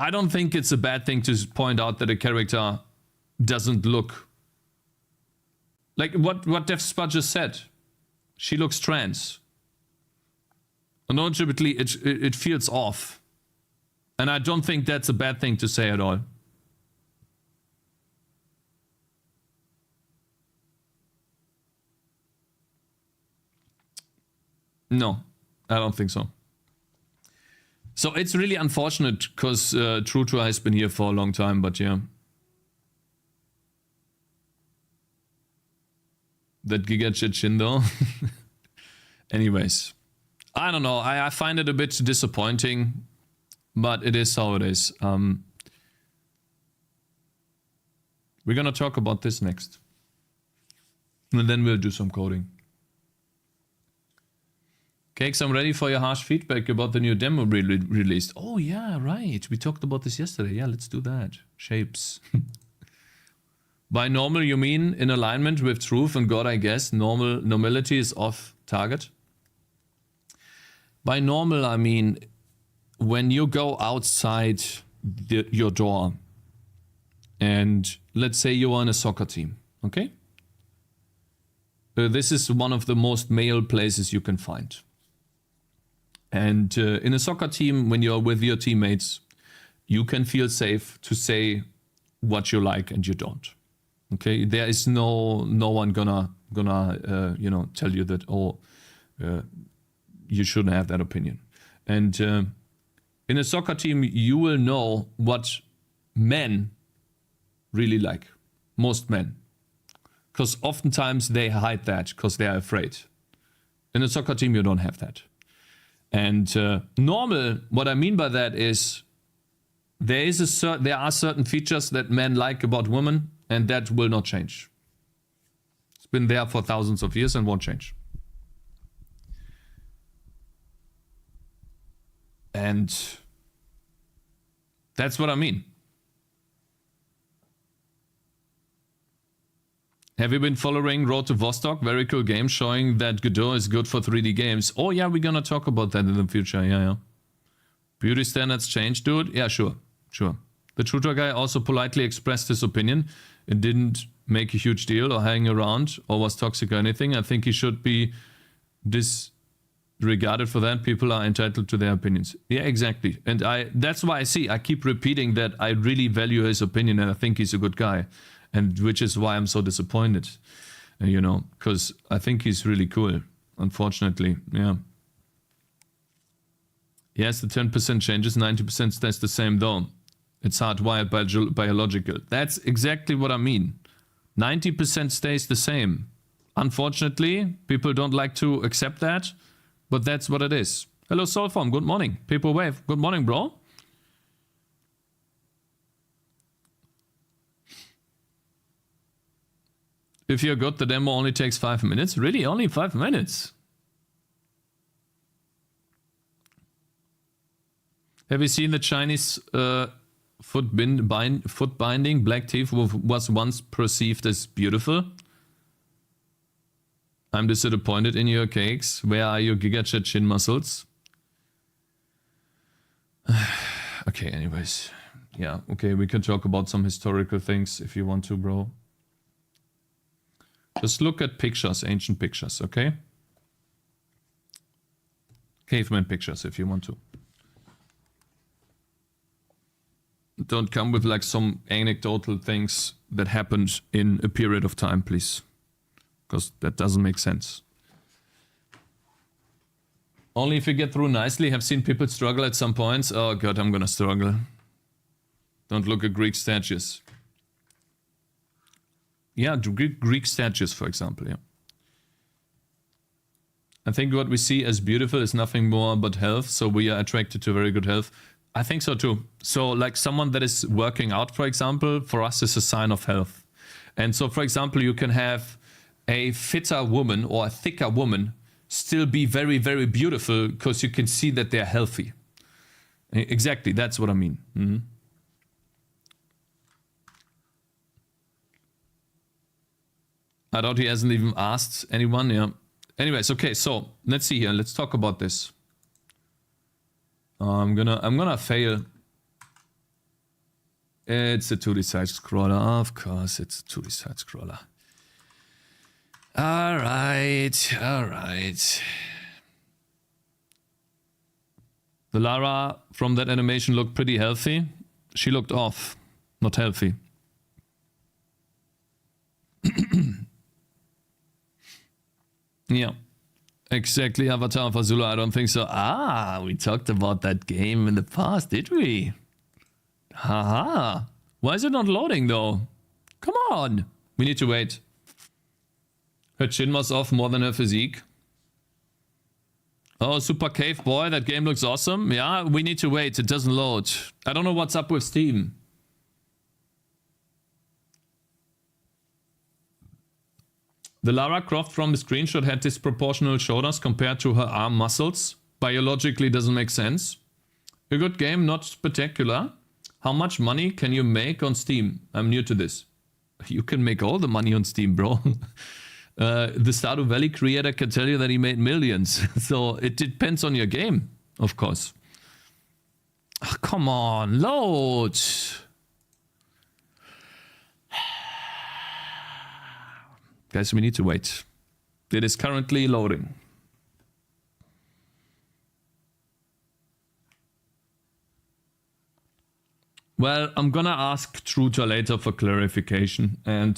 don't think it's a bad thing to point out that a character doesn't look like what DevSpud just said. She looks trans. Unfortunately, it feels off. And I don't think that's a bad thing to say at all. No. I don't think so. So it's really unfortunate because True has been here for a long time, but yeah. That Giga Chichindo. Anyways. I don't know. I find it a bit disappointing, but it is how it is. We're gonna talk about this next. And then we'll do some coding. Cakez, I'm ready for your harsh feedback about the new demo released. Oh yeah, right. We talked about this yesterday. Yeah, let's do that. Shapes. By normal, you mean in alignment with truth and God, I guess. Normality is off target. By normal, I mean when you go outside your door and let's say you're on a soccer team, okay? This is one of the most male places you can find. And in a soccer team, when you're with your teammates, you can feel safe to say what you like and you don't. Okay, there is no one gonna you know, tell you that you shouldn't have that opinion. And in a soccer team, you will know what men really like. Most men, because oftentimes they hide that because they are afraid. In a soccer team, you don't have that. And normal, what I mean by that is there are certain features that men like about women, and that will not change. It's been there for thousands of years and won't change. And that's what I mean. Have you been following Road to Vostok? Very cool game showing that Godot is good for 3D games. Oh yeah, we're gonna talk about that in the future. Yeah. Beauty standards change, dude? Yeah, sure. The tutor guy also politely expressed his opinion. It didn't make a huge deal or hang around or was toxic or anything. I think he should be disregarded for that. People are entitled to their opinions. Yeah, exactly. And that's why I keep repeating that I really value his opinion and I think he's a good guy. And which is why I'm so disappointed, you know, because I think he's really cool, unfortunately, yeah. Yes, the 10% changes, 90% stays the same though. It's hardwired biological. That's exactly what I mean. 90% stays the same. Unfortunately, people don't like to accept that, but that's what it is. Hello, Soulform. Good morning. People Wave. Good morning, bro. If you're good, the demo only takes 5 minutes. Really? Only 5 minutes? Have you seen the Chinese foot binding? Black teeth was once perceived as beautiful. I'm disappointed in your cakes. Where are your gigachat chin muscles? Okay, anyways. Yeah, okay, we can talk about some historical things if you want to, bro. Just look at pictures, ancient pictures, okay? Caveman pictures if you want to. Don't come with like some anecdotal things that happened in a period of time, please. Because that doesn't make sense. Only if you get through nicely. Have seen people struggle at some points. Oh god, I'm gonna struggle. Don't look at Greek statues. Yeah, Greek statues, for example, yeah. I think what we see as beautiful is nothing more but health, so we are attracted to very good health. I think so too. So like someone that is working out, for example, for us is a sign of health. And so, for example, you can have a fitter woman or a thicker woman still be very, very beautiful because you can see that they're healthy. Exactly, that's what I mean. Mm-hmm. I doubt he hasn't even asked anyone, yeah. Anyways, okay, so let's see here. Let's talk about this. I'm gonna fail. It's a 2D side scroller, of course. It's a 2D side scroller. All right, all right. The Lara from that animation looked pretty healthy. She looked off, not healthy. Yeah, exactly. Avatar of Azula, I don't think so. Ah, we talked about that game in the past, did we? Haha. Why is it not loading though? Come on. We need to wait. Her chin was off more than her physique. Oh, Super Cave Boy, that game looks awesome. Yeah, we need to wait. It doesn't load. I don't know what's up with Steam. The Lara Croft from the screenshot had disproportional shoulders compared to her arm muscles. Biologically doesn't make sense. A good game, not spectacular. How much money can you make on Steam? I'm new to this. You can make all the money on Steam, bro. The Stardew Valley creator can tell you that he made millions. So it depends on your game, of course. Oh, come on, load. Guys, we need to wait. It is currently loading. Well, I'm gonna ask Truta later for clarification, and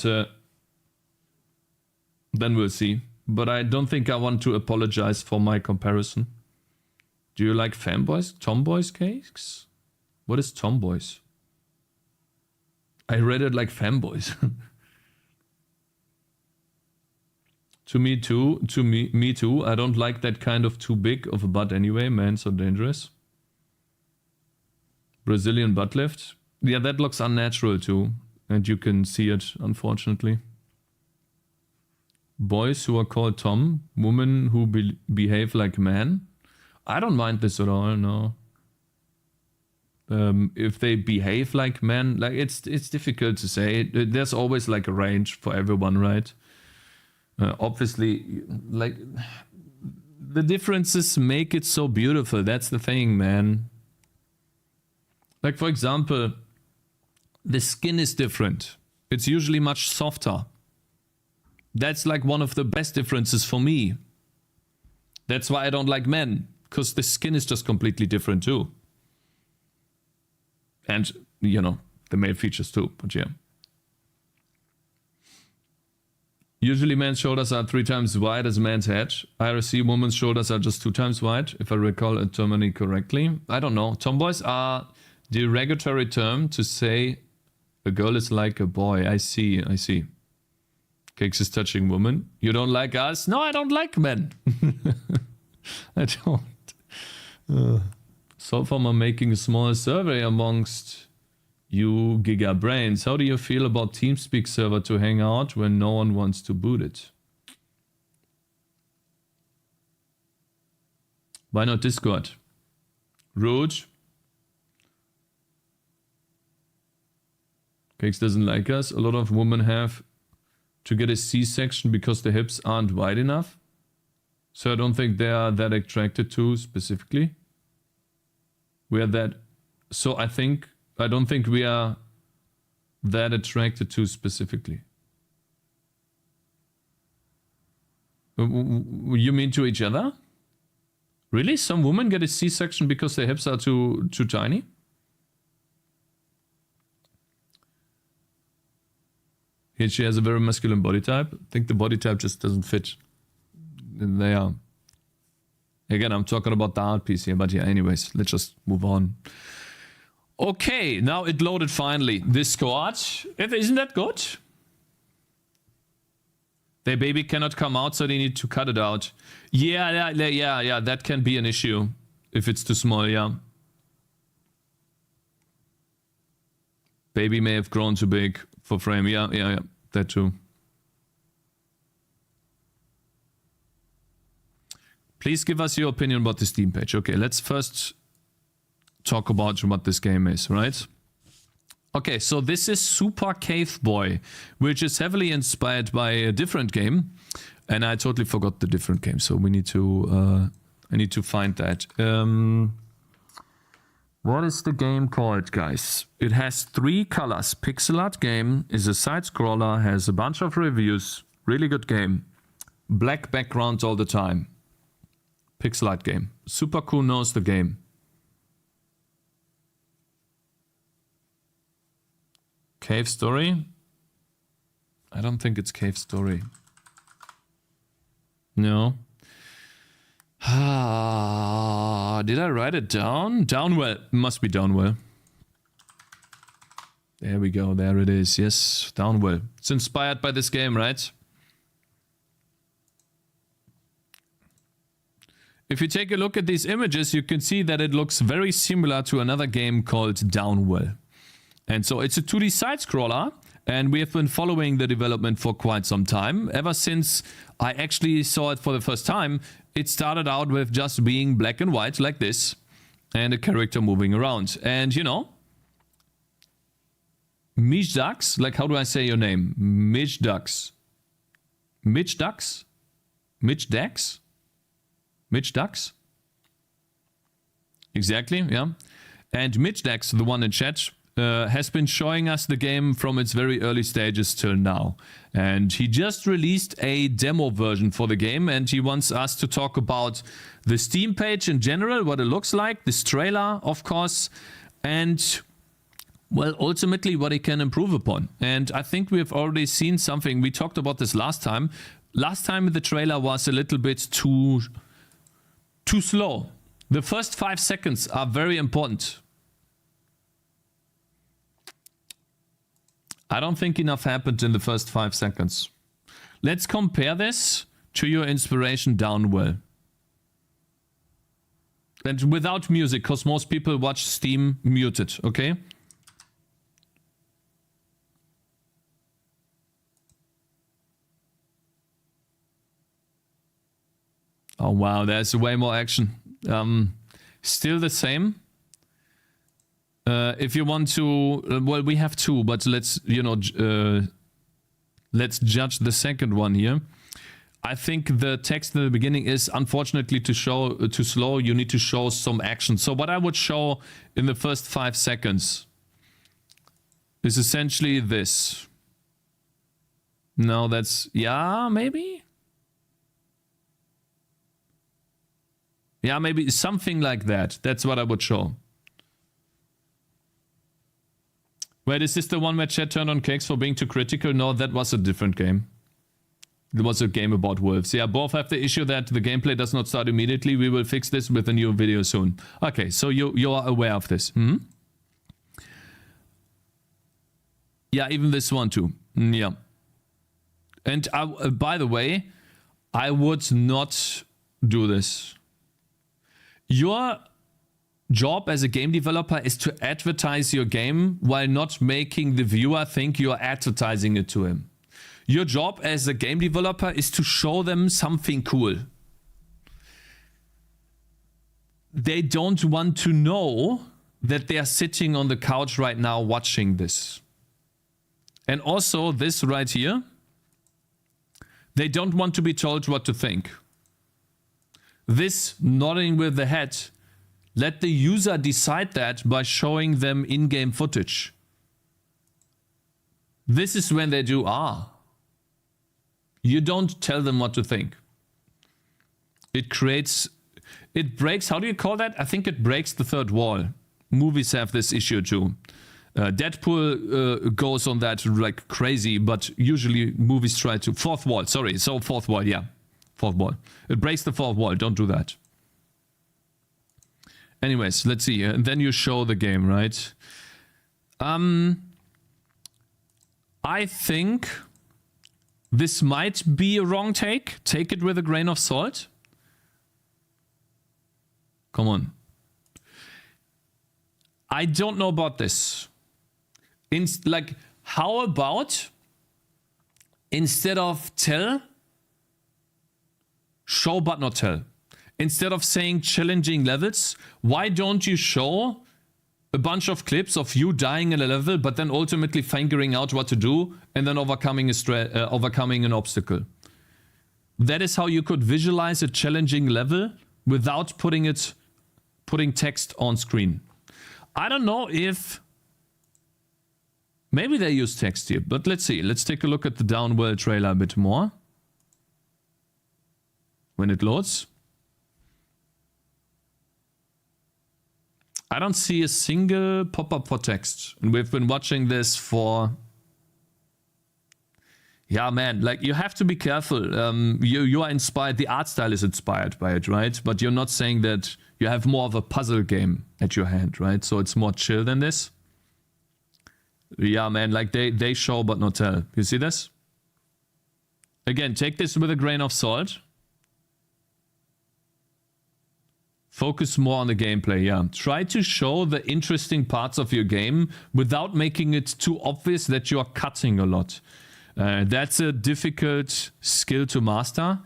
then we'll see. But I don't think I want to apologize for my comparison. Do you like fanboys? Tomboys cakes? What is tomboys? I read it like fanboys. To me too, me too. I don't like that kind of too big of a butt anyway, man, so dangerous. Brazilian butt lift. Yeah, that looks unnatural too. And you can see it, unfortunately. Boys who are called Tom. Women who behave like men. I don't mind this at all, no. If they behave like men, like it's difficult to say. There's always like a range for everyone, right? Obviously, like, the differences make it so beautiful. That's the thing, man. Like, for example, the skin is different. It's usually much softer. That's like one of the best differences for me. That's why I don't like men, because the skin is just completely different too. And, you know, the male features too, but yeah. Usually men's shoulders are 3 times wide as a man's head. IRC women's shoulders are just 2 times wide, if I recall a terminology correctly. I don't know. Tomboys are the derogatory term to say a girl is like a boy. I see, I see. Cakes is touching women. You don't like us? No, I don't like men. I don't. So far, I'm making a small survey amongst you giga brains. How do you feel about TeamSpeak server to hang out when no one wants to boot it? Why not Discord? Rude. Cakez doesn't like us. A lot of women have to get a C-section because the hips aren't wide enough. So I don't think they are that attracted to specifically. We are that. So I don't think we are that attracted to specifically. You mean to each other? Really? Some women get a C-section because their hips are too tiny? Here she has a very masculine body type. I think the body type just doesn't fit. They are. Again, I'm talking about the art piece here, but yeah, anyways, let's just move on. Okay, now it loaded finally. Discord. Isn't that good? Their baby cannot come out, so they need to cut it out. Yeah, that can be an issue if it's too small, yeah. Baby may have grown too big for frame. Yeah, that too. Please give us your opinion about the Steam page. Okay, let's first talk about what this game is, right? Okay, so this is Super Cave Boy, which is heavily inspired by a different game, and I totally forgot the different game, so we need to I need to find that. What is the game called, guys? It has 3 colors. Pixel art game, is a side scroller, has a bunch of reviews. Really good game. Black backgrounds all the time. Pixel art game. Super cool knows the game. Cave Story? I don't think it's Cave Story. No. Did I write it down? Downwell. Must be Downwell. There we go. There it is. Yes, Downwell. It's inspired by this game, right? If you take a look at these images, you can see that it looks very similar to another game called Downwell. And so it's a 2D side scroller, and we have been following the development for quite some time. Ever since I actually saw it for the first time, it started out with just being black and white like this, and a character moving around. And you know, Mijdax, like how do I say your name? Mijdax. Mijdax? Mijdax? Mijdax? Exactly, yeah. And Mijdax, the one in chat, has been showing us the game from its very early stages till now. And he just released a demo version for the game, and he wants us to talk about the Steam page in general, what it looks like, this trailer, of course, and, well, ultimately what it can improve upon. And I think we have already seen something. We talked about this last time. Last time the trailer was a little bit too slow. The first 5 seconds are very important. I don't think enough happened in the first 5 seconds. Let's compare this to your inspiration Downwell. And without music, because most people watch Steam muted, okay? Oh wow, there's way more action. Still the same. If you want to, well, we have 2, but let's, you know, let's judge the second one here. I think the text in the beginning is unfortunately too slow. You need to show some action. So what I would show in the first 5 seconds is essentially this. No, that's, yeah, maybe? Yeah, maybe something like that. That's what I would show. Wait, is this the one where chat turned on Cakez for being too critical? No, that was a different game. It was a game about wolves. Yeah, both have the issue that the gameplay does not start immediately. We will fix this with a new video soon. Okay, so you are aware of this. Hmm? Yeah, even this one too. Yeah. And by the way, I would not do this. Your job as a game developer is to advertise your game while not making the viewer think you're advertising it to him. Your job as a game developer is to show them something cool. They don't want to know that they are sitting on the couch right now watching this. And also this right here, they don't want to be told what to think. This nodding with the head, let the user decide that by showing them in-game footage. This is when they do, you don't tell them what to think. It breaks, how do you call that? I think it breaks the third wall. Movies have this issue too. Deadpool goes on that like crazy, but usually movies try to... Fourth wall, sorry. So fourth wall, yeah. Fourth wall. It breaks the fourth wall. Don't do that. Anyways, let's see. And then you show the game, right? I think this might be a wrong take. Take it with a grain of salt. Come on. I don't know about this. Like, how about instead of tell, show but not tell? Instead of saying challenging levels, why don't you show a bunch of clips of you dying in a level, but then ultimately figuring out what to do and then overcoming an obstacle? That is how you could visualize a challenging level without putting text on screen. I don't know if... Maybe they use text here, but let's see. Let's take a look at the Downwell trailer a bit more. When it loads. I don't see a single pop-up for text. And we've been watching this for... Yeah, man, like you have to be careful. You are inspired. The art style is inspired by it, right? But you're not saying that you have more of a puzzle game at your hand, right? So it's more chill than this. Yeah, man, like they show but not tell. You see this? Again, take this with a grain of salt. Focus more on the gameplay, yeah. Try to show the interesting parts of your game without making it too obvious that you are cutting a lot. That's a difficult skill to master.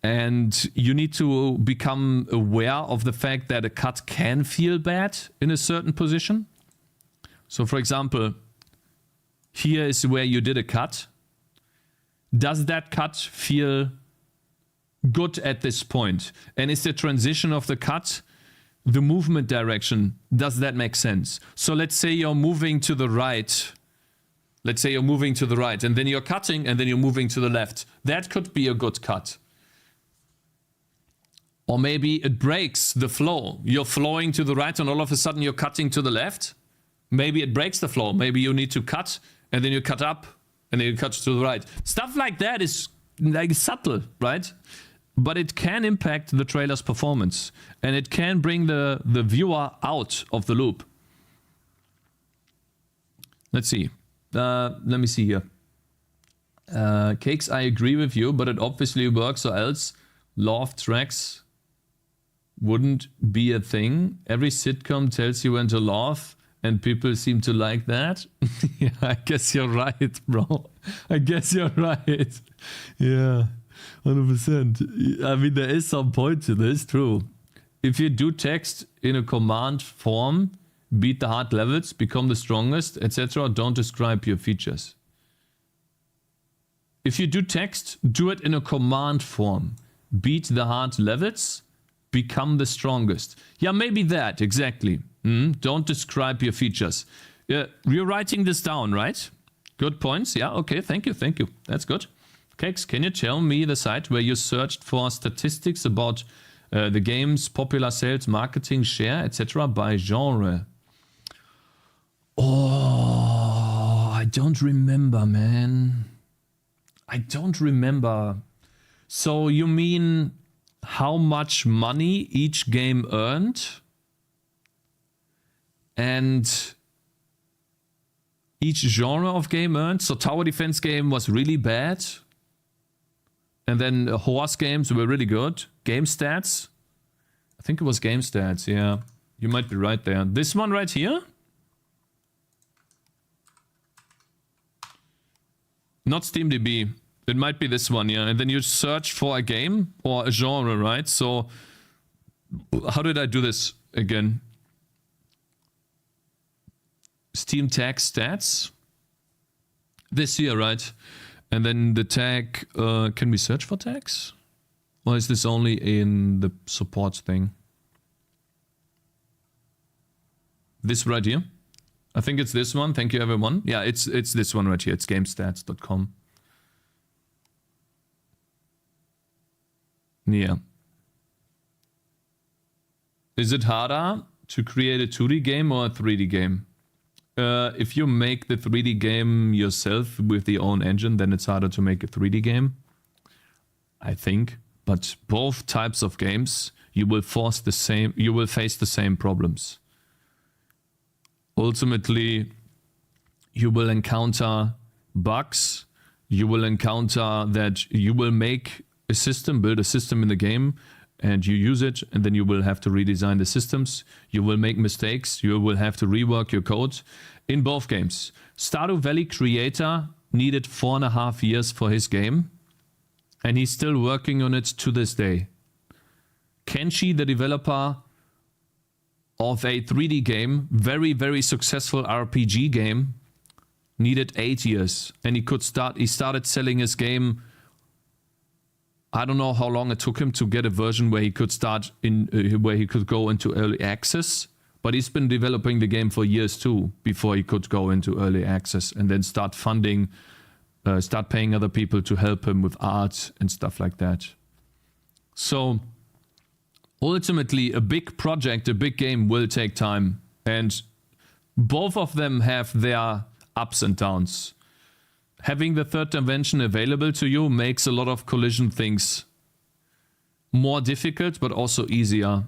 And you need to become aware of the fact that a cut can feel bad in a certain position. So for example, here is where you did a cut. Does that cut feel good at this point? And is the transition of the cut, the movement direction, does that make sense? So let's say you're moving to the right. Let's say you're moving to the right and then you're cutting and then you're moving to the left. That could be a good cut. Or maybe it breaks the flow. You're flowing to the right and all of a sudden you're cutting to the left. Maybe it breaks the flow. Maybe you need to cut and then you cut up and then you cut to the right. Stuff like that is like subtle, right? But it can impact the trailer's performance. And it can bring the viewer out of the loop. Let's see. Let me see here. Cakes, I agree with you, but it obviously works or else laugh tracks wouldn't be a thing. Every sitcom tells you when to laugh and people seem to like that. Yeah, I guess you're right, bro. I guess you're right. Yeah, 100%. I mean, there is some point to this, true. If you do text in a command form, beat the hard levels, become the strongest, etc., don't describe your features. If you do text, do it in a command form. Beat the hard levels, become the strongest. Yeah, maybe that, exactly. Don't describe your features. You're writing this down, right? Good points. Yeah, okay, thank you. That's good. Cakes, can you tell me the site where you searched for statistics about the game's popular sales, marketing, share, etc. by genre? Oh, I don't remember, man. I don't remember. So you mean how much money each game earned? And each genre of game earned? So tower defense game was really bad. And then horse games were really good. Game stats? I think it was game stats, yeah. You might be right there. This one right here? Not SteamDB. It might be this one, yeah. And then you search for a game or a genre, right? So how did I do this again? Steam tag stats. This here, right? And then the tag, can we search for tags? Or is this only in the support thing? This right here? I think it's this one. Thank you, everyone. Yeah, it's this one right here. It's gamestats.com. Yeah. Is it harder to create a 2D game or a 3D game? If you make the 3D game yourself with the own engine, then it's harder to make a 3D game, I think. But both types of games, you will face the same problems. Ultimately, you will encounter bugs. You will encounter that you will make a system, build a system in the game, and you use it, and then you will have to redesign the systems. You will make mistakes. You will have to rework your code in both games. Stardew Valley creator needed 4.5 years for his game, and he's still working on it to this day. Kenshi, the developer of a 3D game, very, very successful RPG game, needed 8 years, and he started selling his game. I don't know how long it took him to get a version where he could where he could go into early access, but he's been developing the game for years too before he could go into early access and then start paying other people to help him with art and stuff like that. So ultimately, a big project, a big game will take time, and both of them have their ups and downs. Having the third dimension available to you makes a lot of collision things more difficult, but also easier.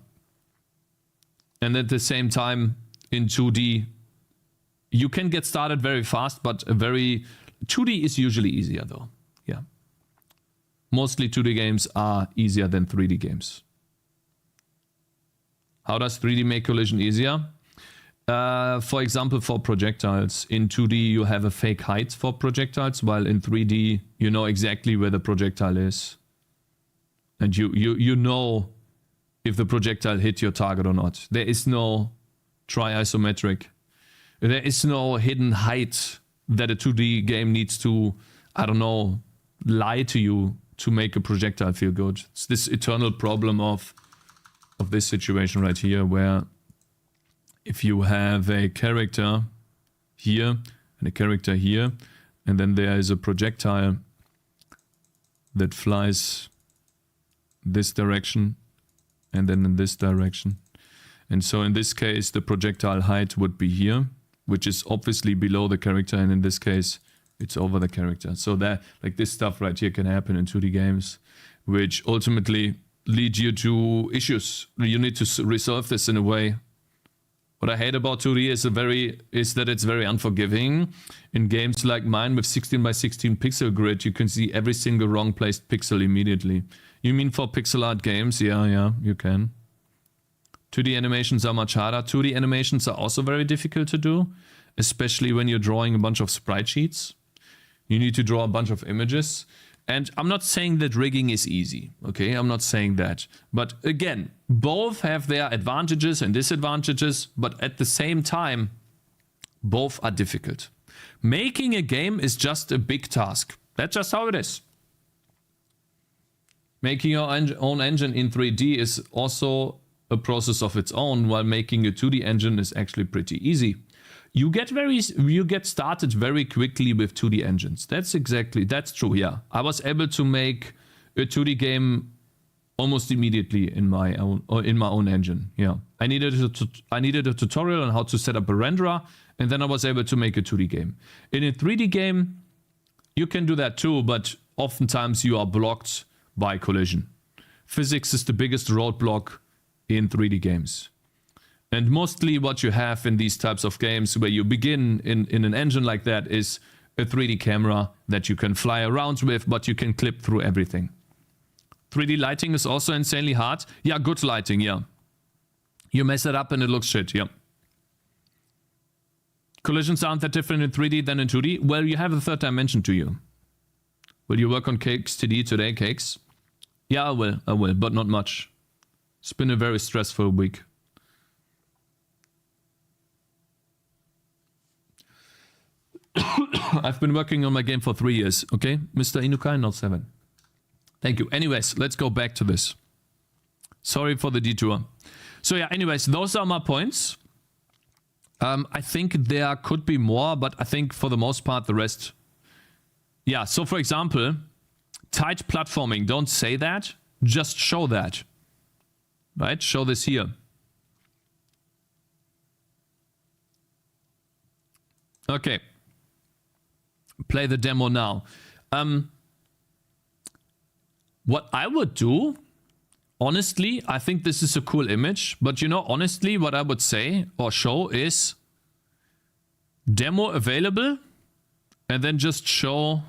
And at the same time, in 2D, you can get started very fast, but 2D is usually easier though. Yeah. Mostly 2D games are easier than 3D games. How does 3D make collision easier? For example, for projectiles. In 2D, you have a fake height for projectiles, while in 3D, you know exactly where the projectile is. And you know if the projectile hit your target or not. There is no tri-isometric. There is no hidden height that a 2D game needs to, I don't know, lie to you to make a projectile feel good. It's this eternal problem of this situation right here, where if you have a character here and a character here, and then there is a projectile that flies this direction and then in this direction. And so in this case, the projectile height would be here, which is obviously below the character, and in this case, it's over the character. So that, like, this stuff right here can happen in 2D games, which ultimately lead you to issues. You need to resolve this in a way. What I hate about 2D is that it's very unforgiving. In games like mine with 16 by 16 pixel grid, you can see every single wrong placed pixel immediately. You mean for pixel art games? Yeah, you can. 2D animations are much harder. 2D animations are also very difficult to do, especially when you're drawing a bunch of sprite sheets. You need to draw a bunch of images. And I'm not saying that rigging is easy, okay? I'm not saying that. But again, both have their advantages and disadvantages, but at the same time, both are difficult. Making a game is just a big task. That's just how it is. Making your own engine in 3D is also a process of its own, while making a 2D engine is actually pretty easy. You get started very quickly with 2D engines. That's true, yeah. I was able to make a 2D game almost immediately in my own engine. Yeah. I needed a tutorial on how to set up a renderer, and then I was able to make a 2D game. In a 3D game, you can do that too, but oftentimes you are blocked by collision. Physics is the biggest roadblock in 3D games. And mostly what you have in these types of games where you begin in an engine like that is a 3D camera that you can fly around with, but you can clip through everything. 3D lighting is also insanely hard. Yeah, good lighting, yeah. You mess it up and it looks shit, yeah. Collisions aren't that different in 3D than in 2D. Well, you have a third dimension to you. Will you work on Cakez TD today, Cakez? Yeah, I will, but not much. It's been a very stressful week. I've been working on my game for 3 years, okay? Mr. Inukai, not 7. Thank you. Anyways, let's go back to this. Sorry for the detour. So yeah, anyways, those are my points. I think there could be more, but I think for the most part, the rest... Yeah, so for example, tight platforming, don't say that, just show that. Right? Show this here. Okay. Play the demo now. What I would do, honestly, I think this is a cool image, but you know, honestly, what I would say or show is demo available, and then just show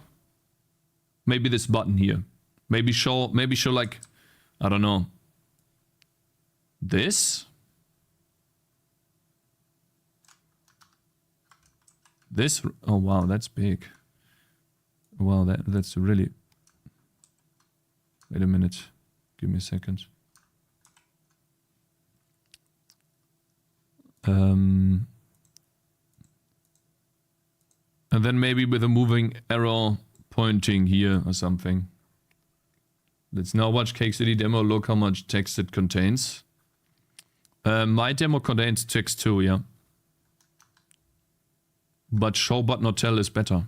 maybe this button here. Maybe show like, I don't know, this. This, oh wow, that's big. Wow, that's really... Wait a minute. Give me a second. And then maybe with a moving arrow pointing here or something. Let's now watch Cakez demo, look how much text it contains. My demo contains text too, yeah. But show but not tell is better.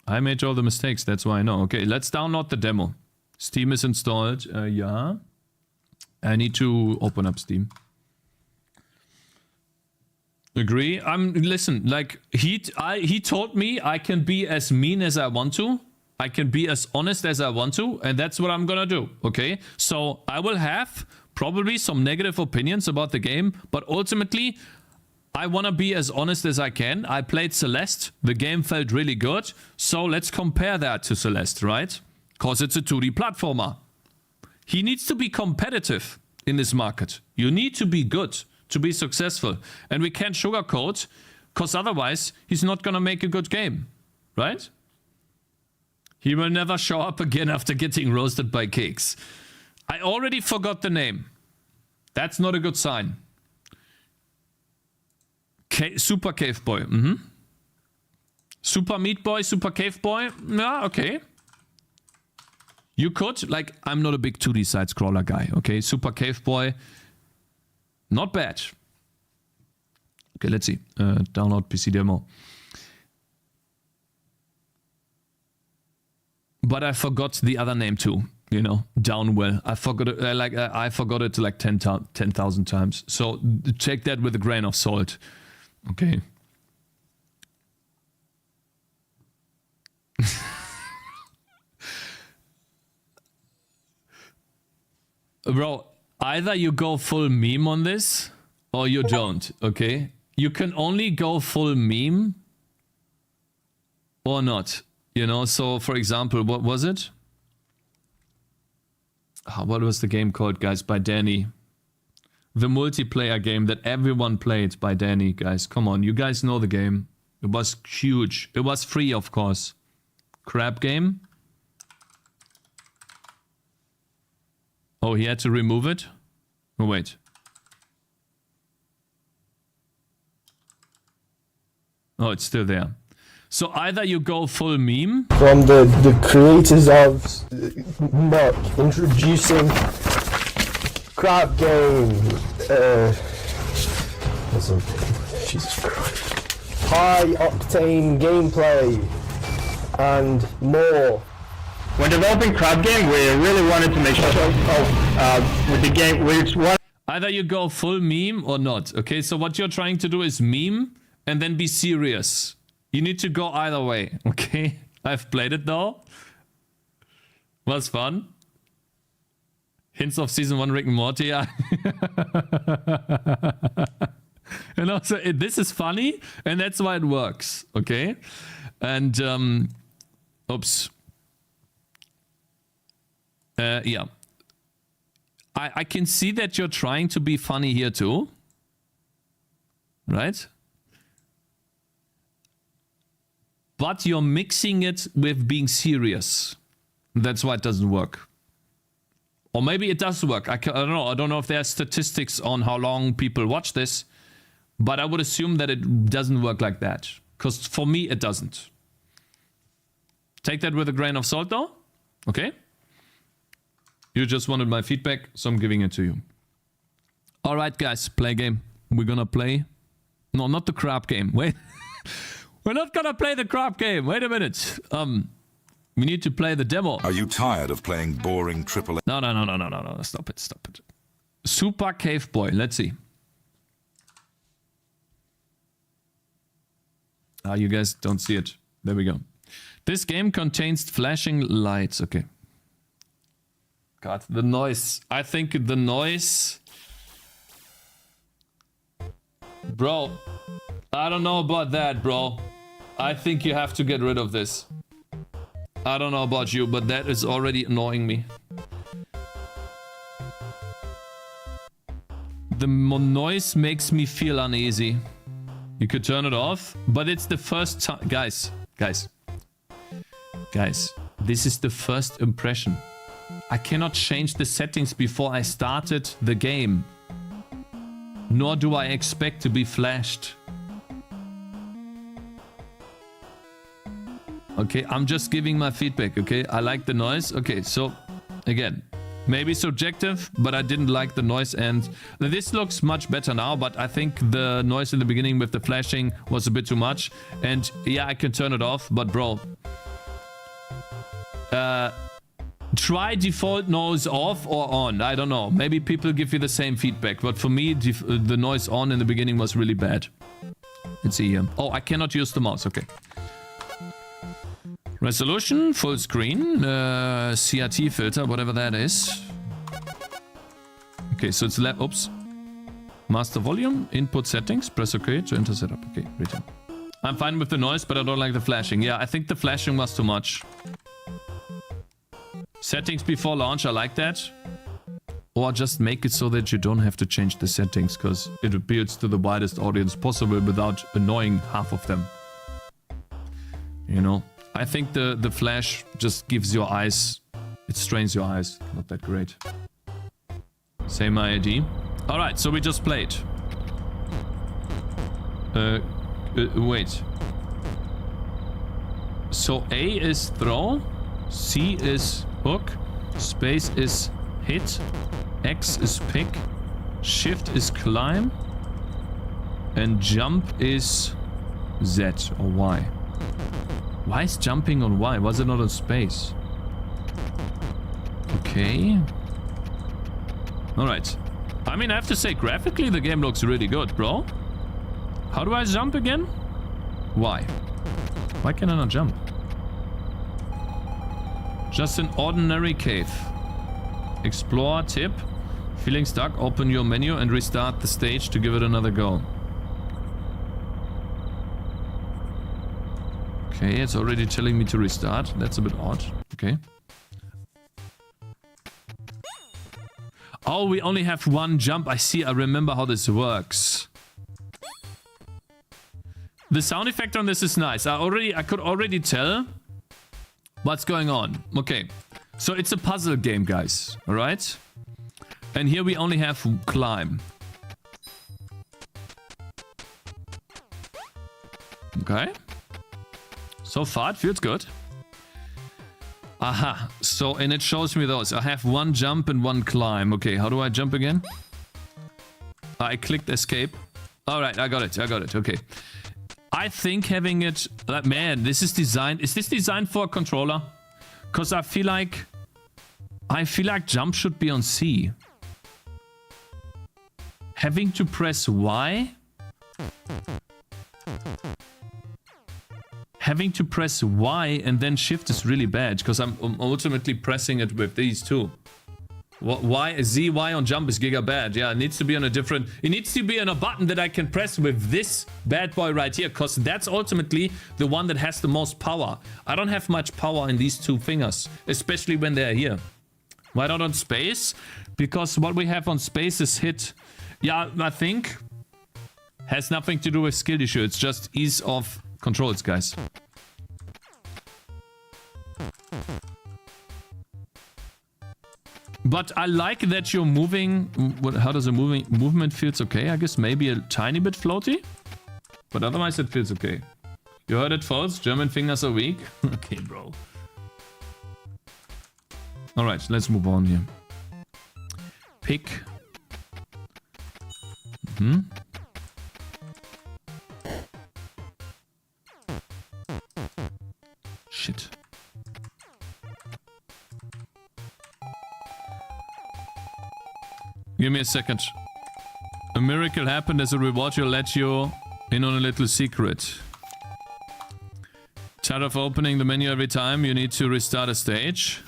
I made all the mistakes, that's why I know. Okay, let's download the demo. Steam is installed, yeah. I need to open up Steam. Agree? Listen, like, he told me I can be as mean as I want to. I can be as honest as I want to, and that's what I'm gonna do, okay? So, I will have probably some negative opinions about the game, but ultimately, I want to be as honest as I can. I played Celeste. The game felt really good. So let's compare that to Celeste, right? Because it's a 2D platformer. He needs to be competitive in this market. You need to be good to be successful. And we can't sugarcoat, because otherwise he's not going to make a good game, right? He will never show up again after getting roasted by Cakez. I already forgot the name. That's not a good sign. Super Cave Boy. Super Meat Boy, Super Cave Boy. Yeah, okay. You could, like, I'm not a big 2D side scroller guy, okay? Super Cave Boy. Not bad. Okay, let's see. Download PC demo. But I forgot the other name too. You know, Downwell. I forgot it. I forgot it like 10,000 times. So take that with a grain of salt. Okay. Bro, either you go full meme on this or you don't, okay? You can only go full meme or not, you know? So, for example, what was it? What was the game called, guys? By Danny. The multiplayer game that everyone played by Danny, guys. Come on, you guys know the game. It was huge. It was free, of course. Crap game. Oh, he had to remove it? Oh, wait. Oh, it's still there. So either you go full meme. From the creators of Muck, introducing crap game. Jesus Christ. High octane gameplay and more. When developing crab game, we really wanted to make sure with the game, which one. Either you go full meme or not. Okay, so what you're trying to do is meme and then be serious. You need to go either way. Okay, I've played it though. Was fun. Hints of season 1 Rick and Morty. And also, this is funny, and that's why it works. Okay, and oops. Yeah. I can see that you're trying to be funny here too. Right? But you're mixing it with being serious. That's why it doesn't work. Or maybe it does work. I don't know. I don't know if there are statistics on how long people watch this. But I would assume that it doesn't work like that. Because for me, it doesn't. Take that with a grain of salt though. Okay? You just wanted my feedback, so I'm giving it to you. Alright guys, play game. We're gonna play... No, not the crap game. Wait. We're not gonna play the crap game. Wait a minute. We need to play the demo. Are you tired of playing boring AAA? No. Stop it. Super Cave Boy. Let's see. You guys don't see it. There we go. This game contains flashing lights. Okay. God, the noise. I think the noise... Bro, I don't know about that, bro. I think you have to get rid of this. I don't know about you, but that is already annoying me. The noise makes me feel uneasy. You could turn it off, but it's the first time... Guys, this is the first impression. I cannot change the settings before I started the game. Nor do I expect to be flashed. Okay, I'm just giving my feedback, okay? I like the noise. Okay, so, again, maybe subjective, but I didn't like the noise, and this looks much better now, but I think the noise in the beginning with the flashing was a bit too much. And yeah, I can turn it off, but bro... try default noise off or on. I don't know. Maybe people give you the same feedback. But for me, the noise on in the beginning was really bad. Let's see here. Oh, I cannot use the mouse. Okay. Resolution, full screen. CRT filter, whatever that is. Okay, so it's oops. Master volume, input settings. Press OK to enter setup. Okay, return. I'm fine with the noise, but I don't like the flashing. Yeah, I think the flashing was too much. Settings before launch, I like that. Or just make it so that you don't have to change the settings, because it appeals to the widest audience possible without annoying half of them. You know? I think the flash just gives your eyes... It strains your eyes. Not that great. Same ID. Alright, so we just played. Wait. So A is throw. C is... hook, space is hit, X is pick, shift is climb, and jump is Z or Y. Why is jumping on Y? Was it not on space? Okay. Alright. I mean, I have to say, graphically the game looks really good, bro. How do I jump again? Why? Why can I not jump? Just an ordinary cave. Explore, tip. Feeling stuck, open your menu and restart the stage to give it another go. Okay, it's already telling me to restart. That's a bit odd. Okay. Oh, we only have one jump. I see. I remember how this works. The sound effect on this is nice. I could already tell what's going on. Okay, so it's a puzzle game, guys. All right, and here we only have climb. Okay, so far it feels good. Aha, so and it shows me those. I have one jump and one climb. Okay, how do I jump again? I clicked escape. All right, I got it. Okay. I think having it... man, this is designed... Is this designed for a controller? Because I feel like jump should be on C. Having to press Y? Having to press Y and then shift is really bad. Because I'm ultimately pressing it with these two. Y, Z, Y on jump is giga bad. Yeah, it needs to be on a different... It needs to be on a button that I can press with this bad boy right here. Because that's ultimately the one that has the most power. I don't have much power in these two fingers. Especially when they're here. Why not on space? Because what we have on space is hit. Yeah, I think has nothing to do with skill issue. It's just ease of controls, guys. But I like that you're moving. How does a movement feels okay? I guess maybe a tiny bit floaty, but otherwise it feels okay. You heard it, folks. German fingers are weak. Okay, bro. All right, let's move on here. Pick. Shit. Give me a second. A miracle happened. As a reward, you'll let you in on a little secret. Tired of opening the menu every time you need to restart a stage?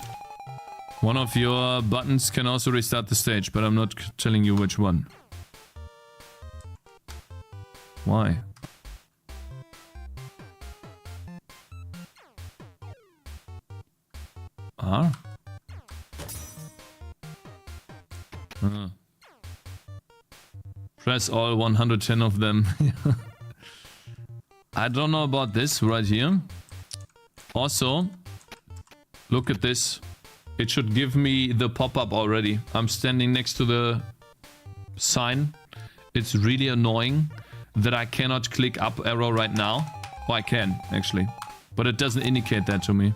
One of your buttons can also restart the stage, but I'm not telling you which one. Why? Ah. Press all 110 of them. I don't know about this right here. Also, look at this. It should give me the pop-up already. I'm standing next to the sign. It's really annoying that I cannot click up arrow right now. Oh, I can, actually. But it doesn't indicate that to me.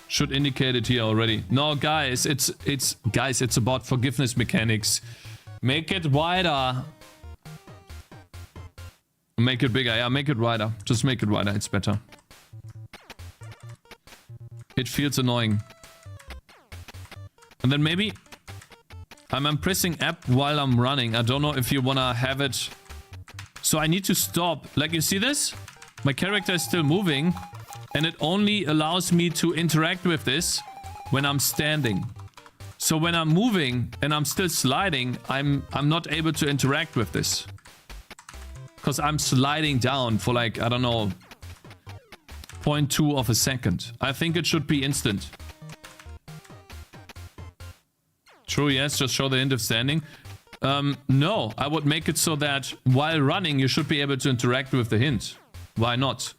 Should indicate it here already. No, guys, it's about forgiveness mechanics. Make it wider. Make it bigger. Yeah, make it wider. Just make it wider. It's better. It feels annoying. And then maybe I'm pressing app while I'm running. I don't know if you wanna have it. So I need to stop. Like, you see this? My character is still moving. And it only allows me to interact with this when I'm standing. So when I'm moving and I'm still sliding, I'm not able to interact with this. Because I'm sliding down for like, I don't know, 0.2 of a second. I think it should be instant. True, yes, just show the hint of standing. No, I would make it so that while running, you should be able to interact with the hint. Why not?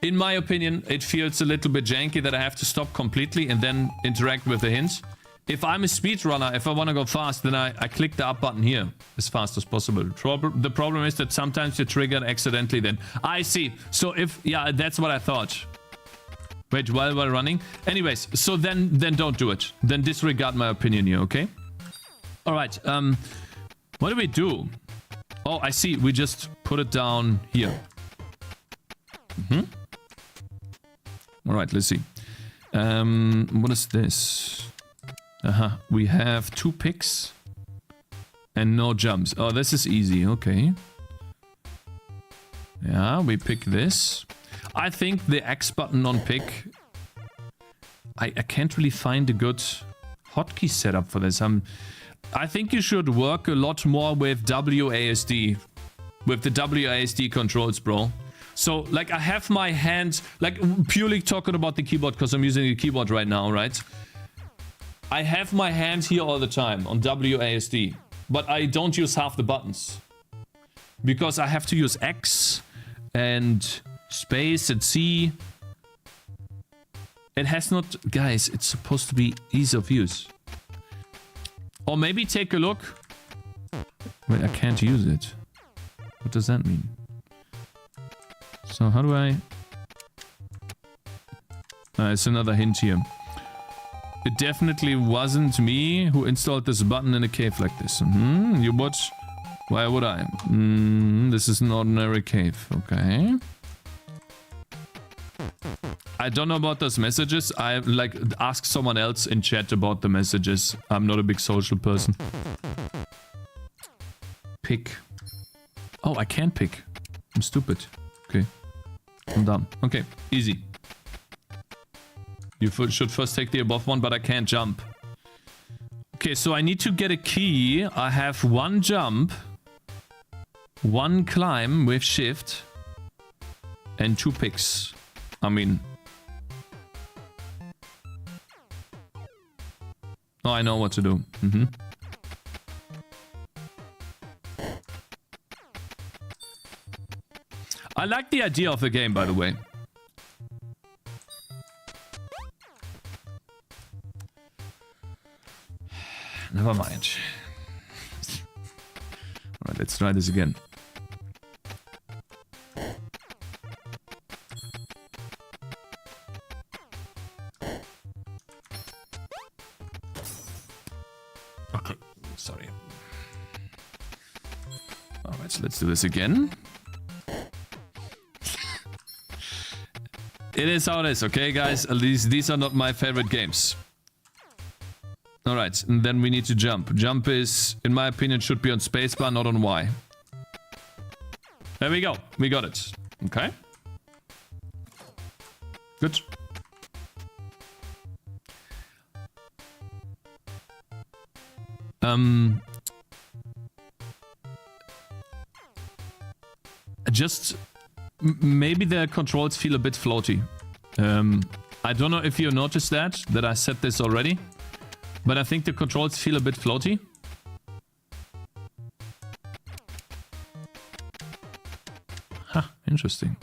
In my opinion, it feels a little bit janky that I have to stop completely and then interact with the hint. If I'm a speedrunner, if I want to go fast, then I click the up button here as fast as possible. The problem is that sometimes you trigger accidentally then. I see. So if... Yeah, that's what I thought. Wait, while running? Anyways, so then don't do it. Then disregard my opinion here, okay? Alright, what do we do? Oh, I see. We just put it down here. Alright, let's see. What is this? We have 2 picks and no jumps. Oh, this is easy. Okay. Yeah, we pick this. I think the X button on pick... I can't really find a good hotkey setup for this. I think you should work a lot more with WASD. With the WASD controls, bro. So, like, I have my hand, like, purely talking about the keyboard, because I'm using the keyboard right now, right? I have my hand here all the time on WASD, but I don't use half the buttons. Because I have to use X and space and C. It has not... Guys, it's supposed to be ease of use. Or maybe take a look. Wait, I can't use it. What does that mean? So how do I... it's another hint here. It definitely wasn't me who installed this button in a cave like this. You would... Why would I? This is an ordinary cave. Okay. I don't know about those messages. I like ask someone else in chat about the messages. I'm not a big social person. Pick. Oh, I can't pick. I'm stupid. Okay. I'm dumb. Okay, easy. You should first take the above one, but I can't jump. Okay, so I need to get a key. I have 1 jump, 1 climb with shift, and 2 picks. I mean, Oh, I know what to do. Mm-hmm. I like the idea of the game, by the way. Never mind. Alright, let's try this again. Okay, sorry. Alright, so let's do this again. It is how it is, okay, guys? At least these are not my favorite games. Alright, and then we need to jump. Jump is, in my opinion, should be on spacebar, not on Y. There we go. We got it. Okay. Good. Just... maybe the controls feel a bit floaty. I don't know if you noticed that I said this already. But I think the controls feel a bit floaty. Huh, interesting.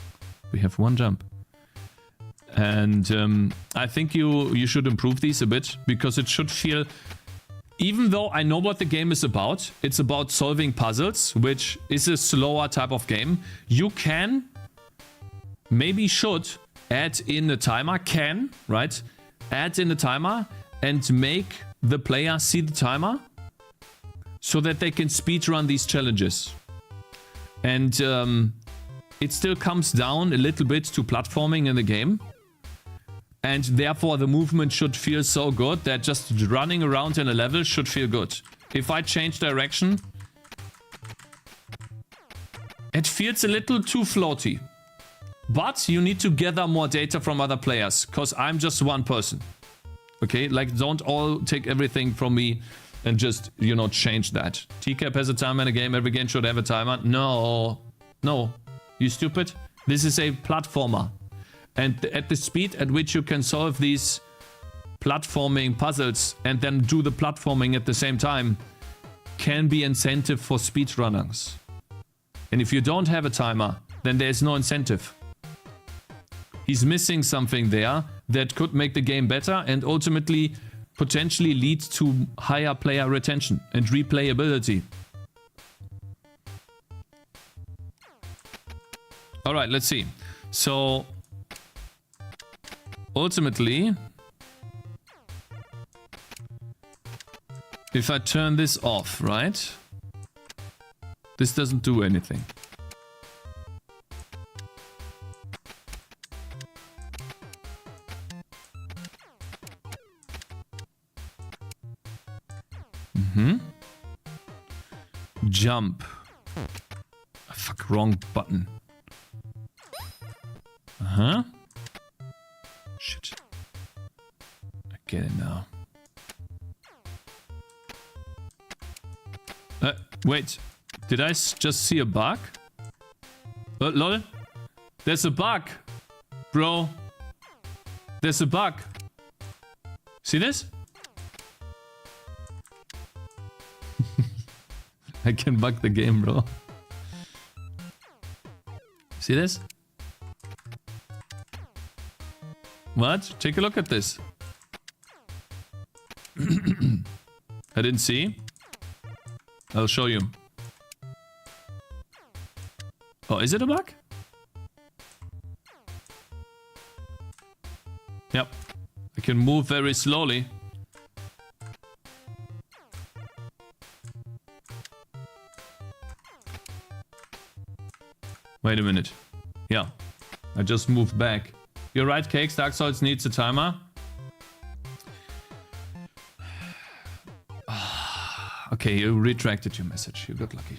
We have one jump. And I think you should improve these a bit. Because it should feel... even though I know what the game is about, it's about solving puzzles, which is a slower type of game. You can... maybe should add in a timer, right? Add in a timer and make the player see the timer so that they can speedrun these challenges. And it still comes down a little bit to platforming in the game. And therefore the movement should feel so good that just running around in a level should feel good. If I change direction, it feels a little too floaty. But you need to gather more data from other players, because I'm just one person. Okay, like don't all take everything from me and just, you know, change that. TCAP has a timer in a game, every game should have a timer. No, no, you stupid. This is a platformer. And at the speed at which you can solve these platforming puzzles and then do the platforming at the same time can be incentive for speedrunners. And if you don't have a timer, then there's no incentive. He's missing something there that could make the game better and ultimately potentially lead to higher player retention and replayability. Alright, let's see. So, ultimately, if I turn this off, right? This doesn't do anything. Jump. Oh, fuck, wrong button. Uh-huh. Shit. I get it now. Wait. Did I just see a bug? Lol. There's a bug. Bro. There's a bug. See this? I can bug the game, bro. See this? What? Take a look at this. I didn't see. I'll show you. Oh, is it a bug? Yep. I can move very slowly. Wait a minute. Yeah. I just moved back. You're right, Cakez. Dark Souls needs a timer. Okay, you retracted your message. You got lucky.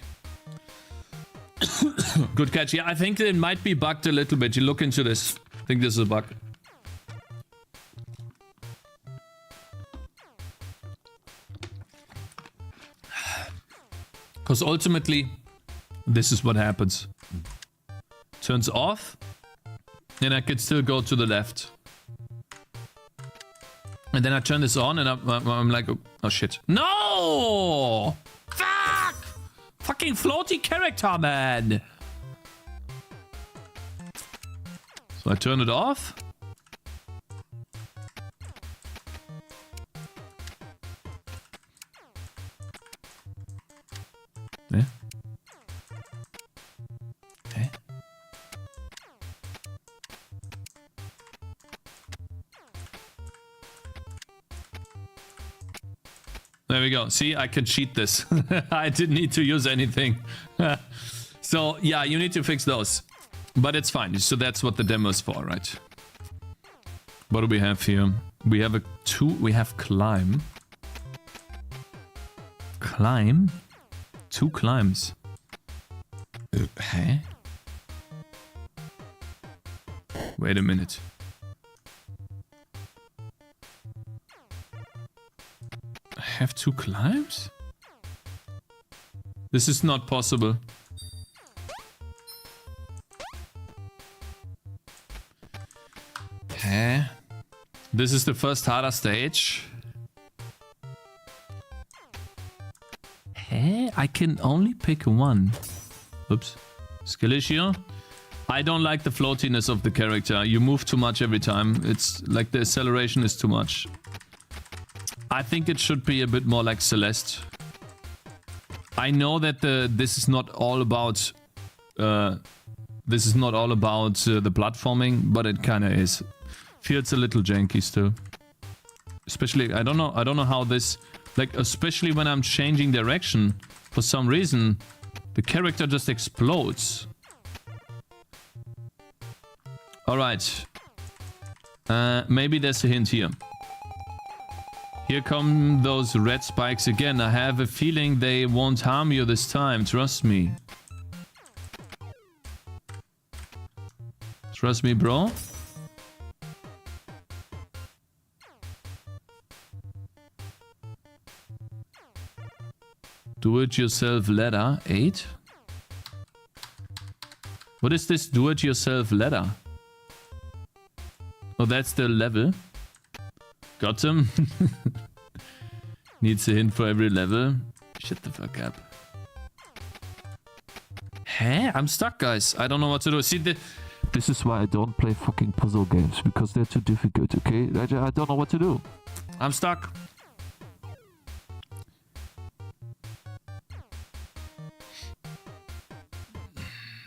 Good catch. Yeah, I think it might be bugged a little bit. You look into this. I think this is a bug. Because ultimately, this is what happens. Turns off. And I can still go to the left. And then I turn this on and I'm like, oh shit. No! Fuck! Fucking floaty character, man! So I turn it off. Yeah. Okay. There we go. See, I can cheat this. I didn't need to use anything. So, yeah, you need to fix those. But it's fine. So that's what the demo is for, right? What do we have here? We have we have climb. Climb? 2 climbs. Hey? Wait a minute. I have 2 climbs? This is not possible. Okay. This is the first harder stage. Hey, I can only pick one. Oops. Skill issue. I don't like the floatiness of the character. You move too much every time. It's like the acceleration is too much. I think it should be a bit more like Celeste. I know that this is not all about the platforming, but it kind of is. Feels a little janky still. Especially, I don't know how this, like, especially when I'm changing direction, for some reason, the character just explodes. Alright. Maybe there's a hint here. Here come those red spikes again. I have a feeling they won't harm you this time. Trust me. Trust me, bro. Do-it-yourself ladder. 8? What is this do-it-yourself ladder? Oh, that's the level. Got him. Needs a hint for every level. Shut the fuck up. Hey, I'm stuck, guys. I don't know what to do. See, this is why I don't play fucking puzzle games, because they're too difficult, okay? I don't know what to do. I'm stuck.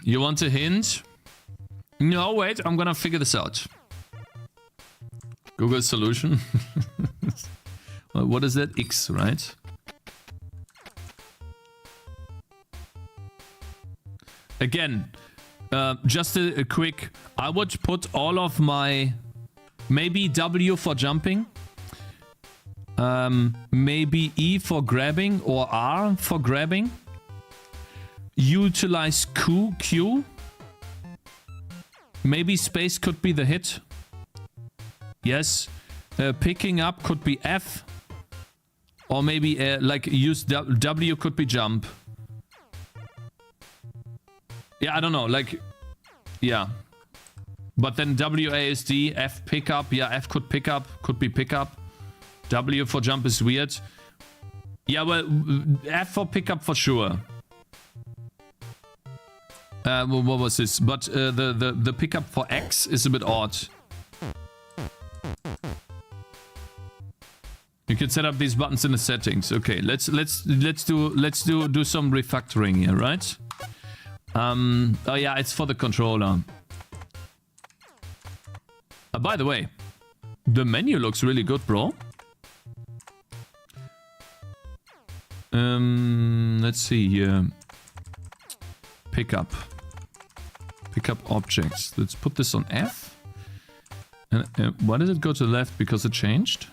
You want a hint? No, wait, I'm gonna figure this out. Google solution. What is that? X, right? Again, just a quick... I would put all of my... Maybe W for jumping. Maybe E for grabbing or R for grabbing. Utilize Q. Maybe space could be the hit. Yes. Picking up could be F. Or maybe like use W could be jump. Yeah, I don't know. Like, yeah. But then WASD, F pickup. Yeah, F could pick up. Could be pickup. W for jump is weird. Yeah, well, F for pickup for sure. What was this? But the pickup for X is a bit odd. You can set up these buttons in the settings. Okay, let's do some refactoring here, right? Oh yeah, it's for the controller. By the way, the menu looks really good, bro. Let's see here. Pickup objects. Let's put this on F. And why did it go to the left? Because it changed.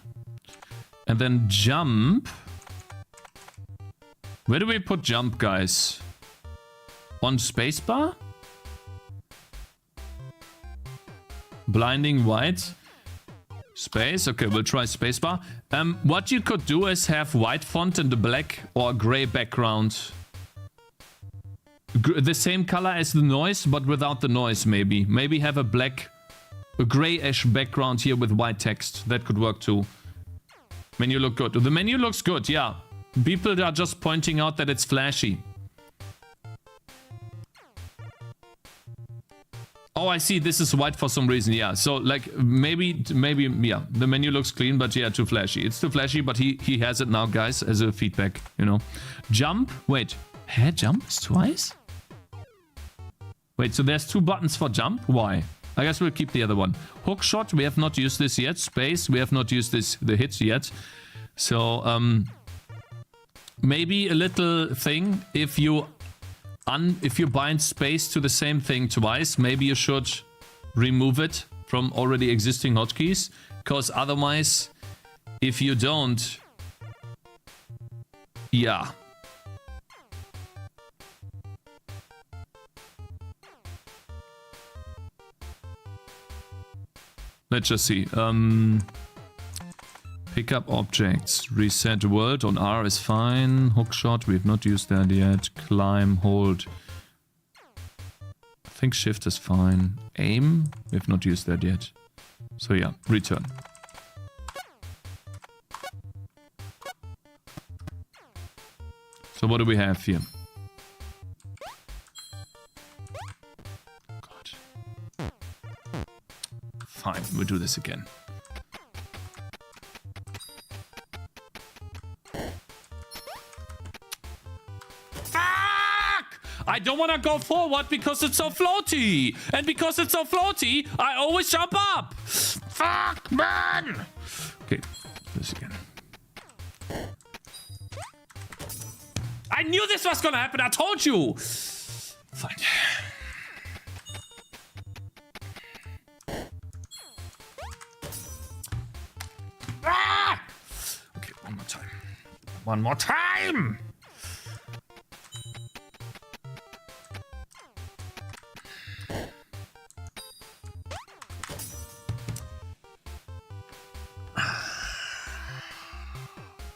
And then jump. Where do we put jump, guys? On spacebar? Blinding white. Space. Okay, we'll try spacebar. What you could do is have white font and a black or gray background. The same color as the noise, but without the noise, maybe. Maybe have a grayish background here with white text. That could work too. Menu look good. The menu looks good, yeah. People are just pointing out that it's flashy. Oh, I see. This is white for some reason. Yeah. So like maybe, yeah. The menu looks clean, but yeah, too flashy. It's too flashy, but he has it now, guys, as a feedback, you know. Jump. Wait. Jump is twice? Wait, so there's 2 buttons for jump? Why? I guess we'll keep the other one. Hook shot. We have not used this yet. Space. We have not used the hits yet. So, maybe a little thing. If you bind space to the same thing twice, maybe you should remove it from already existing hotkeys. Because otherwise, if you don't... Yeah. Let's just see. Pick up objects. Reset world on R is fine. Hookshot, we have not used that yet. Climb, hold. I think shift is fine. Aim, we have not used that yet. So yeah, return. So what do we have here? God. Fine, we'll do this again. I don't want to go forward because it's so floaty. And because it's so floaty, I always jump up. Fuck, man. Okay, this again. I knew this was gonna happen. I told you. Fine. Ah! Okay, one more time. One more time.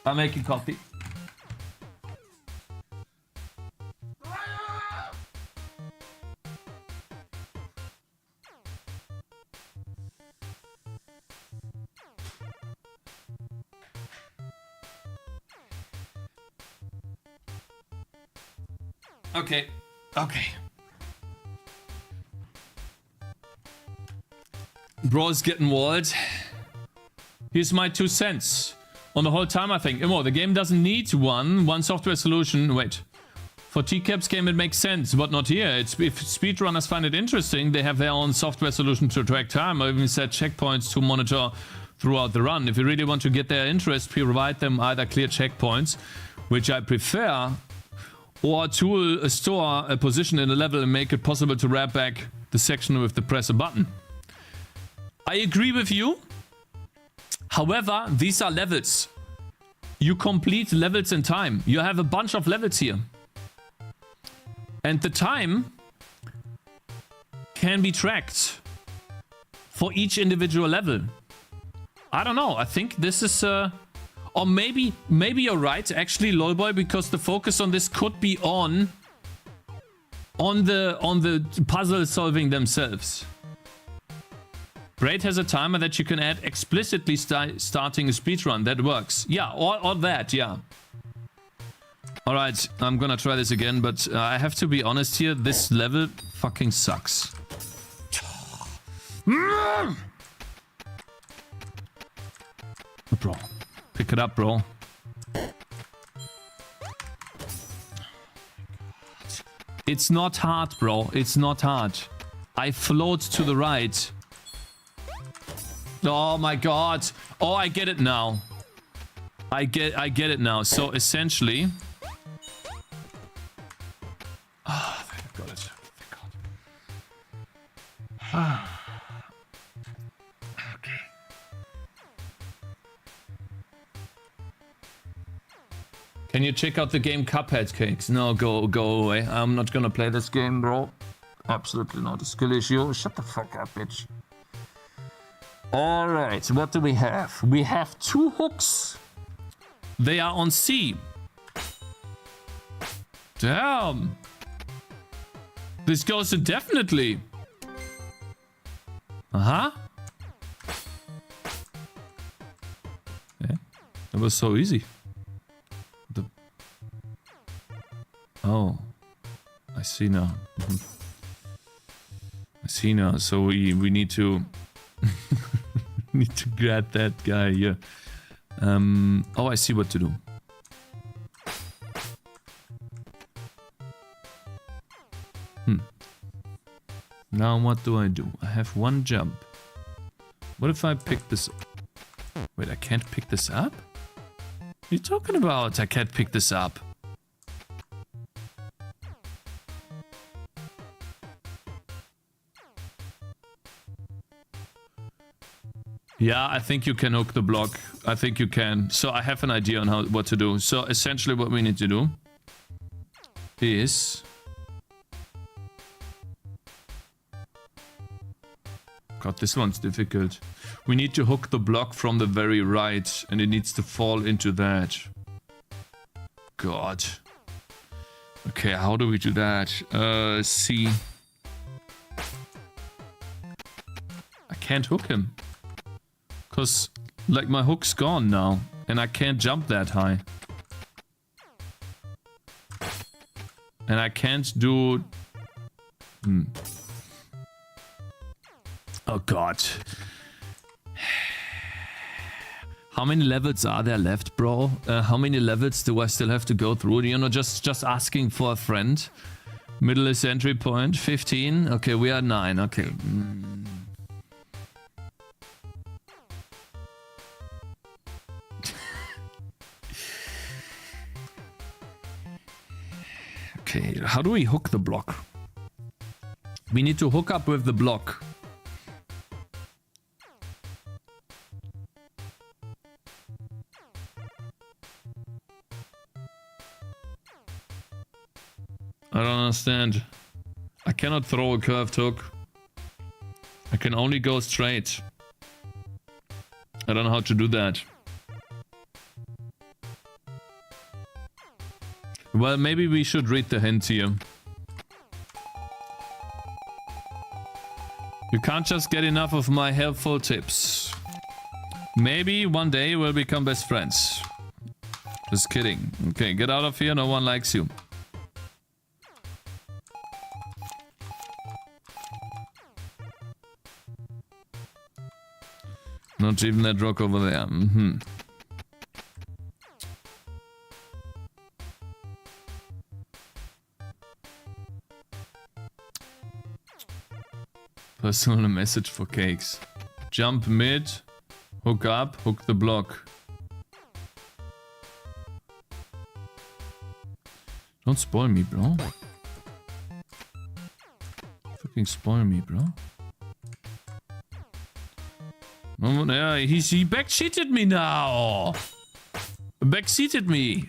I'm making coffee. Okay. Okay. Bro's getting walled. Here's my 2 cents. On the whole time, I think. The game doesn't need one software solution. Wait. For TCAP's game, it makes sense, but not here. If speedrunners find it interesting, they have their own software solution to track time, or even set checkpoints to monitor throughout the run. If you really want to get their interest, provide them either clear checkpoints, which I prefer, or a tool, a store, a position in a level and make it possible to wrap back the section with the press a button. I agree with you. However, these are levels. You complete levels in time. You have a bunch of levels here. And the time can be tracked for each individual level. I don't know. I think this is... or maybe you're right, actually, Lolboy, because the focus on this could be on the puzzle solving themselves. Braid has a timer that you can add explicitly starting a speedrun. That works. Yeah, or that, yeah. Alright, I'm gonna try this again, but I have to be honest here. This level fucking sucks. Bro, pick it up, bro. It's not hard, bro. It's not hard. I float to the right. Oh my god. Oh, I get it now. I get it now. So essentially... Ah, oh, I've got it. Thank God. Ah. Okay. Can you check out the game Cuphead, Cakes? No, go away. I'm not gonna play this game, bro. Absolutely not a skill issue. Shut the fuck up, bitch. Alright, what do we have? We have 2 hooks. They are on C. Damn. This goes indefinitely. Uh-huh. Okay. That was so easy. Oh, I see now. I see now. So we need to need to grab that guy here. Oh, I see what to do. Now what do? I have one jump. What if I pick this? Wait, I can't pick this up? What are you talking about? I can't pick this up. Yeah, I think you can hook the block. I think you can. So I have an idea on what to do. So essentially what we need to do is... God, this one's difficult. We need to hook the block from the very right, and it needs to fall into that. God. Okay, how do we do that? C. I can't hook him. Because, like, my hook's gone now, and I can't jump that high. And I can't do... Oh god. How many levels are there left, bro? How many levels do I still have to go through? You know, just asking for a friend. Middle is entry point, 15. Okay, we are 9. Okay. Okay, how do we hook the block? We need to hook up with the block. I don't understand. I cannot throw a curved hook. I can only go straight. I don't know how to do that. Well, maybe we should read the hint here. You can't just get enough of my helpful tips. Maybe one day we'll become best friends. Just kidding. Okay, get out of here. No one likes you. Not even that rock over there. Personal message for Cakez. Jump mid, hook up, hook the block. Don't spoil me, bro. Fucking spoil me, bro. Oh, yeah, he backseated me now. Backseated me.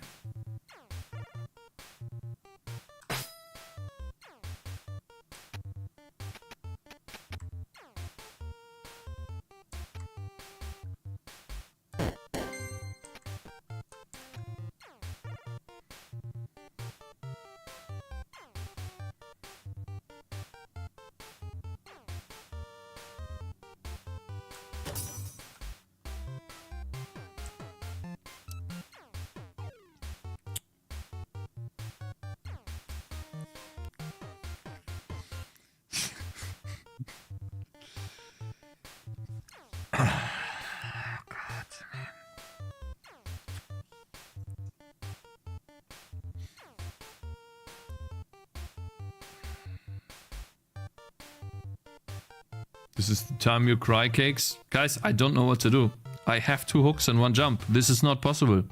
This is the time you cry, Cakez. Guys, I don't know what to do. I have 2 hooks and 1 jump. This is not possible.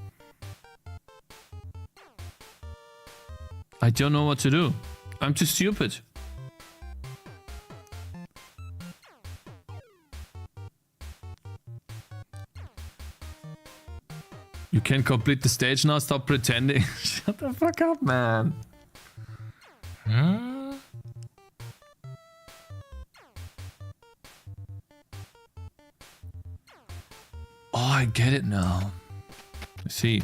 I don't know what to do. I'm too stupid. You can complete the stage now, stop pretending. Shut the fuck up, man. Huh? Oh, I get it now. I see.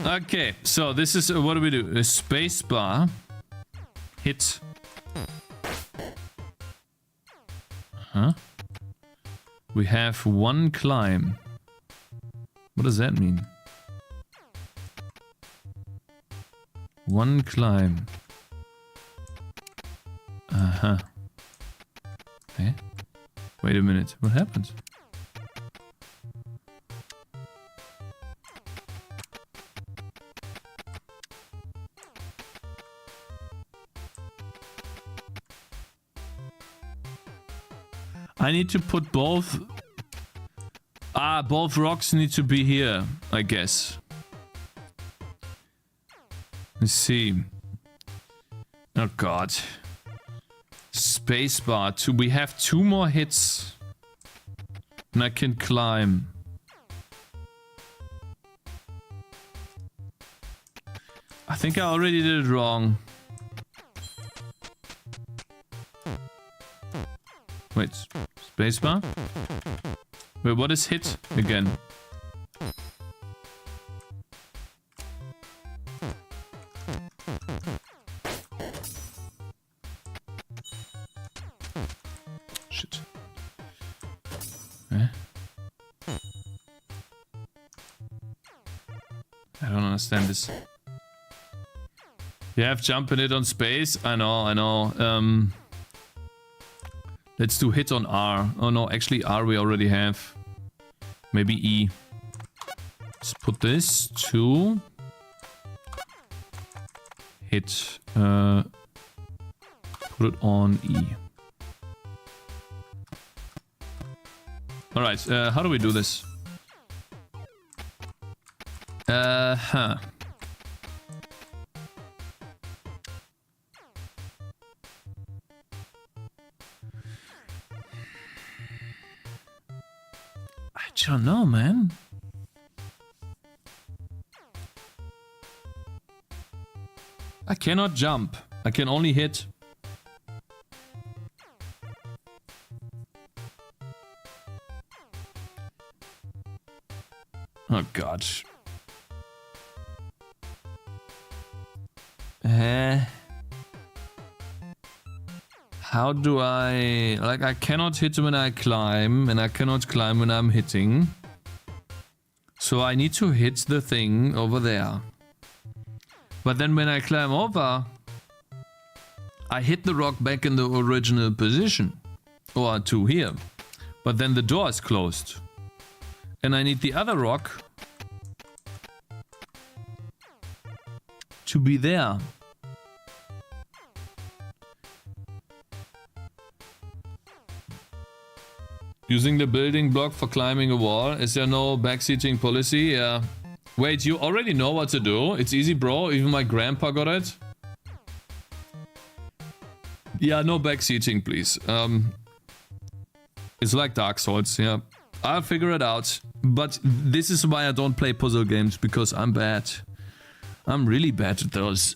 Okay, so this is what do we do? A space bar. Hit. Huh? We have one climb. What does that mean? One climb. Uh-huh. Eh? Wait a minute. What happened? I need to put both... both rocks need to be here, I guess. Let's see. Oh god. Spacebar. We have 2 more hits. And I can climb. I think I already did it wrong. Wait, spacebar? Wait, what is hit again? Shit. Eh? I don't understand this. You have jumping it on space? I know. Let's do hit on R. Oh no, actually R we already have. Maybe E. Let's put this to... Hit. Put it on E. Alright, how do we do this? Huh. I don't know, man. I cannot jump. I can only hit. Oh god. How do I... Like, I cannot hit when I climb, and I cannot climb when I'm hitting. So I need to hit the thing over there. But then when I climb over, I hit the rock back in the original position. Or to here. But then the door is closed. And I need the other rock to be there. Using the building block for climbing a wall. Is there no backseating policy? Yeah. Wait, you already know what to do? It's easy, bro. Even my grandpa got it. Yeah, no backseating, please. It's like Dark Souls, yeah. I'll figure it out. But this is why I don't play puzzle games, because I'm bad. I'm really bad at those.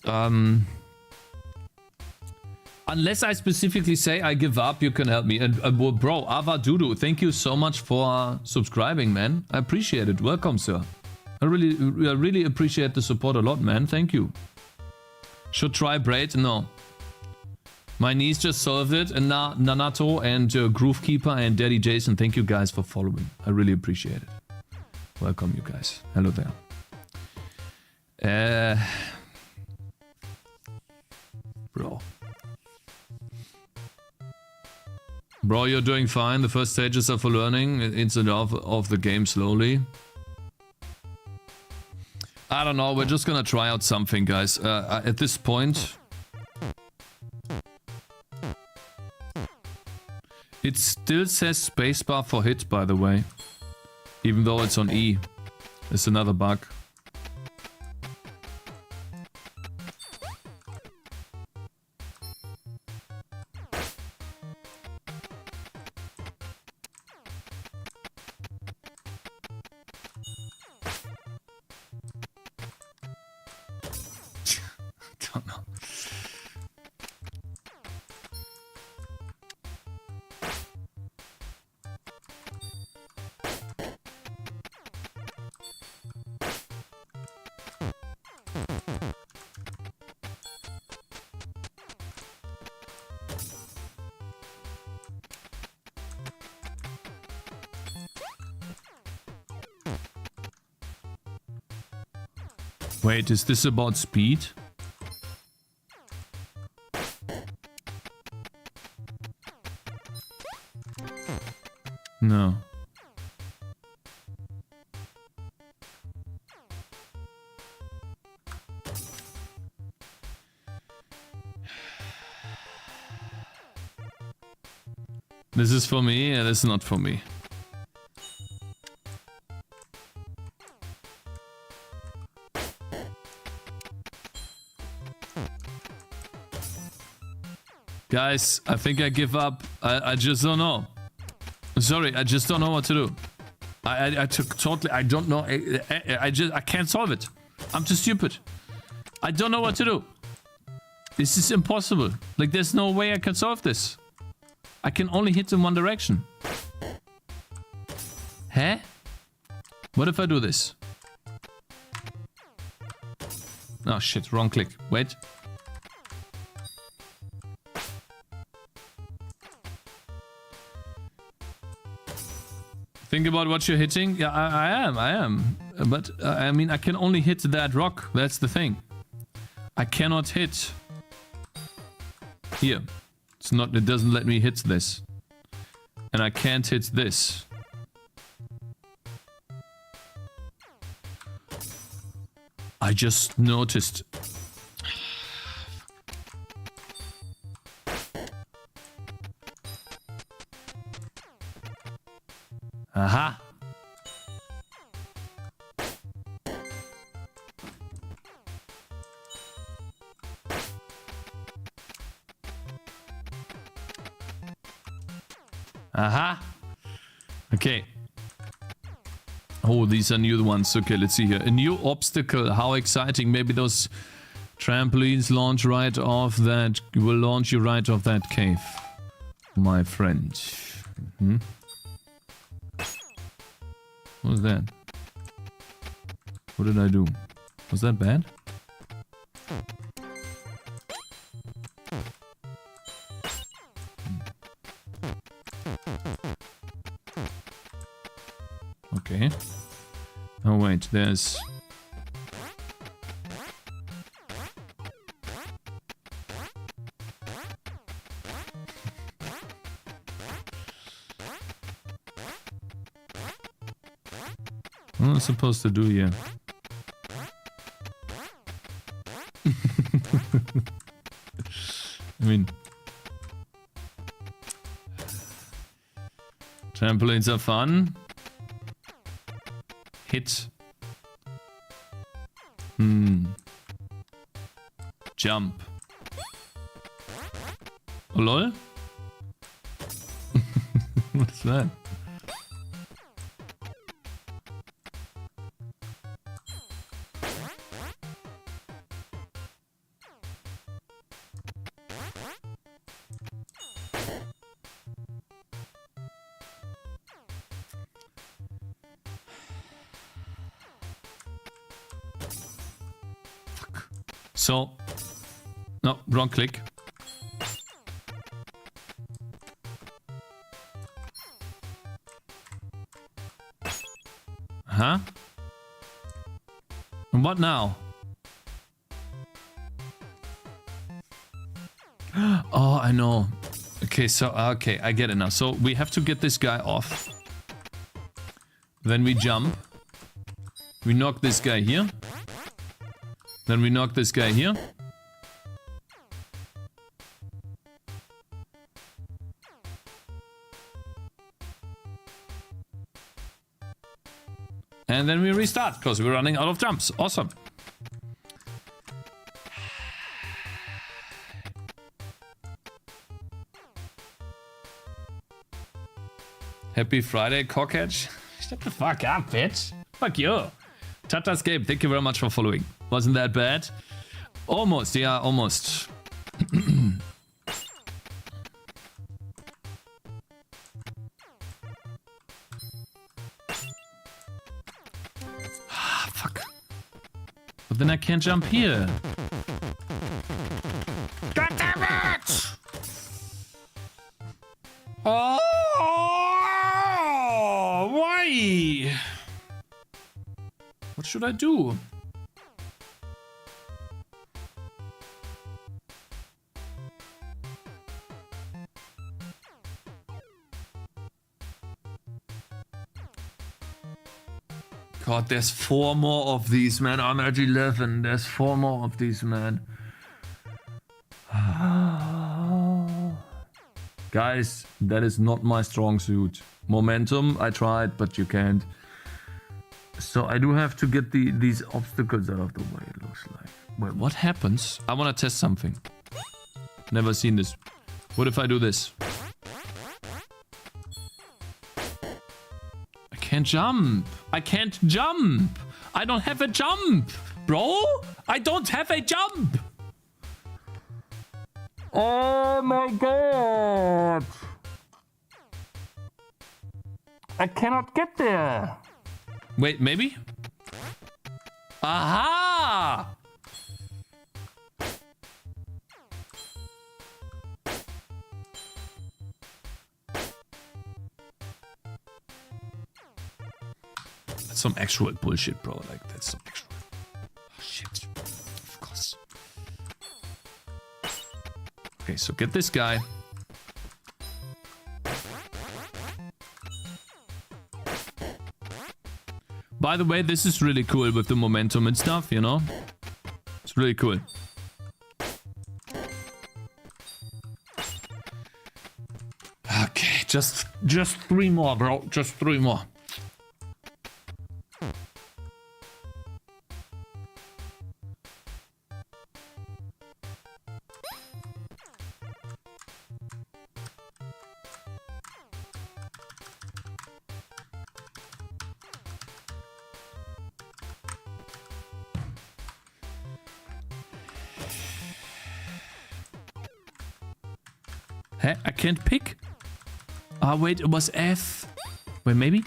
Unless I specifically say I give up, you can help me. And bro, Ava Dudu, thank you so much for subscribing, man. I appreciate it. Welcome, sir. I really appreciate the support a lot, man. Thank you. Should try Braid? No. My niece just solved it. And Nanato and Groovekeeper and Daddy Jason, thank you guys for following. I really appreciate it. Welcome, you guys. Hello there. Bro, you're doing fine. The first stages are for learning. It's enough of the game slowly. I don't know. We're just gonna try out something, guys. At this point... It still says spacebar for hit, by the way. Even though it's on E. It's another bug. Don't know. Wait, is this about speed? No. This is for me, and this is not for me. Guys, I think I give up. I just don't know. Sorry, I just don't know what to do. I took totally. I don't know. I can't solve it. I'm too stupid. I don't know what to do. This is impossible. Like, there's no way I can solve this. I can only hit in one direction. Huh? What if I do this? Oh shit, wrong click. Wait. Think about what you're hitting. Yeah, I am. But, I mean, I can only hit that rock. That's the thing. I cannot hit here. It's not, it doesn't let me hit this. And I can't hit this. I just noticed. Aha. Aha. Okay. Oh, these are new ones. Okay, let's see here. A new obstacle. How exciting. Maybe those trampolines launch right off that... will launch you right off that cave. My friend. Mm-hmm. What was that? What did I do? Was that bad? Okay. Oh wait, there's... What am I supposed to do here? I mean... Trampolines are fun. Hit. Jump. Oh, lol? What's that? So, no, wrong click. Huh? And what now? Oh, I know. Okay, so, okay, I get it now. So, we have to get this guy off. Then we jump. We knock this guy here. Then we knock this guy here. And then we restart, because we're running out of jumps. Awesome. Happy Friday, Cakez. Shut the fuck up, bitch. Fuck you. Tata's Game, thank you very much for following. Wasn't that bad? Almost, yeah, almost. Ah, fuck. But then I can't jump here. God damn it! Oh, why? What should I do? god, there's 4 more of these, man. I'm at 11. There's 4 more of these, man. Guys, that is not my strong suit. Momentum, I tried, but you can't. So I do have to get these obstacles out of the way, it looks like. Wait, what happens? I want to test something. Never seen this. What if I do this? I can't jump. I can't jump. I don't have a jump, bro. I don't have a jump. Oh my god. I cannot get there. Wait, maybe? Aha! That's some actual bullshit, bro. Like, that's some actual... Oh, shit. Of course. Okay, so get this guy. By the way, this is really cool with the momentum and stuff, you know? It's really cool. Okay, just 3 more, bro. Just 3 more. Hey, I can't pick. Ah, wait, it was F. Wait, maybe?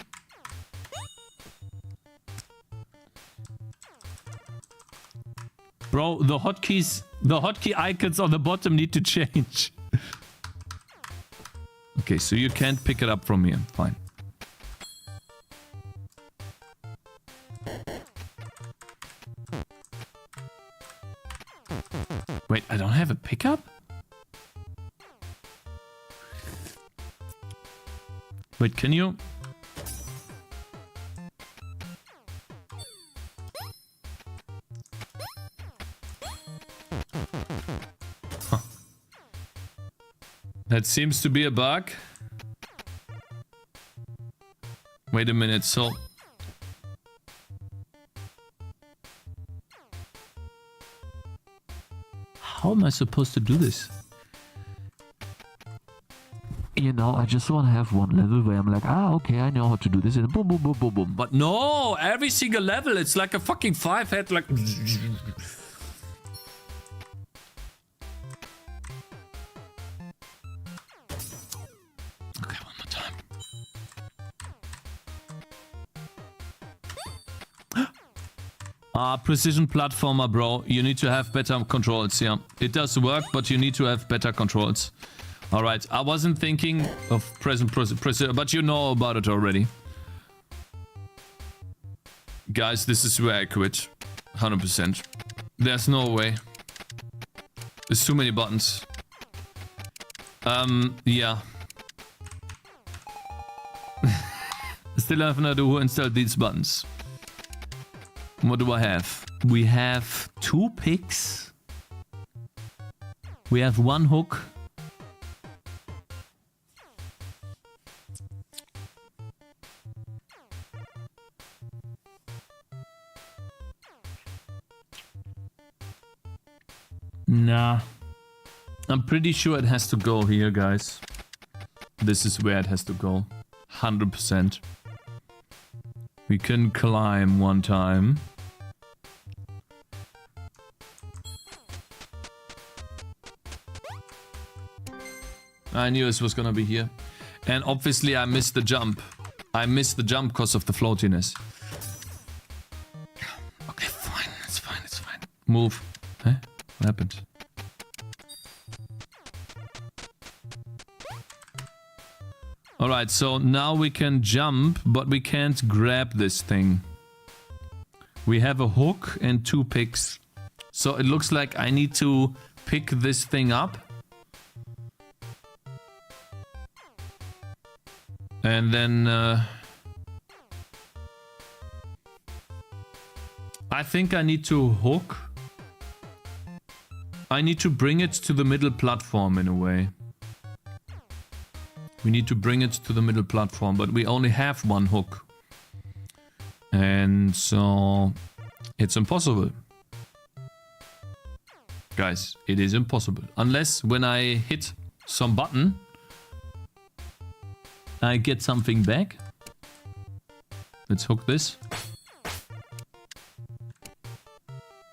Bro, the hotkey icons on the bottom need to change. Okay, so you can't pick it up from here. Fine. Wait, I don't have a pickup? Wait, can you? Huh. That seems to be a bug. Wait a minute, so... How am I supposed to do this? You know, I just want to have one level where I'm like, ah, okay, I know how to do this, and boom, boom, boom, boom, boom. But no, every single level, it's like a fucking 5-head, like... Okay, one more time. Precision platformer, bro. You need to have better controls, yeah. It does work, but you need to have better controls. Alright, I wasn't thinking of precision, but you know about it already. Guys, this is where I quit. 100%. There's no way. There's too many buttons. Yeah. Still have to install these buttons. What do I have? We have 2 picks. We have 1 hook. Nah. I'm pretty sure it has to go here, guys. This is where it has to go. 100%. We can climb one time. I knew this was gonna be here. And obviously I missed the jump. I missed the jump because of the floatiness. Okay, fine. It's fine. It's fine. Move. Huh? What happened? Alright, so now we can jump, but we can't grab this thing. We have a hook and 2 picks. So it looks like I need to pick this thing up. And then... I think I need to hook. I need to bring it to the middle platform in a way. We need to bring it to the middle platform, but we only have one hook. And so it's impossible. Guys, it is impossible. Unless when I hit some button, I get something back. Let's hook this.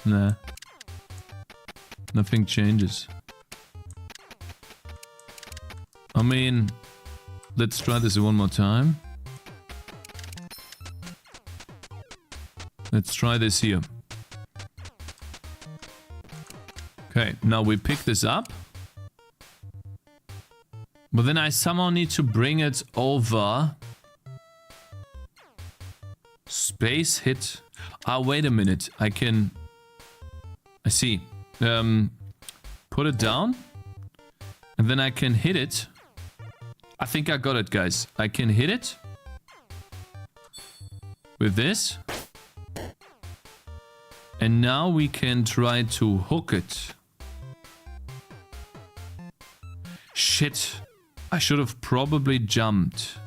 Nah. Nothing changes. I mean, let's try this one more time. Let's try this here. Okay, now we pick this up. But then I somehow need to bring it over. Space hit. Ah, wait a minute. I see. Put it down. And then I can hit it. I think I got it, guys. I can hit it. With this. And now we can try to hook it. Shit. I should have probably jumped.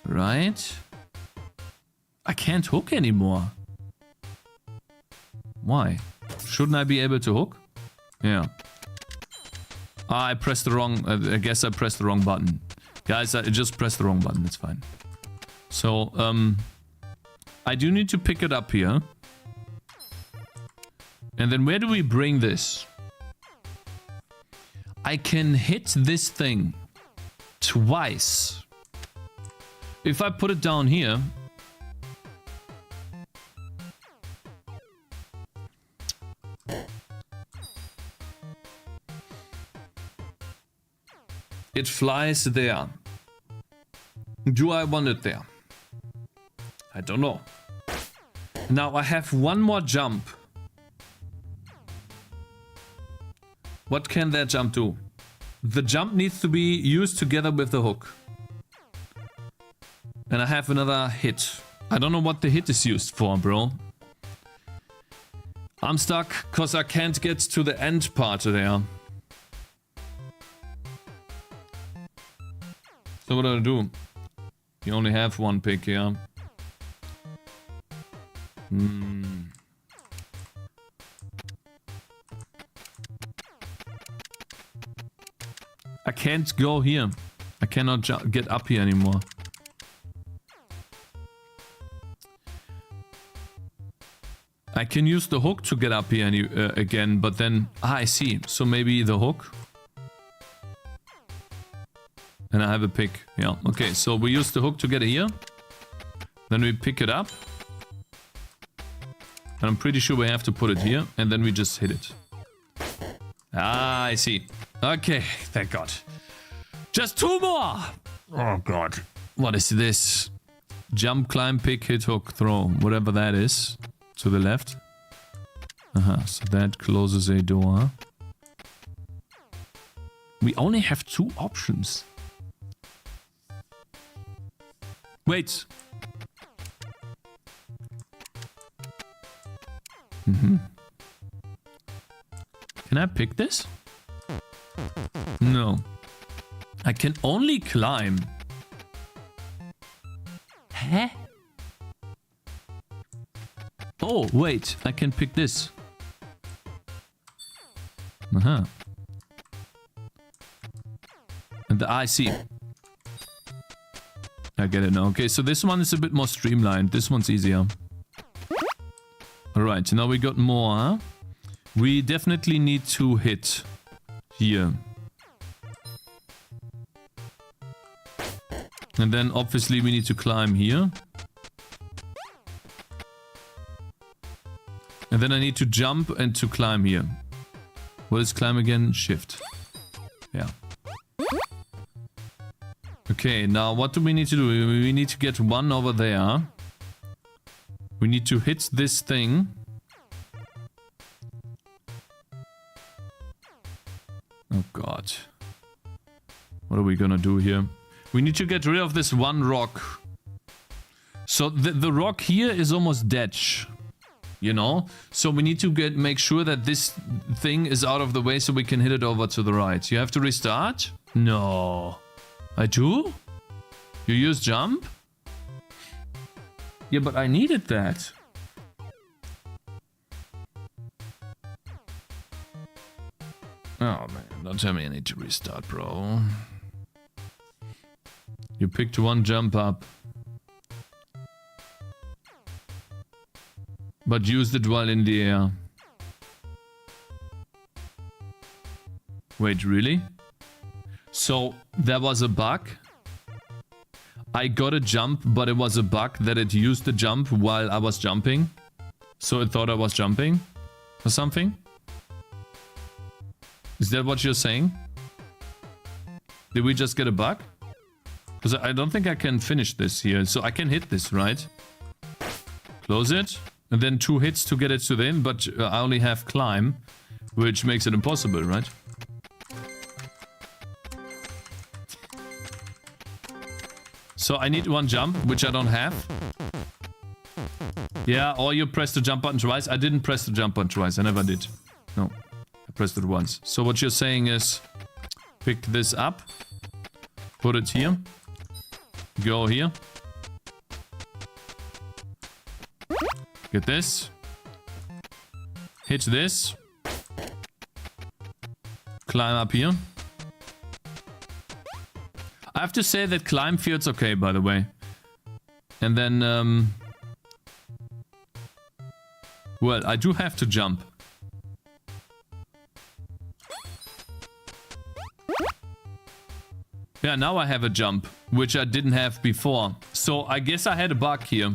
Right? I can't hook anymore. Why? Shouldn't I be able to hook? Yeah. Ah, I pressed the wrong... I guess I pressed the wrong button. Guys, I just pressed the wrong button. It's fine. So, I do need to pick it up here. And then where do we bring this? I can hit this thing twice. If I put it down here... It flies there. Do I want it there? I don't know. Now I have one more jump. What can that jump do? The jump needs to be used together with the hook. And I have another hit. I don't know what the hit is used for, bro. I'm stuck because I can't get to the end part there. So what do I do? You only have one pick here. I can't go here. I cannot get up here anymore. I can use the hook to get up here again, but then... Ah, I see. So maybe the hook. And I have a pick. Yeah, okay. So we use the hook to get it here. Then we pick it up. And I'm pretty sure we have to put it here. And then we just hit it. Ah, I see. Okay, thank God. Just two more! Oh God. What is this? Jump, climb, pick, hit, hook, throw. Whatever that is. To the left. So that closes a door. We only have two options. Wait. Can I pick this? No. I can only climb. Huh? Oh, wait. I can pick this. And I see. I get it now. Okay, so this one is a bit more streamlined. This one's easier. Alright, now we got more. Huh? We definitely need to hit here. And then obviously we need to climb here. And then I need to jump and to climb here. What is climb again? Shift. Yeah. Okay, now what do we need to do? We need to get one over there. We need to hit this thing. Oh God. What are we gonna do here? We need to get rid of this one rock. So the rock here is almost dead. you know? So we need to make sure that this thing is out of the way so we can hit it over to the right. You have to restart? No. I do? You use jump? Yeah, but I needed that. Oh man, don't tell me I need to restart, bro. You picked one jump up. But used it while in the air. Wait, really? So, there was a bug. I got a jump, but it was a bug that it used the jump while I was jumping. So it thought I was jumping? Or something? Is that what you're saying? Did we just get a bug? Because I don't think I can finish this here. So I can hit this, right? Close it. And then 2 hits to get it to the end. But I only have climb. Which makes it impossible, right? So I need 1 jump, which I don't have. Yeah, or you press the jump button twice. I didn't press the jump button twice. I never did. No. I pressed it once. So what you're saying is... Pick this up. Put it here. Go here. Get this. Hit this. Climb up here. I have to say that climb feels okay, by the way. And then, well, I do have to jump. Yeah, now I have a jump, which I didn't have before. So I guess I had a bug here.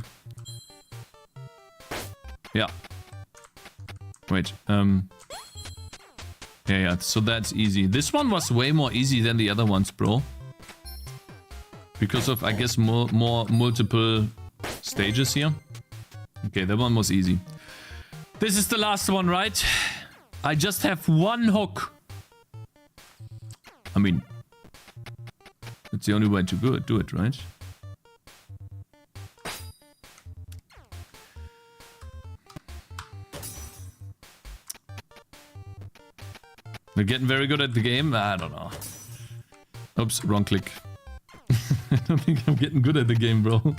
Yeah. Wait, yeah, so that's easy. This one was way more easy than the other ones, bro. Because of, I guess, more multiple stages here. Okay, that one was easy. This is the last one, right? I just have 1 hook. I mean, it's the only way to do it, right? We're getting very good at the game? I don't know. Oops, wrong click. I don't think I'm getting good at the game, bro.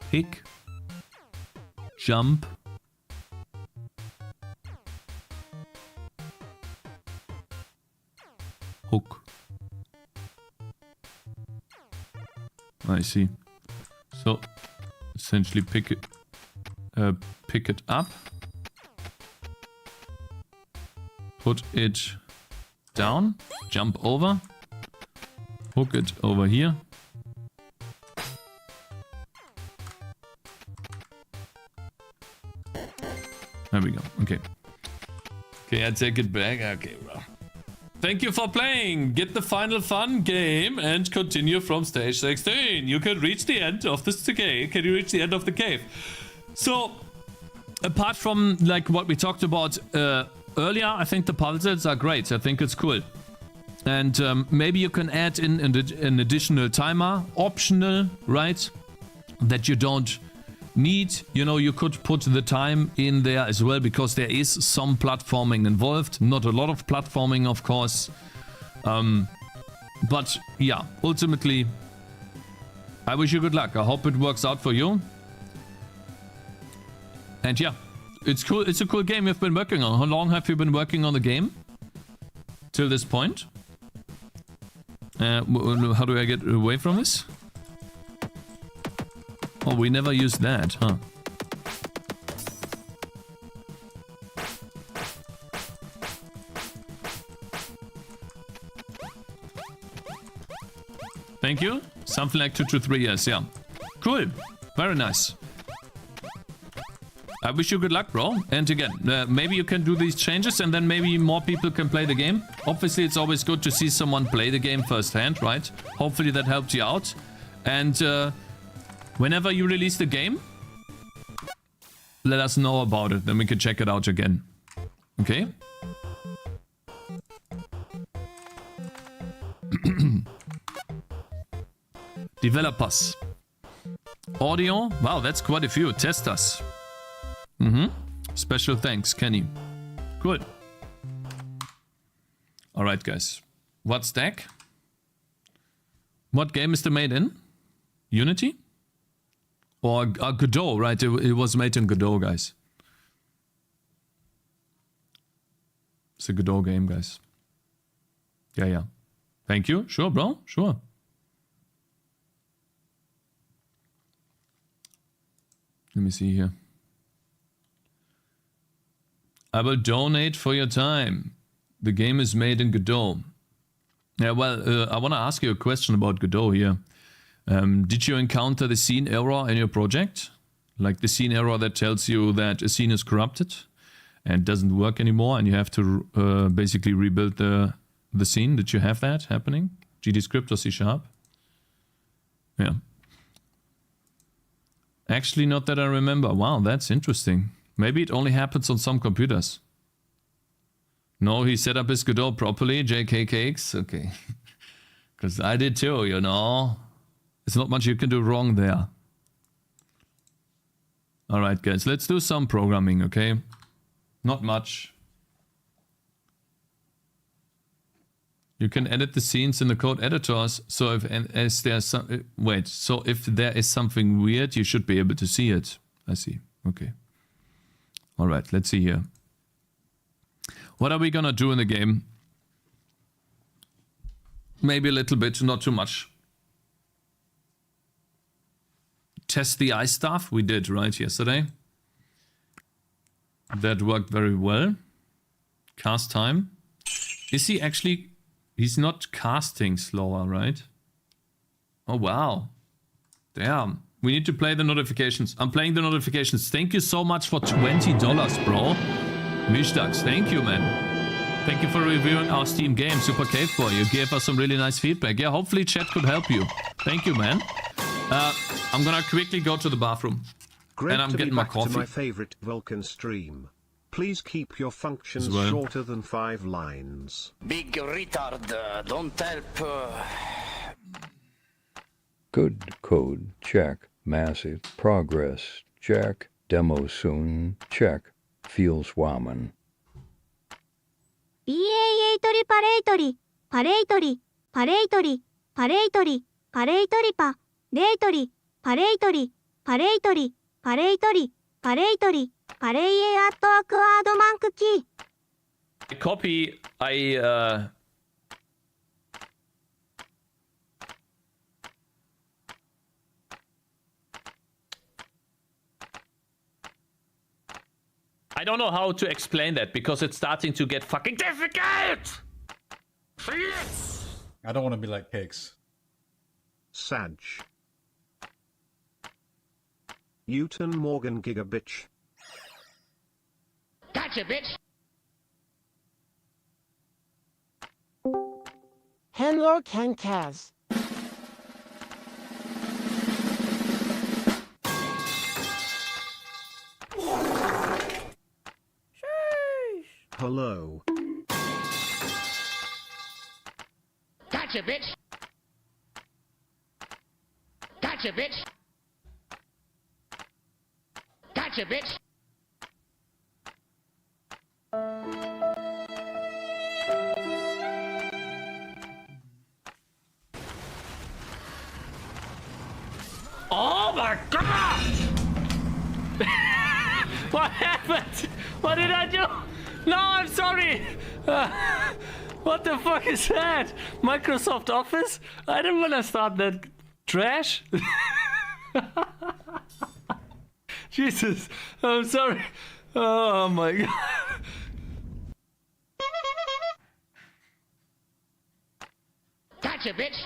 Pick. Jump. Hook. I see. So, essentially pick it up. Put it down, jump over, hook it over here. There we go. Okay. Okay, I take it back. Okay, bro. Thank you for playing. Get the final fun game and continue from stage 16. You can reach the end of this cave. Can you reach the end of the cave? So, apart from like what we talked about earlier, I think the puzzles are great. I think it's cool. And maybe you can add in an additional timer, optional, right? That you don't need. You know, you could put the time in there as well, because there is some platforming involved. Not a lot of platforming, of course. But yeah, ultimately, I wish you good luck. I hope it works out for you. And yeah. It's cool. It's a cool game you've been working on. How long have you been working on the game? Till this point? How do I get away from this? Oh, we never used that, huh? Thank you. Something like 2 to 3 years, yeah. Cool. Very nice. I wish you good luck, bro. And again, maybe you can do these changes and then maybe more people can play the game. Obviously, it's always good to see someone play the game firsthand, right? Hopefully that helped you out. And whenever you release the game, let us know about it. Then we can check it out again. Okay? Developers. Audio. Wow, that's quite a few. Testers. Special thanks, Kenny. Cool. Alright, guys. What stack? What game is the made in? Unity? Or Godot, right? It was made in Godot, guys. It's a Godot game, guys. Yeah. Thank you. Sure, bro. Sure. Let me see here. I will donate for your time. The game is made in Godot. Yeah, well, I want to ask you a question about Godot here. Did you encounter the scene error in your project? Like the scene error that tells you that a scene is corrupted and doesn't work anymore and you have to basically rebuild the scene? Did you have that happening? GDScript or C#? Yeah. Actually, not that I remember. Wow, that's interesting. Maybe it only happens on some computers. No, he set up his Godot properly, JK Cakes. Okay. Because I did too, you know. There's not much you can do wrong there. Alright, guys, let's do some programming, okay? Not much. You can edit the scenes in the code editors, so if there's some... Wait, so if there is something weird, you should be able to see it. I see, okay. Alright, let's see here. What are we gonna do in the game? Maybe a little bit, not too much. Test the ice stuff? We did, right, yesterday. That worked very well. Cast time. Is he actually... He's not casting slower, right? Oh, wow. Damn. We need to play the notifications. I'm playing the notifications. Thank you so much for $20, bro. Mishdax, thank you, man. Thank you for reviewing our Steam game, Super Cave Boy. You gave us some really nice feedback. Yeah, hopefully chat could help you. Thank you, man. I'm gonna quickly go to the bathroom. Great and I'm to getting be my back coffee. to my favorite Vulcan stream. Please keep your functions As well. shorter than 5 lines. Big retard, don't help. Good code, check. Massive progress, check. Demo soon, check. Feels woman. BA8 パレートリ、パレートリ、パレートリ、パレートリ、パレートリパ、レートリ、パレートリ、パレートリ、パレートリ、パレートリ、パレイエアットアクワードマンクキー。Copy, I don't know how to explain that because it's starting to get fucking difficult! I don't want to be like Cakez. Sag. Uton Morgan Gigabitch. Gotcha, bitch! Hello, Cakez. Hello. Gotcha, bitch! Gotcha, bitch! Gotcha, bitch! Oh my god! What happened? What did I do? No, I'm sorry! What the fuck is that? Microsoft Office? I didn't want to start that trash. Jesus, I'm sorry. Oh my god. Gotcha, bitch!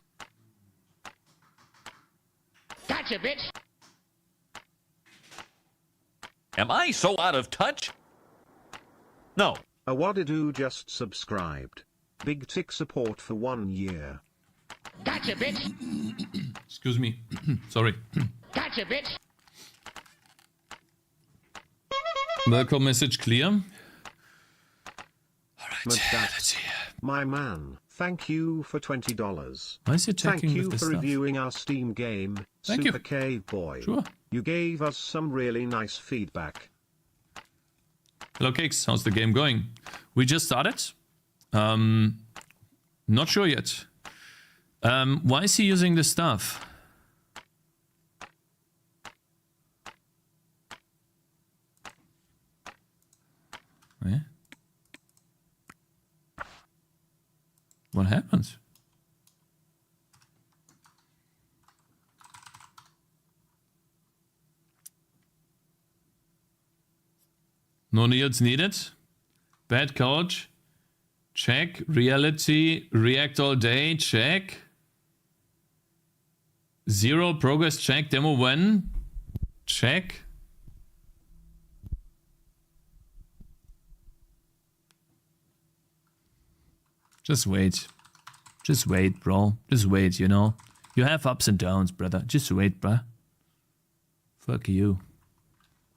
Gotcha, bitch! Am I so out of touch? No. Awadidoo just subscribed. Big tick support for 1 year. Gotcha, bitch! Excuse me. Sorry. Gotcha, bitch! Welcome message clear. Alright, Mustache. let's see. My man, Thank you for $20. Why is he attacking Thank you with the for stuff? reviewing our Steam game, Thank you. Super Cave Boy. Sure. You gave us some really nice feedback. Hello, Cakez. How's the game going? We just started. Not sure yet. Why is he using this stuff? Eh? What happens? No needs needed. Bad coach. Check. Reality. React all day. Check. Zero progress check. Demo when? Check. Just wait. Just wait, bro. Just wait, you know. You have ups and downs, brother. Just wait, bruh. Fuck you.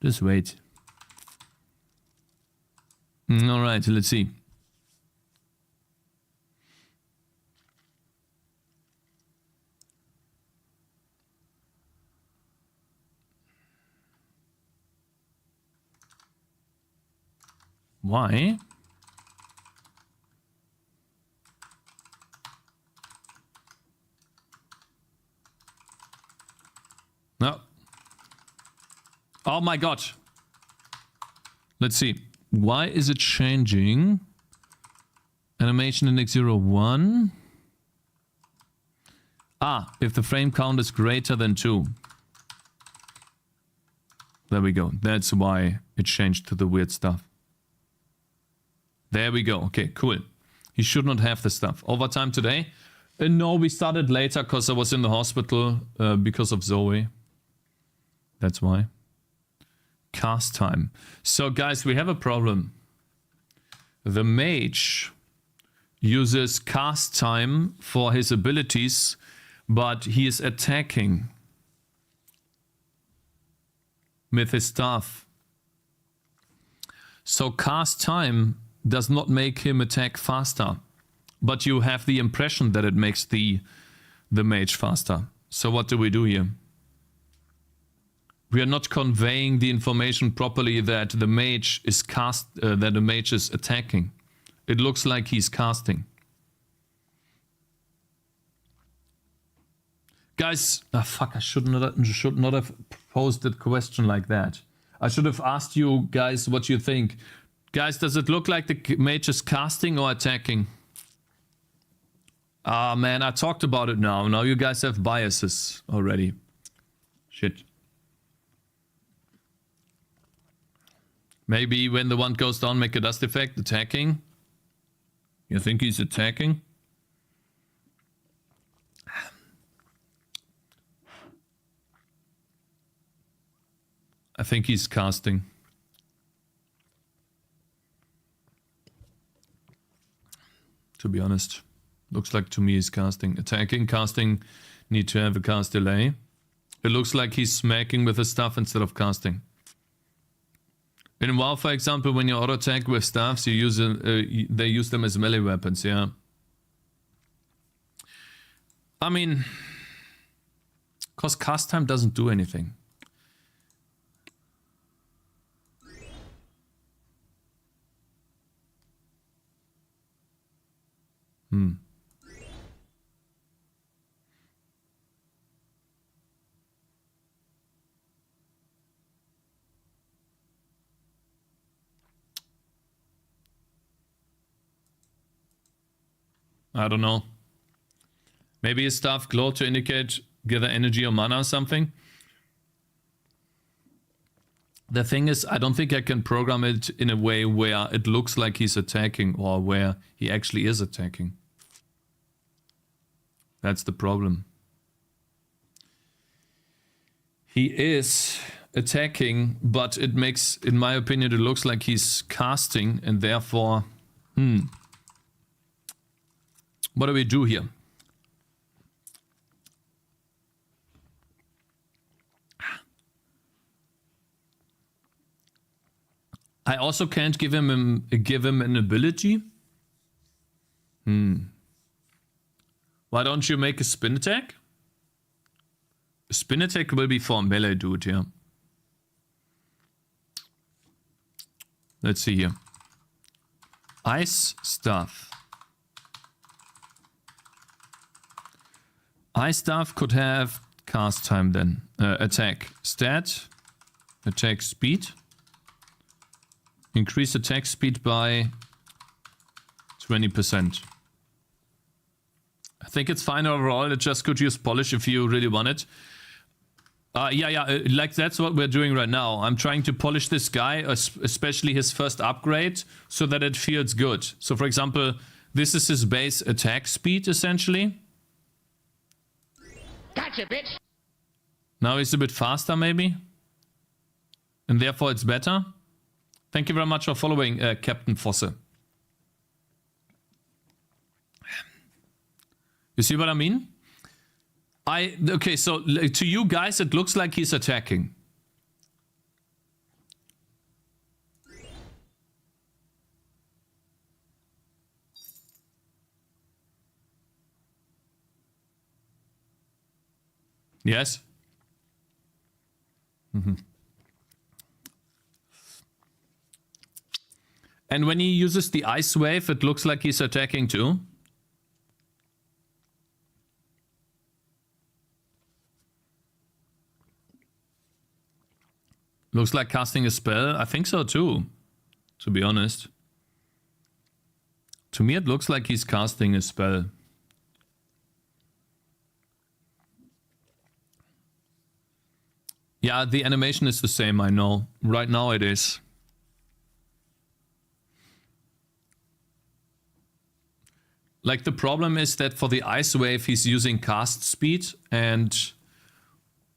Just wait. Alright, let's see. Why? No. Oh my god. Let's see. Why is it changing? Animation index 01. Ah, if the frame count is greater than 2. There we go. That's why it changed to the weird stuff. There we go. Okay, cool. He should not have the stuff. Overtime today? No, we started later because I was in the hospital because of Zoe. That's why. Cast time. So guys, we have a problem. The mage uses cast time for his abilities, but he is attacking with his staff. So cast time does not make him attack faster, but you have the impression that it makes the mage faster. So what do we do here? We are not conveying the information properly that the mage is that the mage is attacking. It looks like he's casting. Guys, fuck! I should not have posed that question like that. I should have asked you guys what you think. Guys, does it look like the mage is casting or attacking? Ah, man, I talked about it now. Now you guys have biases already. Shit. Maybe when the one goes down, make a dust effect, attacking. You think he's attacking? I think he's casting. To be honest. Looks like to me he's casting. Attacking, casting, need to have a cast delay. It looks like he's smacking with the stuff instead of casting. In WoW, for example, when you auto attack with staffs, you use they use them as melee weapons, yeah. I mean, cause cast time doesn't do anything. I don't know. Maybe his staff glow to indicate gather energy or mana or something. The thing is, I don't think I can program it in a way where it looks like he's attacking or where he actually is attacking. That's the problem. He is attacking, but it makes, in my opinion, it looks like he's casting and therefore... What do we do here? I also can't give him an ability. Why don't you make a spin attack? A spin attack will be for a melee dude, yeah. Let's see here. Ice stuff. Ice stuff could have cast time then. Attack stat. Attack speed. Increase attack speed by 20%. I think it's fine overall. It just could use polish if you really want it. Like that's what we're doing right now. I'm trying to polish this guy, especially his first upgrade, so that it feels good. So for example, this is his base attack speed, essentially. Gotcha, bitch. Now he's a bit faster, maybe. And therefore it's better. Thank you very much for following, Captain Fosse. You see what I mean? Okay, so to you guys, it looks like he's attacking. Yes? And when he uses the ice wave, it looks like he's attacking too. Looks like casting a spell. I think so too, to be honest. To me, it looks like he's casting a spell. Yeah, the animation is the same, I know. Right now it is. Like, the problem is that for the ice wave, he's using cast speed, and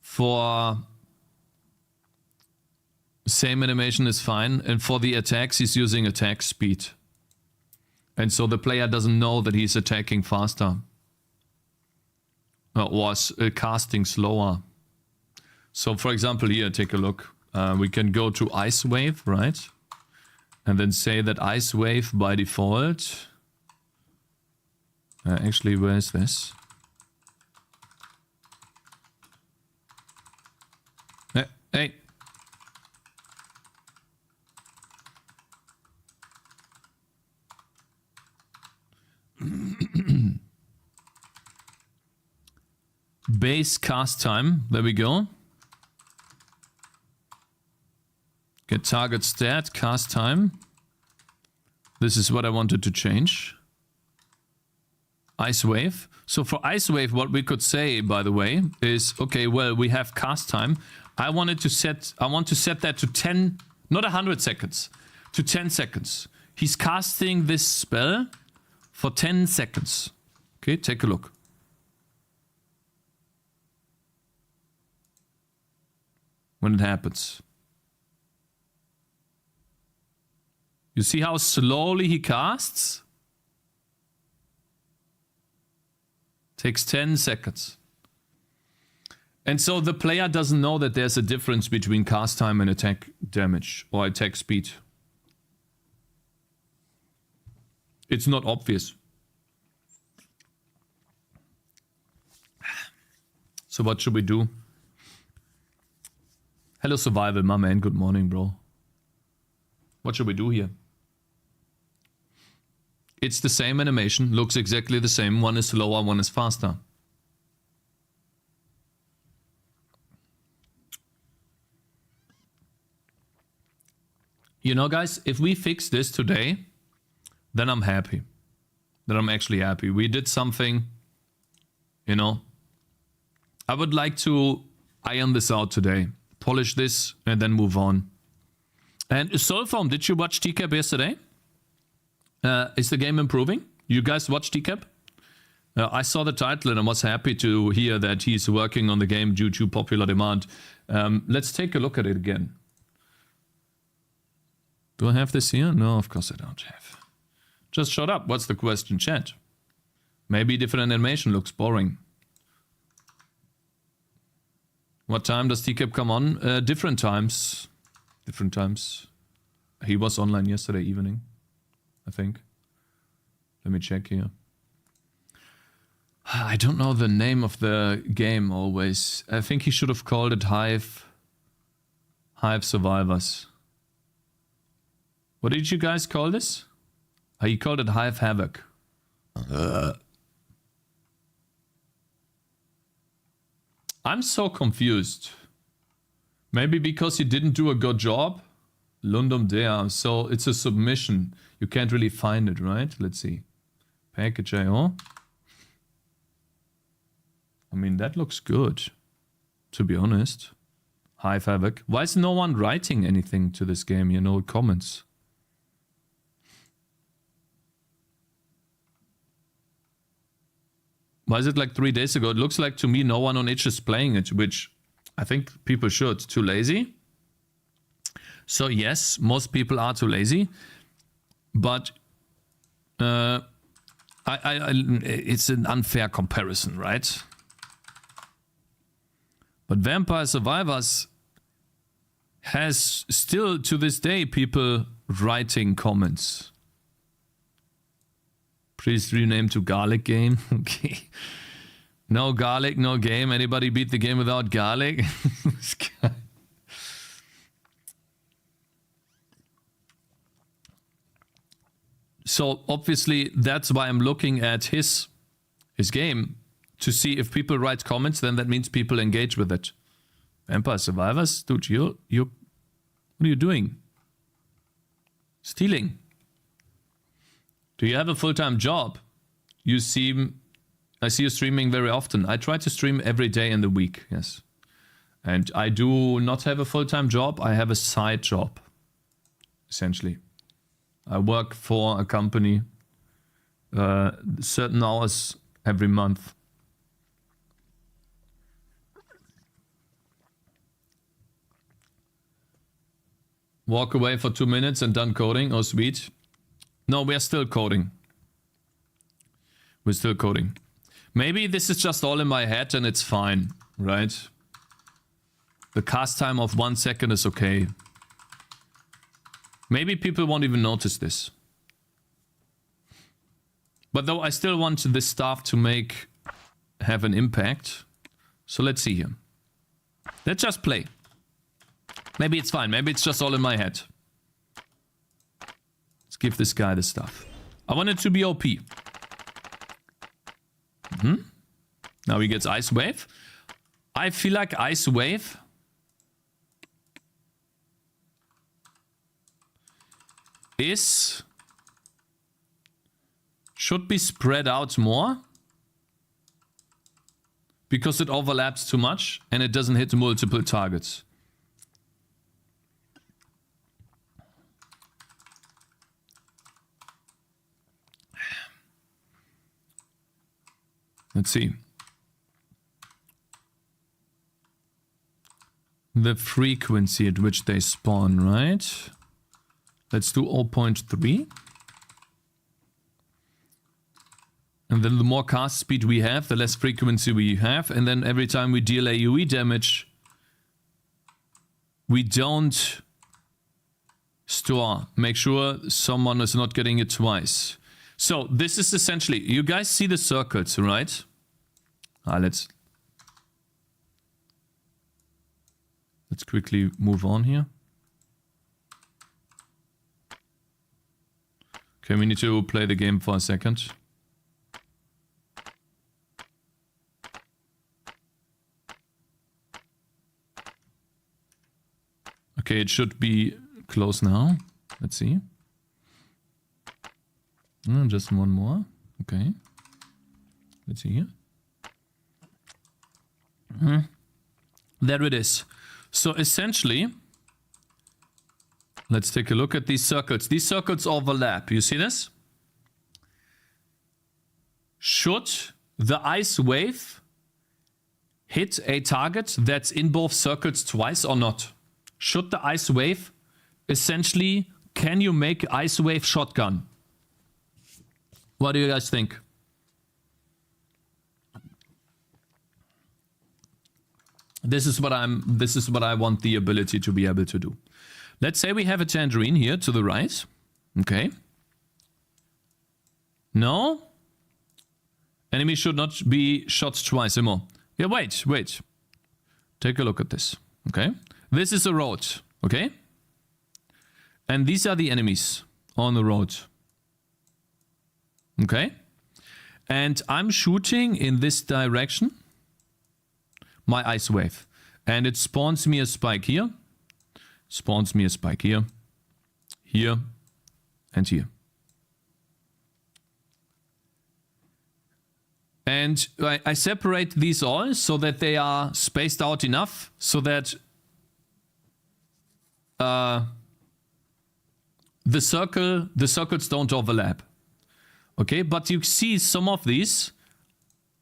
for same animation is fine, and for the attacks, he's using attack speed. And so the player doesn't know that he's attacking faster. Or casting slower. So for example, here, take a look. We can go to ice wave, right? And then say that ice wave by default. Actually, where is this? Hey. Base cast time. There we go. Get target stat, cast time. This is what I wanted to change. Ice wave. So for ice wave, what we could say, by the way, is okay. Well, we have cast time. I want to set that to 10, not 100 seconds, to 10 seconds. He's casting this spell for 10 seconds. Okay, take a look. When it happens. You see how slowly he casts? Takes 10 seconds. And so the player doesn't know that there's a difference between cast time and attack damage or attack speed. It's not obvious. So what should we do? Hello Survival, my man. Good morning, bro. What should we do here? It's the same animation, looks exactly the same. One is slower, one is faster. You know, guys, if we fix this today, then I'm happy. Then I'm actually happy. We did something, you know. I would like to iron this out today. Polish this and then move on. And Soulform, did you watch TCAP yesterday? Is the game improving? You guys watch TCAP? I saw the title and I was happy to hear that he's working on the game due to popular demand. Let's take a look at it again. Do I have this here? No, of course I don't have. Just shut up. What's the question, chat? Maybe different animation looks boring. What time does TCAP come on? Different times. Different times. He was online yesterday evening, I think. Let me check here. I don't know the name of the game always. I think he should have called it Hive Survivors. What did you guys call this? He called it Hive Havoc. I'm so confused. Maybe because you didn't do a good job? Lundum Dea. So it's a submission. You can't really find it, right? Let's see. Package.io. I mean, that looks good, to be honest. Hive Havoc. Why is no one writing anything to this game? You know, comments. Why is it like 3 days ago? It looks like to me no one on itch is playing it, which I think people should. Too lazy? So yes, most people are too lazy. But it's an unfair comparison, right? But Vampire Survivors has still to this day people writing comments. Please rename to Garlic Game. Okay. No garlic, no game. Anybody beat the game without garlic? This guy. So obviously that's why I'm looking at his game to see if people write comments. Then that means people engage with it. Vampire Survivors, dude, you what are you doing? Stealing. Do you have a full-time job? I see you streaming very often. I try to stream every day in the week, yes. And I do not have a full-time job. I have a side job, essentially. I work for a company certain hours every month. Walk away for 2 minutes and done coding. Oh, sweet. No, we're still coding. We're still coding. Maybe this is just all in my head and it's fine, right? The cast time of 1 second is okay. Maybe people won't even notice this. But though I still want this stuff to have an impact. So let's see here. Let's just play. Maybe it's fine. Maybe it's just all in my head. Let's give this guy the stuff. I want it to be OP. Now he gets Ice Wave. I feel like Ice Wave should be spread out more because it overlaps too much and it doesn't hit multiple targets. Let's see. The frequency at which they spawn, right? Let's do 0.3. And then the more cast speed we have, the less frequency we have. And then every time we deal AoE damage, we don't store. Make sure someone is not getting it twice. So this is essentially, you guys see the circles, right? Let's quickly move on here. Okay, we need to play the game for a second. Okay, it should be close now. Let's see. Just one more. Okay. Let's see here. There it is. So essentially, let's take a look at these circles. These circles overlap. You see this? Should the ice wave hit a target that's in both circles twice or not? Should the ice wave essentially, can you make ice wave shotgun? What do you guys think? This is what I want the ability to be able to do. Let's say we have a tangerine here to the right. Okay. No? Enemy should not be shot twice or more. Yeah, wait. Take a look at this. Okay. This is a road. Okay. And these are the enemies on the road. Okay. And I'm shooting in this direction. My ice wave. And it spawns me a spike here. Spawns me a spike here. Here. And here. And I separate these all so that they are spaced out enough so that the circles don't overlap. Okay, but you see some of these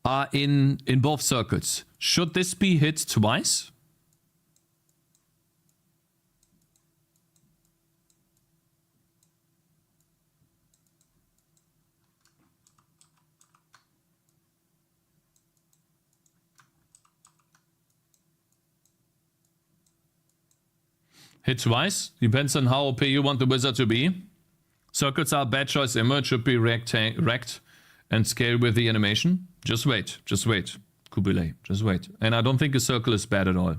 are in both circles. Should this be hit twice? Hit twice. Depends on how OP you want the wizard to be. Circles are a bad choice. It should be rect and scale with the animation. Just wait. Just wait. Kubile. Just wait. And I don't think a circle is bad at all.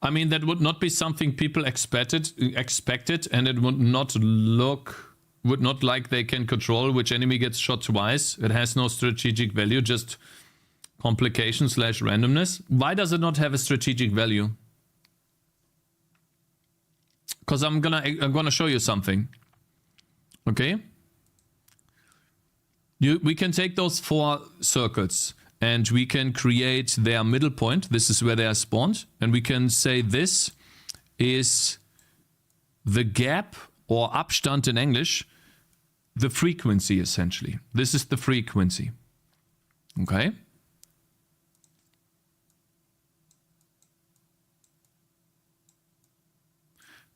I mean, that would not be something people expected, and it would not like they can control which enemy gets shot twice. It has no strategic value, just complication / randomness. Why does it not have a strategic value? Because I'm gonna show you something. Okay? We can take those 4 circles. And we can create their middle point. This is where they are spawned. And we can say this is the gap, or Abstand in English, the frequency essentially. This is the frequency. Okay?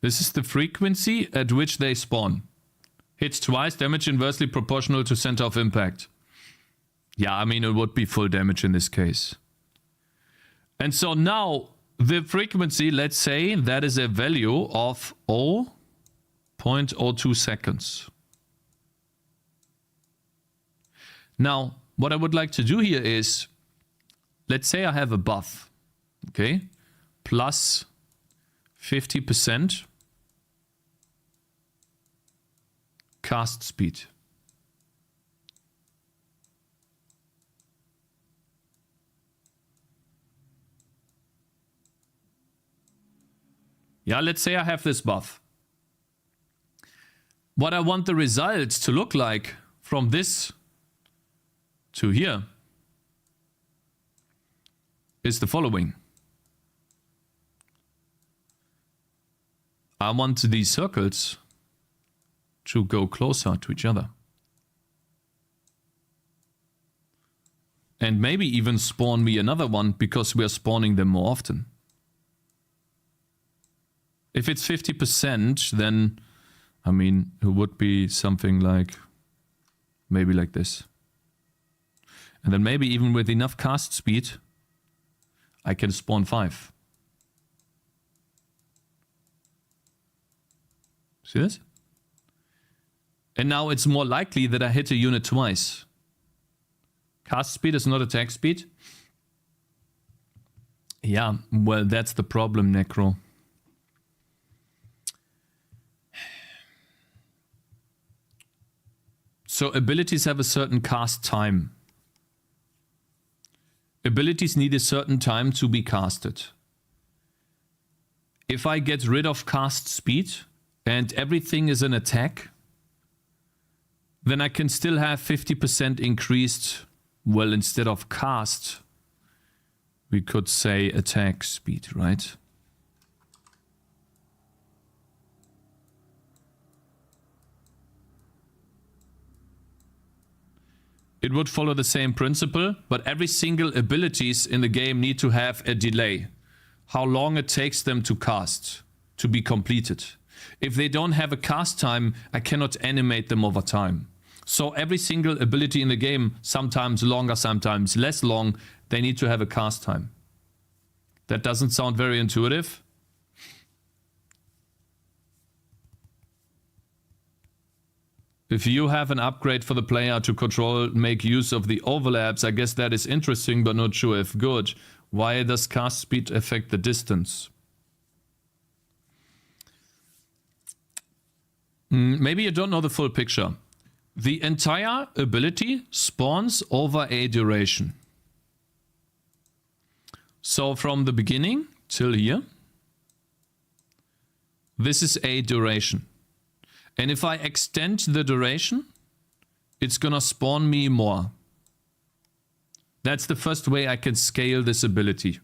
This is the frequency at which they spawn. Hits twice, damage inversely proportional to center of impact. Yeah, I mean, it would be full damage in this case. And so now, the frequency, let's say, that is a value of 0.02 seconds. Now, what I would like to do here is, let's say I have a buff, okay, plus 50% cast speed. Yeah, let's say I have this buff. What I want the results to look like from this to here is the following. I want these circles to go closer to each other. And maybe even spawn me another one because we are spawning them more often. If it's 50%, then, I mean, it would be something like, maybe like this. And then maybe even with enough cast speed, I can spawn 5. See this? And now it's more likely that I hit a unit twice. Cast speed is not attack speed. Yeah, well, that's the problem, Necro. So abilities have a certain cast time. Abilities need a certain time to be casted. If I get rid of cast speed and everything is an attack, then I can still have 50% increased, well, instead of cast, we could say attack speed, right? It would follow the same principle, but every single abilities in the game need to have a delay. How long it takes them to cast, to be completed. If they don't have a cast time, I cannot animate them over time. So every single ability in the game, sometimes longer, sometimes less long, they need to have a cast time. That doesn't sound very intuitive. If you have an upgrade for the player to control, make use of the overlaps, I guess that is interesting, but not sure if good. Why does cast speed affect the distance? Maybe you don't know the full picture. The entire ability spawns over a duration. So from the beginning till here, this is a duration. And if I extend the duration, it's gonna spawn me more. That's the first way I can scale this ability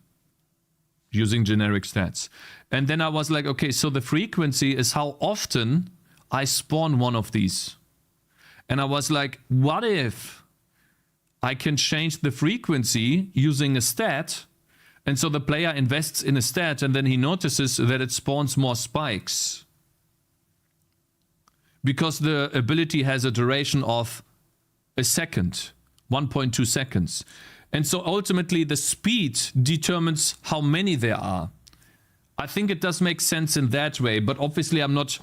using generic stats. And then I was like, okay, so the frequency is how often I spawn one of these. And I was like, what if I can change the frequency using a stat? And so the player invests in a stat and then he notices that it spawns more spikes. Because the ability has a duration of a second, 1.2 seconds. And so ultimately the speed determines how many there are. I think it does make sense in that way, but obviously I'm not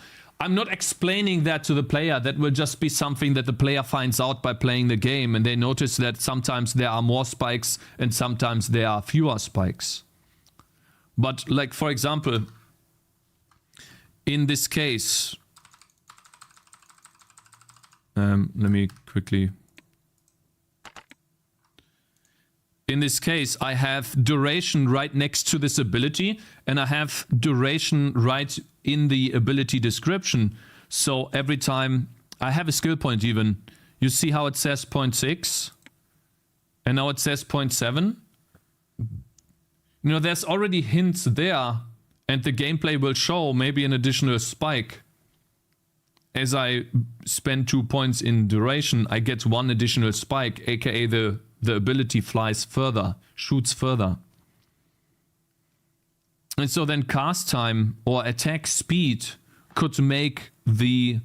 explaining that to the player. That will just be something that the player finds out by playing the game, and they notice that sometimes there are more spikes and sometimes there are fewer spikes. But like, for example, in this case, let me quickly. In this case, I have duration right next to this ability, and I have duration right in the ability description. So every time I have a skill point even, you see how it says 0.6 and now it says 0.7. You know, there's already hints there, and the gameplay will show maybe an additional spike. As I spend 2 points in duration, I get 1 additional spike, aka the ability flies further, shoots further. And so then cast time or attack speed could make the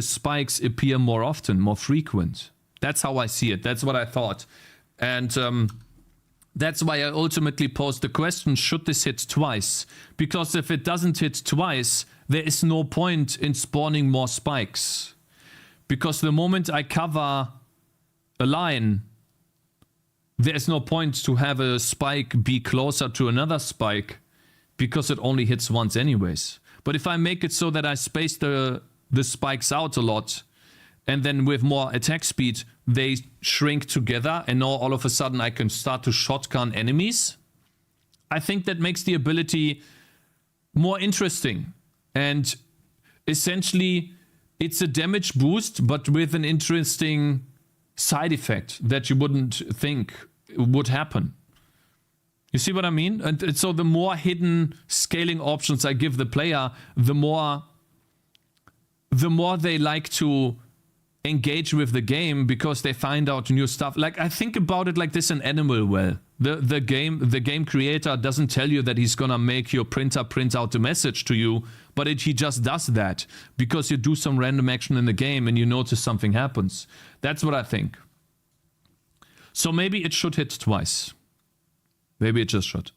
spikes appear more often, more frequent. That's how I see it. That's what I thought. And that's why I ultimately posed the question, should this hit twice? Because if it doesn't hit twice, there is no point in spawning more spikes. Because the moment I cover a line, there is no point to have a spike be closer to another spike, because it only hits once anyways. But if I make it so that I space the spikes out a lot, and then with more attack speed, they shrink together, and now all of a sudden I can start to shotgun enemies, I think that makes the ability more interesting. And essentially, it's a damage boost, but with an interesting side effect that you wouldn't think would happen. You see what I mean? And so the more hidden scaling options I give the player, the more they like to engage with the game, because they find out new stuff. Like, I think about it like this in Animal Well. The game creator doesn't tell you that he's gonna make your printer print out the message to you, but he just does that because you do some random action in the game and you notice something happens. That's what I think. So maybe it should hit twice. Maybe it just should.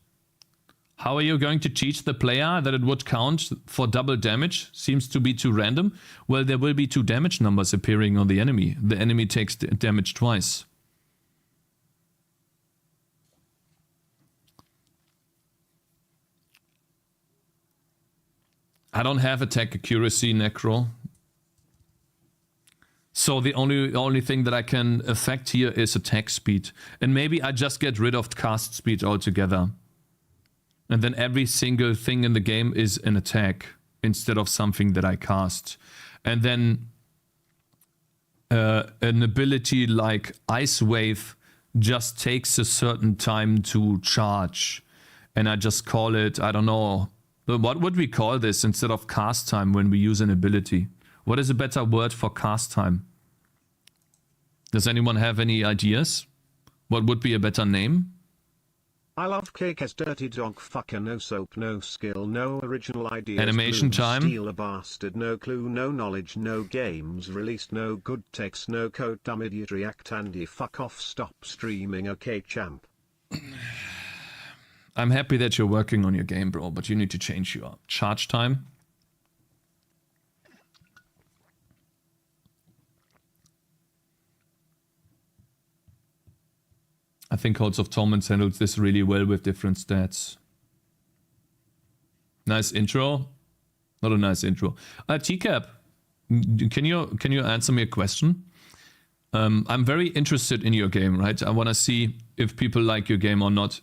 How are you going to teach the player that it would count for double damage? Seems to be too random. Well, there will be 2 damage numbers appearing on the enemy. The enemy takes damage twice. I don't have attack accuracy, Necro. So the only thing that I can affect here is attack speed. And maybe I just get rid of cast speed altogether. And then every single thing in the game is an attack instead of something that I cast. And then an ability like Ice Wave just takes a certain time to charge. And I just call it, I don't know, what would we call this instead of cast time when we use an ability? What is a better word for cast time? Does anyone have any ideas? What would be a better name? I love Cakez, dirty dog fucker, no soap, no skill, no original ideas. Animation time. Steal a bastard, no clue, no knowledge, no games released, no good text, no code, dumb idiot, react, Andy, fuck off, stop streaming, okay champ. I'm happy that you're working on your game, bro, but you need to change your charge time. I think Codes of Torment handles this really well with different stats. Nice intro. Not a nice intro. TCAP, can you answer me a question? I'm very interested in your game, right? I want to see if people like your game or not.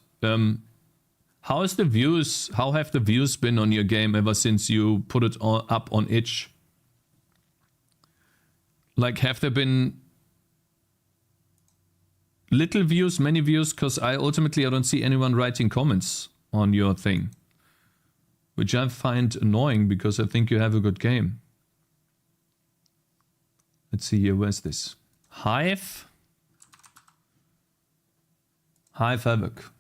How have the views been on your game ever since you put it up on itch? Like, have there been little views, many views? Because I don't see anyone writing comments on your thing, which I find annoying because I think you have a good game. Let's see here, where's this? Hive Havoc.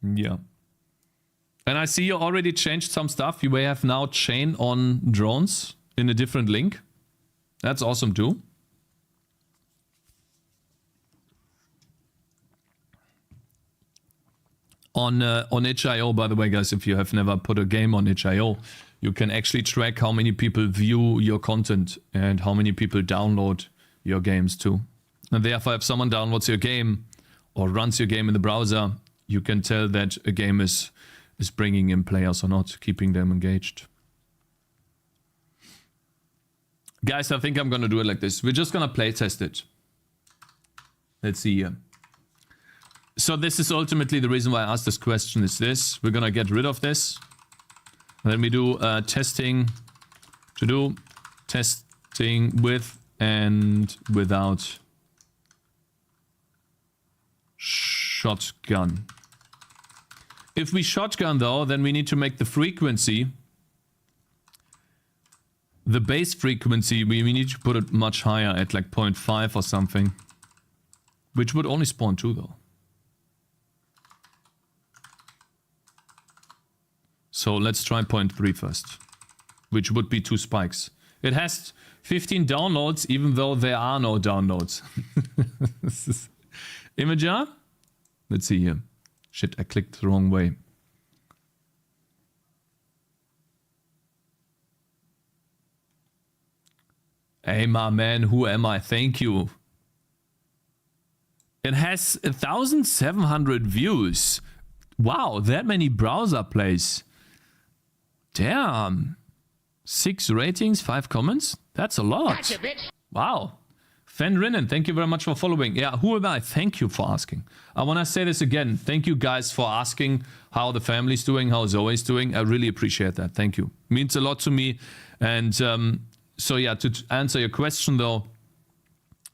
Yeah. And I see you already changed some stuff. You may have now chain on drones in a different link. That's awesome too. On itch.io, by the way, guys, if you have never put a game on itch.io, you can actually track how many people view your content and how many people download your games too. And therefore, if someone downloads your game or runs your game in the browser, you can tell that a game is bringing in players or not, keeping them engaged. Guys, I think I'm gonna do it like this. We're just gonna play test it. Let's see here. So this is ultimately the reason why I asked this question is this. We're gonna get rid of this. And then we do testing to do testing with and without shotgun. If we shotgun though, then we need to make the frequency, the base frequency, we need to put it much higher at like 0.5 or something. Which would only spawn 2 though. So let's try 0.3 first, which would be 2 spikes. It has 15 downloads, even though there are no downloads. Imager? Let's see here. Shit, I clicked the wrong way. Hey, my man, who am I? Thank you. It has 1,700 views. Wow, that many browser plays. Damn. 6 ratings, 5 comments? That's a lot. Gotcha, bitch. Wow. Fenrinnen, thank you very much for following. Yeah, who am I? Thank you for asking. I want to say this again. Thank you guys for asking how the family's doing, how Zoe's doing. I really appreciate that. Thank you. Means a lot to me. And so yeah, to answer your question though,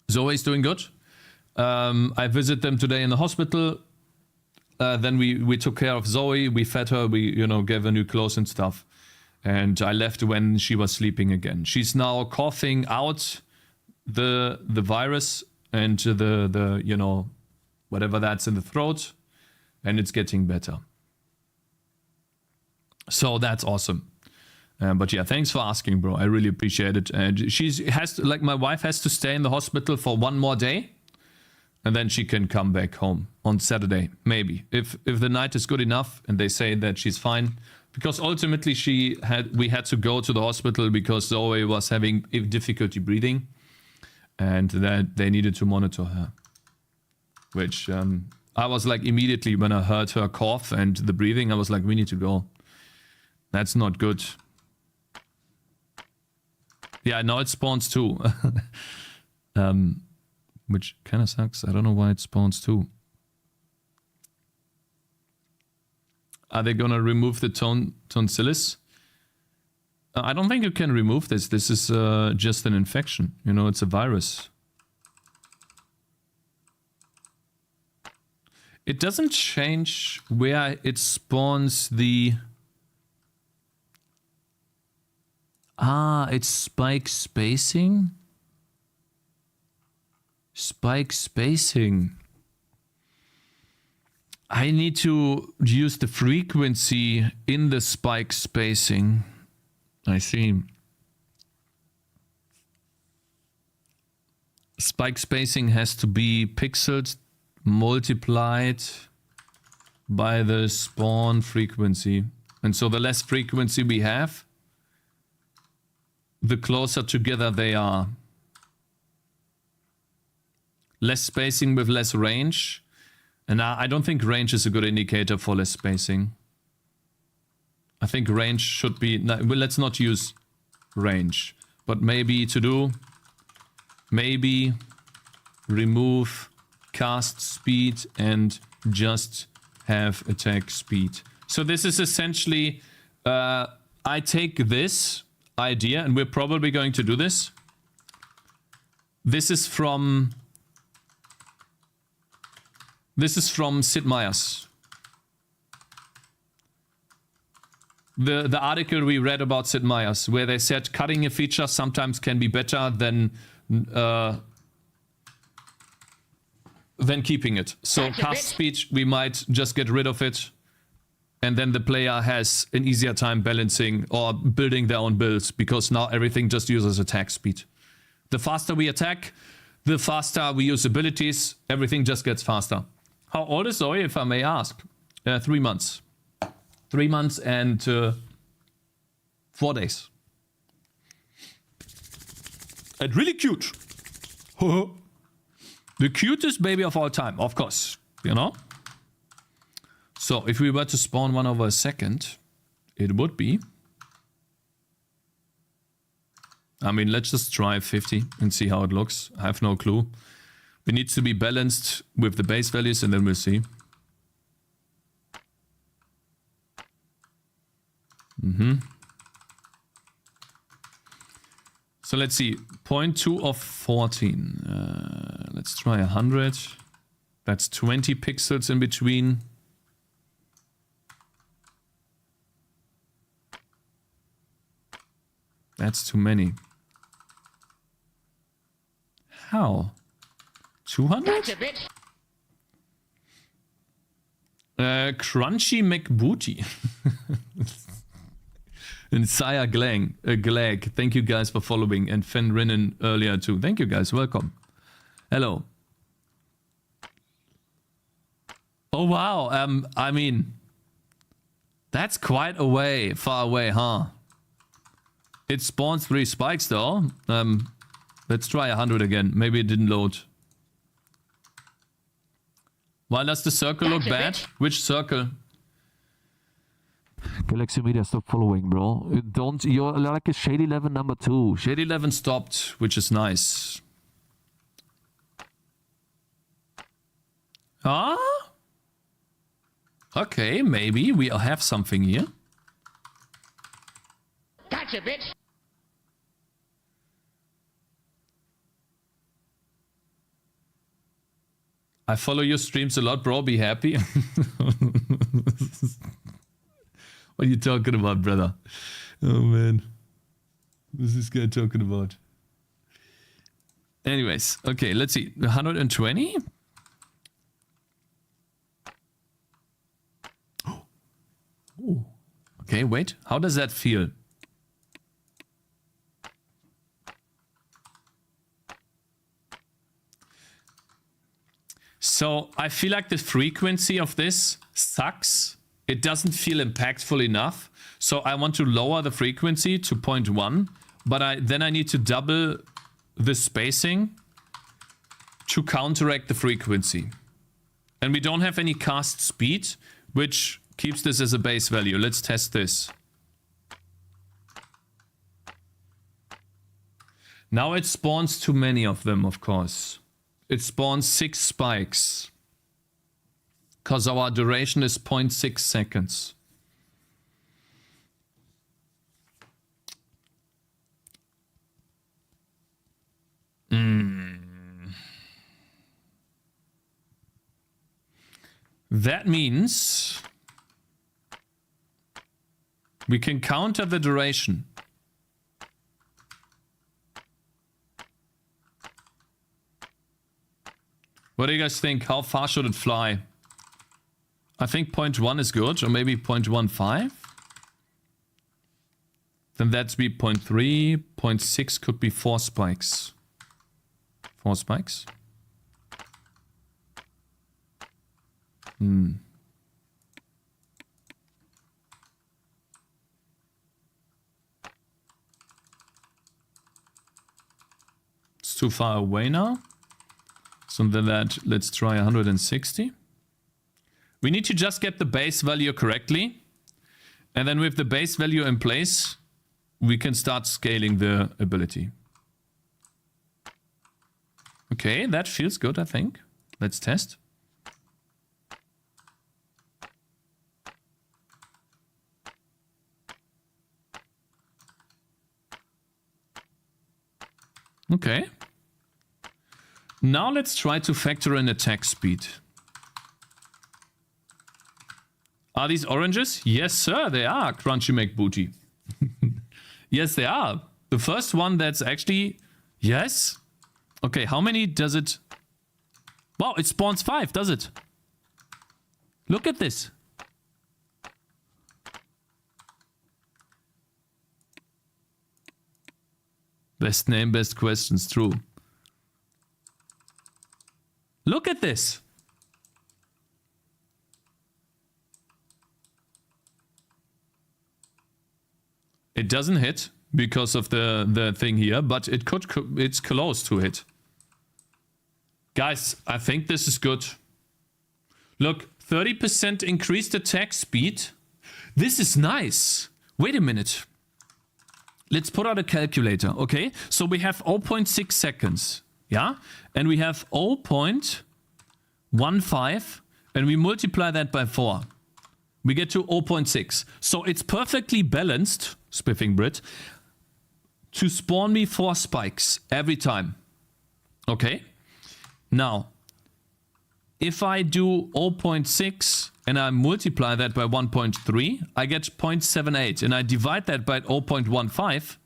Zoe's doing good. I visited them today in the hospital. Then we took care of Zoe. We fed her. We gave her new clothes and stuff. And I left when she was sleeping again. She's now coughing out the virus and the whatever that's in the throat, and it's getting better. So that's awesome. But yeah, thanks for asking, bro. I really appreciate it. And my wife has to stay in the hospital for 1 more day, and then she can come back home on Saturday, maybe if the night is good enough and they say that she's fine. Because ultimately we had to go to the hospital because Zoe was having difficulty breathing, and that they needed to monitor her. Which I was like, immediately when I heard her cough and the breathing, I was like, we need to go. That's not good. Yeah, now it spawns too. Which kind of sucks. I don't know why it spawns too. Are they gonna remove the tonsillis? I don't think you can remove this. This is just an infection. It's a virus. It doesn't change where it spawns the... it's spike spacing? Spike spacing. I need to use the frequency in the spike spacing. I see. Spike spacing has to be pixels multiplied by the spawn frequency. And so the less frequency we have, the closer together they are. Less spacing with less range. And I don't think range is a good indicator for less spacing. I think range should be... No, well, let's not use range. But maybe to do... Maybe remove cast speed and just have attack speed. So this is essentially... I take this idea, and we're probably going to do this. This is from Sid Meier's. The article we read about Sid Meier's, where they said cutting a feature sometimes can be better than keeping it. So cast speed, we might just get rid of it, and then the player has an easier time balancing or building their own builds, because now everything just uses attack speed. The faster we attack, the faster we use abilities, everything just gets faster. How old is Zoe, if I may ask? 3 months. 3 months and 4 days. And really cute. The cutest baby of all time, of course. You know? So, if we were to spawn one over a second, it would be... I mean, let's just try 50 and see how it looks. I have no clue. It needs to be balanced with the base values, and then we'll see. So let's see. 0.2 of 14. Let's try 100. That's 20 pixels in between. That's too many. How? 200? Gotcha, bitch. Crunchy McBooty. And Sire Glag. Thank you guys for following. And Fen Rinnen earlier too. Thank you guys. Welcome. Hello. Oh wow. I mean, that's quite far away, huh? It spawns 3 spikes though. Let's try 100 again. Maybe it didn't load. Why does the circle look bad? Which circle? Galaxy Media, stop following, bro. Don't. You're like a Shade 11 number 2. Shade 11 stopped, which is nice. Ah? Okay, maybe we have something here. Gotcha, bitch. I follow your streams a lot, bro. Be happy. What are you talking about, brother? Oh, man. What's this guy talking about? Anyways, okay, let's see. 120? Oh. Okay, wait. How does that feel? So I feel like the frequency of this sucks. It doesn't feel impactful enough. So I want to lower the frequency to 0.1, but then I need to double the spacing to counteract the frequency. And we don't have any cast speed, which keeps this as a base value. Let's test this. Now it spawns too many of them, of course. It spawns 6 spikes. Because our duration is 0.6 seconds. That means we can counter the duration. What do you guys think? How far should it fly? I think 0.1 is good, or maybe 0.15. Then that'd be 0.3. 0.6 could be 4 spikes. 4 spikes? too far away now. So then let's try 160. We need to just get the base value correctly. And then with the base value in place, we can start scaling the ability. Okay, that feels good, I think. Let's test. Okay. Now let's try to factor in attack speed. Are these oranges? Yes, sir, they are, Crunchy McBooty. Yes, they are. The first one that's actually... Yes? Okay, how many does it... Wow, it spawns 5, does it? Look at this. Best name, best questions, true. Look at this. It doesn't hit because of the thing here, but it's close to hit. Guys, I think this is good. Look, 30% increased attack speed. This is nice. Wait a minute. Let's put out a calculator, okay? So we have 0.6 seconds, yeah? And we have 0.15, and we multiply that by 4. We get to 0.6. So it's perfectly balanced, Spiffing Brit, to spawn me 4 spikes every time. Okay? Now, if I do 0.6 and I multiply that by 1.3, I get 0.78. And I divide that by 0.15,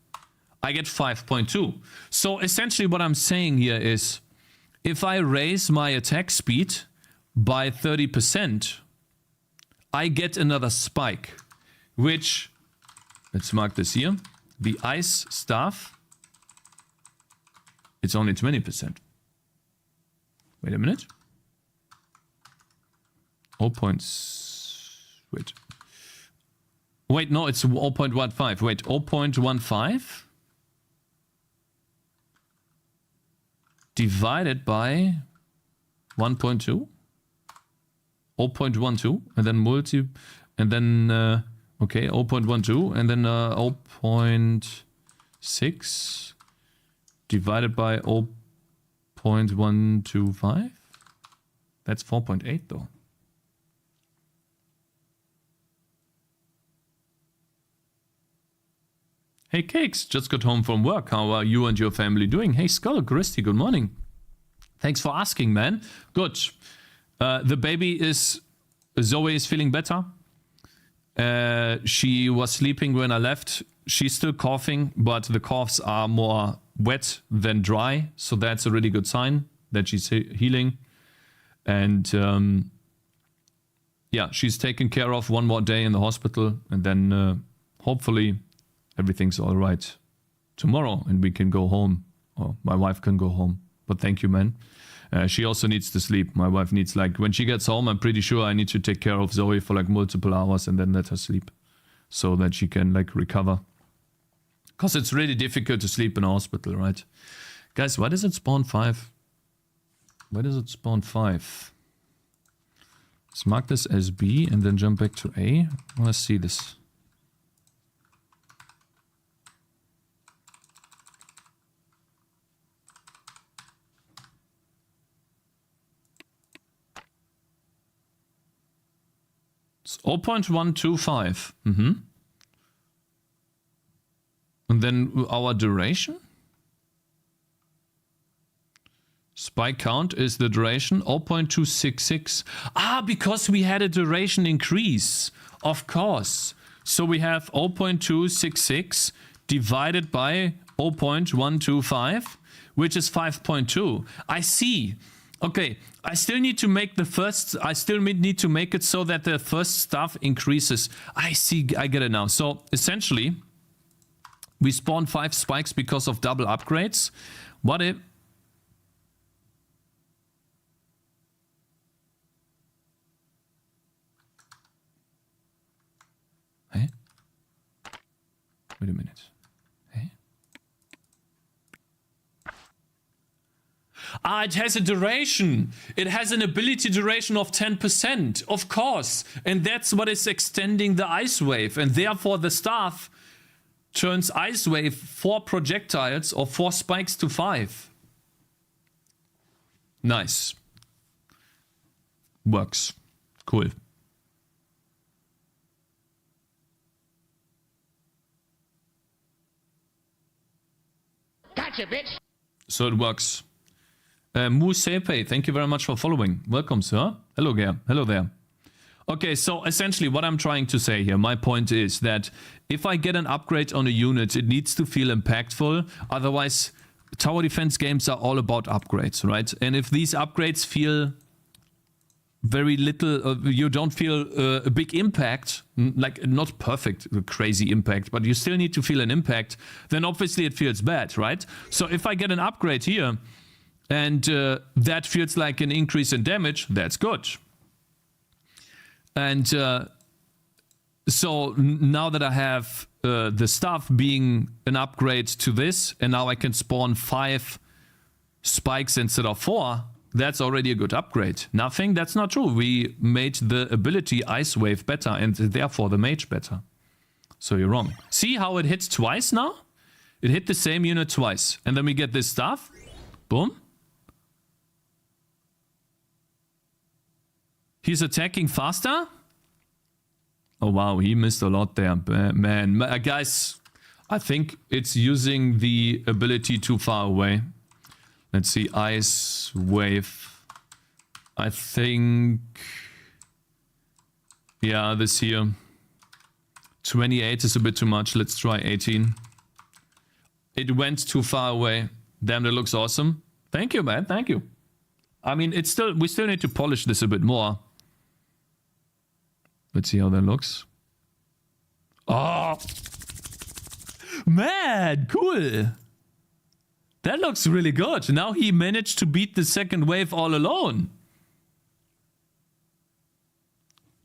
I get 5.2. So essentially what I'm saying here is, if I raise my attack speed by 30%, I get another spike, which, let's mark this here, the ice staff, it's only 20%. Wait a minute. Wait, no, it's 0.15. Wait, 0.15 divided by 1.2. 0.12 and then okay, 0.12 and then 0.6 divided by 0.125. That's 4.8 though. Hey Cakez, just got home from work. How are you and your family doing? Hey Skull, Christy, good morning. Thanks for asking, man. Good. The baby is... Zoe is feeling better. She was sleeping when I left. She's still coughing, but the coughs are more wet than dry. So that's a really good sign that she's healing. And yeah, she's taken care of one more day in the hospital. And then hopefully everything's all right tomorrow and we can go home. Or my wife can go home. But thank you, man. She also needs to sleep. My wife needs, like, when she gets home, I'm pretty sure I need to take care of Zoe for like multiple hours and then let her sleep so that she can like recover. Because it's really difficult to sleep in a hospital, right? Guys, why does it spawn 5? Why does it spawn 5? Let's mark this as B and then jump back to A. I want to see this. It's 0.125. And then our duration. Spike count is the duration 0.266. Ah, because we had a duration increase. Of course. So we have 0.266 divided by 0.125, which is 5.2. I see. Okay, I still need to make the first, I still need to make it so that the first stuff increases. I see, I get it now. So essentially, we spawn 5 spikes because of double upgrades. What if... Hey? Wait a minute. Hey? Ah, it has a duration. It has an ability duration of 10%, of course. And that's what is extending the ice wave. And therefore the staff turns ice wave 4 projectiles or 4 spikes to 5. Nice. Works. Cool. Gotcha, bitch. So it works. Musepe, thank you very much for following. Welcome, sir. Hello there. Hello there. Okay, so essentially what I'm trying to say here, my point is that if I get an upgrade on a unit, it needs to feel impactful. Otherwise, tower defense games are all about upgrades, right? And if these upgrades feel very little, you don't feel a big impact, like not perfect, crazy impact, but you still need to feel an impact, then obviously it feels bad, right? So if I get an upgrade here and that feels like an increase in damage, that's good. And so now that I have the stuff being an upgrade to this, and now I can spawn 5 spikes instead of 4, that's already a good upgrade. Nothing? That's not true. We made the ability Ice Wave better and therefore the mage better. So you're wrong. See how it hits twice now? It hit the same unit twice. And then we get this stuff. Boom. He's attacking faster? Oh wow, he missed a lot there. Man, guys, I think it's using the ability too far away. Let's see, Ice Wave. I think... yeah, this here. 28 is a bit too much. Let's try 18. It went too far away. Damn, that looks awesome. Thank you, man. Thank you. I mean, it's still, we still need to polish this a bit more. Let's see how that looks. Oh! Man, cool! That looks really good. Now he managed to beat the second wave all alone.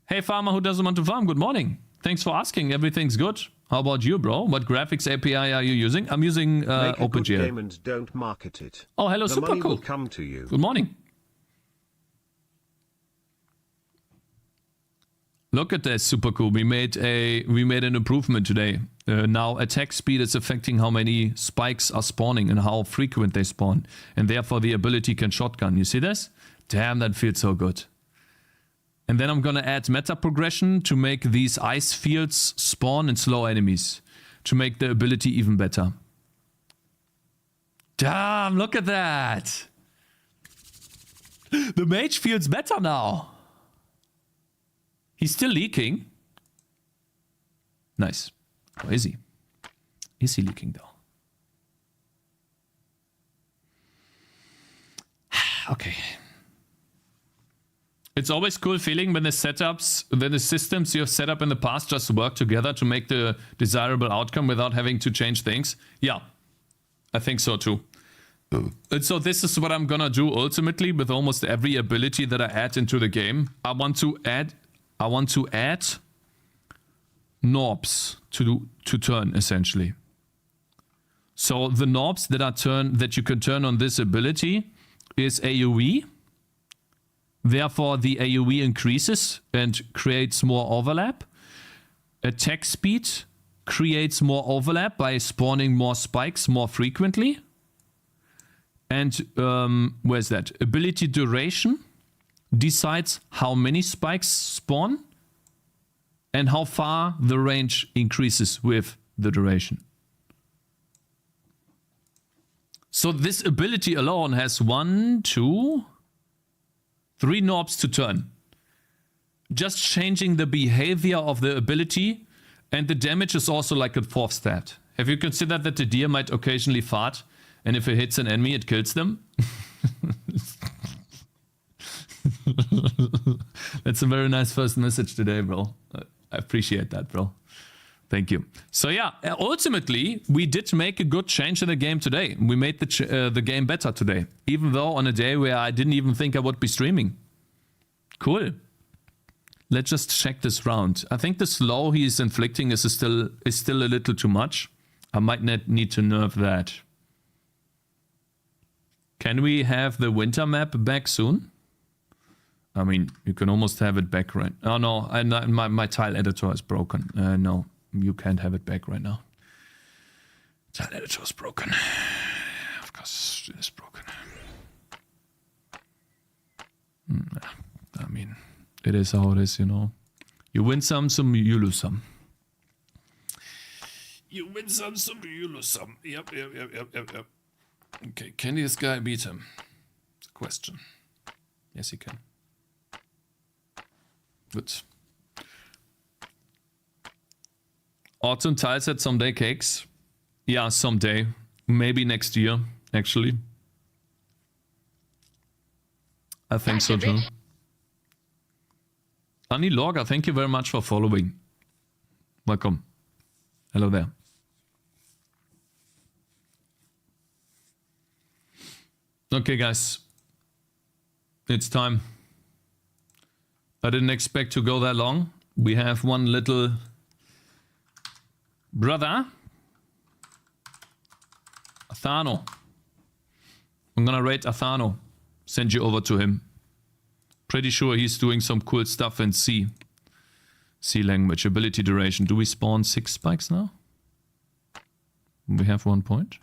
Hey farmer who doesn't want to farm, good morning. Thanks for asking, everything's good. How about you, bro? What graphics API are you using? I'm using Make a good OpenGL. game and don't market it. Oh, hello, The super money cool. will come to you. Good morning. Look at this, super cool. We made an improvement today. Now attack speed is affecting how many spikes are spawning and how frequent they spawn, and therefore the ability can shotgun. You see this? Damn, that feels so good. And then I'm gonna add meta progression to make these ice fields spawn and slow enemies, to make the ability even better. Damn, look at that! The mage feels better now. He's still leaking. Nice. Or is he? Is he leaking though? Okay. It's always cool feeling when the setups, when the systems you have set up in the past just work together to make the desirable outcome without having to change things. Yeah, I think so too. And so this is what I'm gonna do ultimately with almost every ability that I add into the game. I want to add knobs to turn essentially. So the knobs that you can turn on this ability is AoE. Therefore the AoE increases and creates more overlap. Attack speed creates more overlap by spawning more spikes more frequently. And where's that? Ability duration decides how many spikes spawn and how far the range increases with the duration. So this ability alone has 1, 2, 3 knobs to turn. Just changing the behavior of the ability, and the damage is also like a 4th stat. Have you considered that the deer might occasionally fart, and if it hits an enemy it kills them? That's a very nice first message today, bro. I appreciate that, bro. Thank you. So yeah, ultimately, we did make a good change in the game today. We made the game better today, even though on a day where I didn't even think I would be streaming. Cool. Let's just check this round. I think the slow he is inflicting is still a little too much. I might need to nerf that. Can we have the winter map back soon? I mean, you can almost have it back right... Oh no, my tile editor is broken. No, you can't have it back right now. Tile editor is broken. Of course, it is broken. I mean, it is how it is, you know. You win some, you lose some. You win some, you lose some. Yep. Okay, can this guy beat him? Question. Yes, he can. Good. Autumn tile set someday, Cakes. Yeah, someday. Maybe next year, actually. I think so too. Annie Logger, thank you very much for following. Welcome. Hello there. Okay, guys. It's time. I didn't expect to go that long. We have one little brother. Athano. I'm gonna rate Athano. Send you over to him. Pretty sure he's doing some cool stuff in C. C language. Ability duration. Do we spawn 6 spikes now? We have 1 point.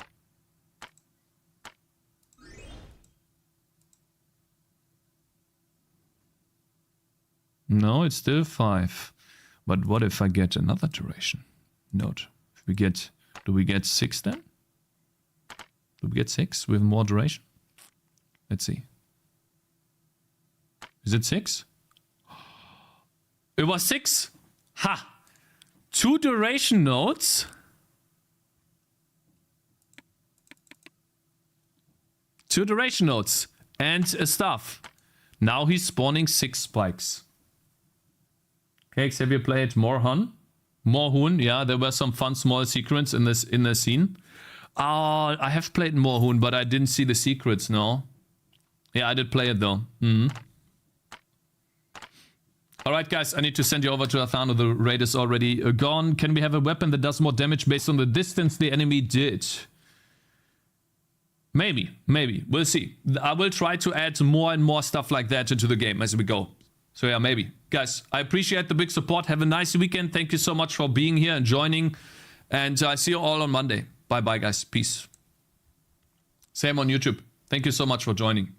No, it's still 5. But what if I get another duration? Note. If we get... Do we get 6 then? Do we get 6 with more duration? Let's see. Is it 6? It was 6? Ha! 2 duration nodes. 2 duration nodes. And a staff. Now he's spawning 6 spikes. Cakes, have you played Morhun? Morhun, yeah, there were some fun small secrets in the scene. I have played Morhun, but I didn't see the secrets, no. Yeah, I did play it though. Alright guys, I need to send you over to Athano. The raid is already gone. Can we have a weapon that does more damage based on the distance the enemy did? Maybe. We'll see. I will try to add more and more stuff like that into the game as we go. So yeah, maybe. Guys, I appreciate the big support. Have a nice weekend. Thank you so much for being here and joining. And I see you all on Monday. Bye-bye, guys. Peace. Same on YouTube. Thank you so much for joining.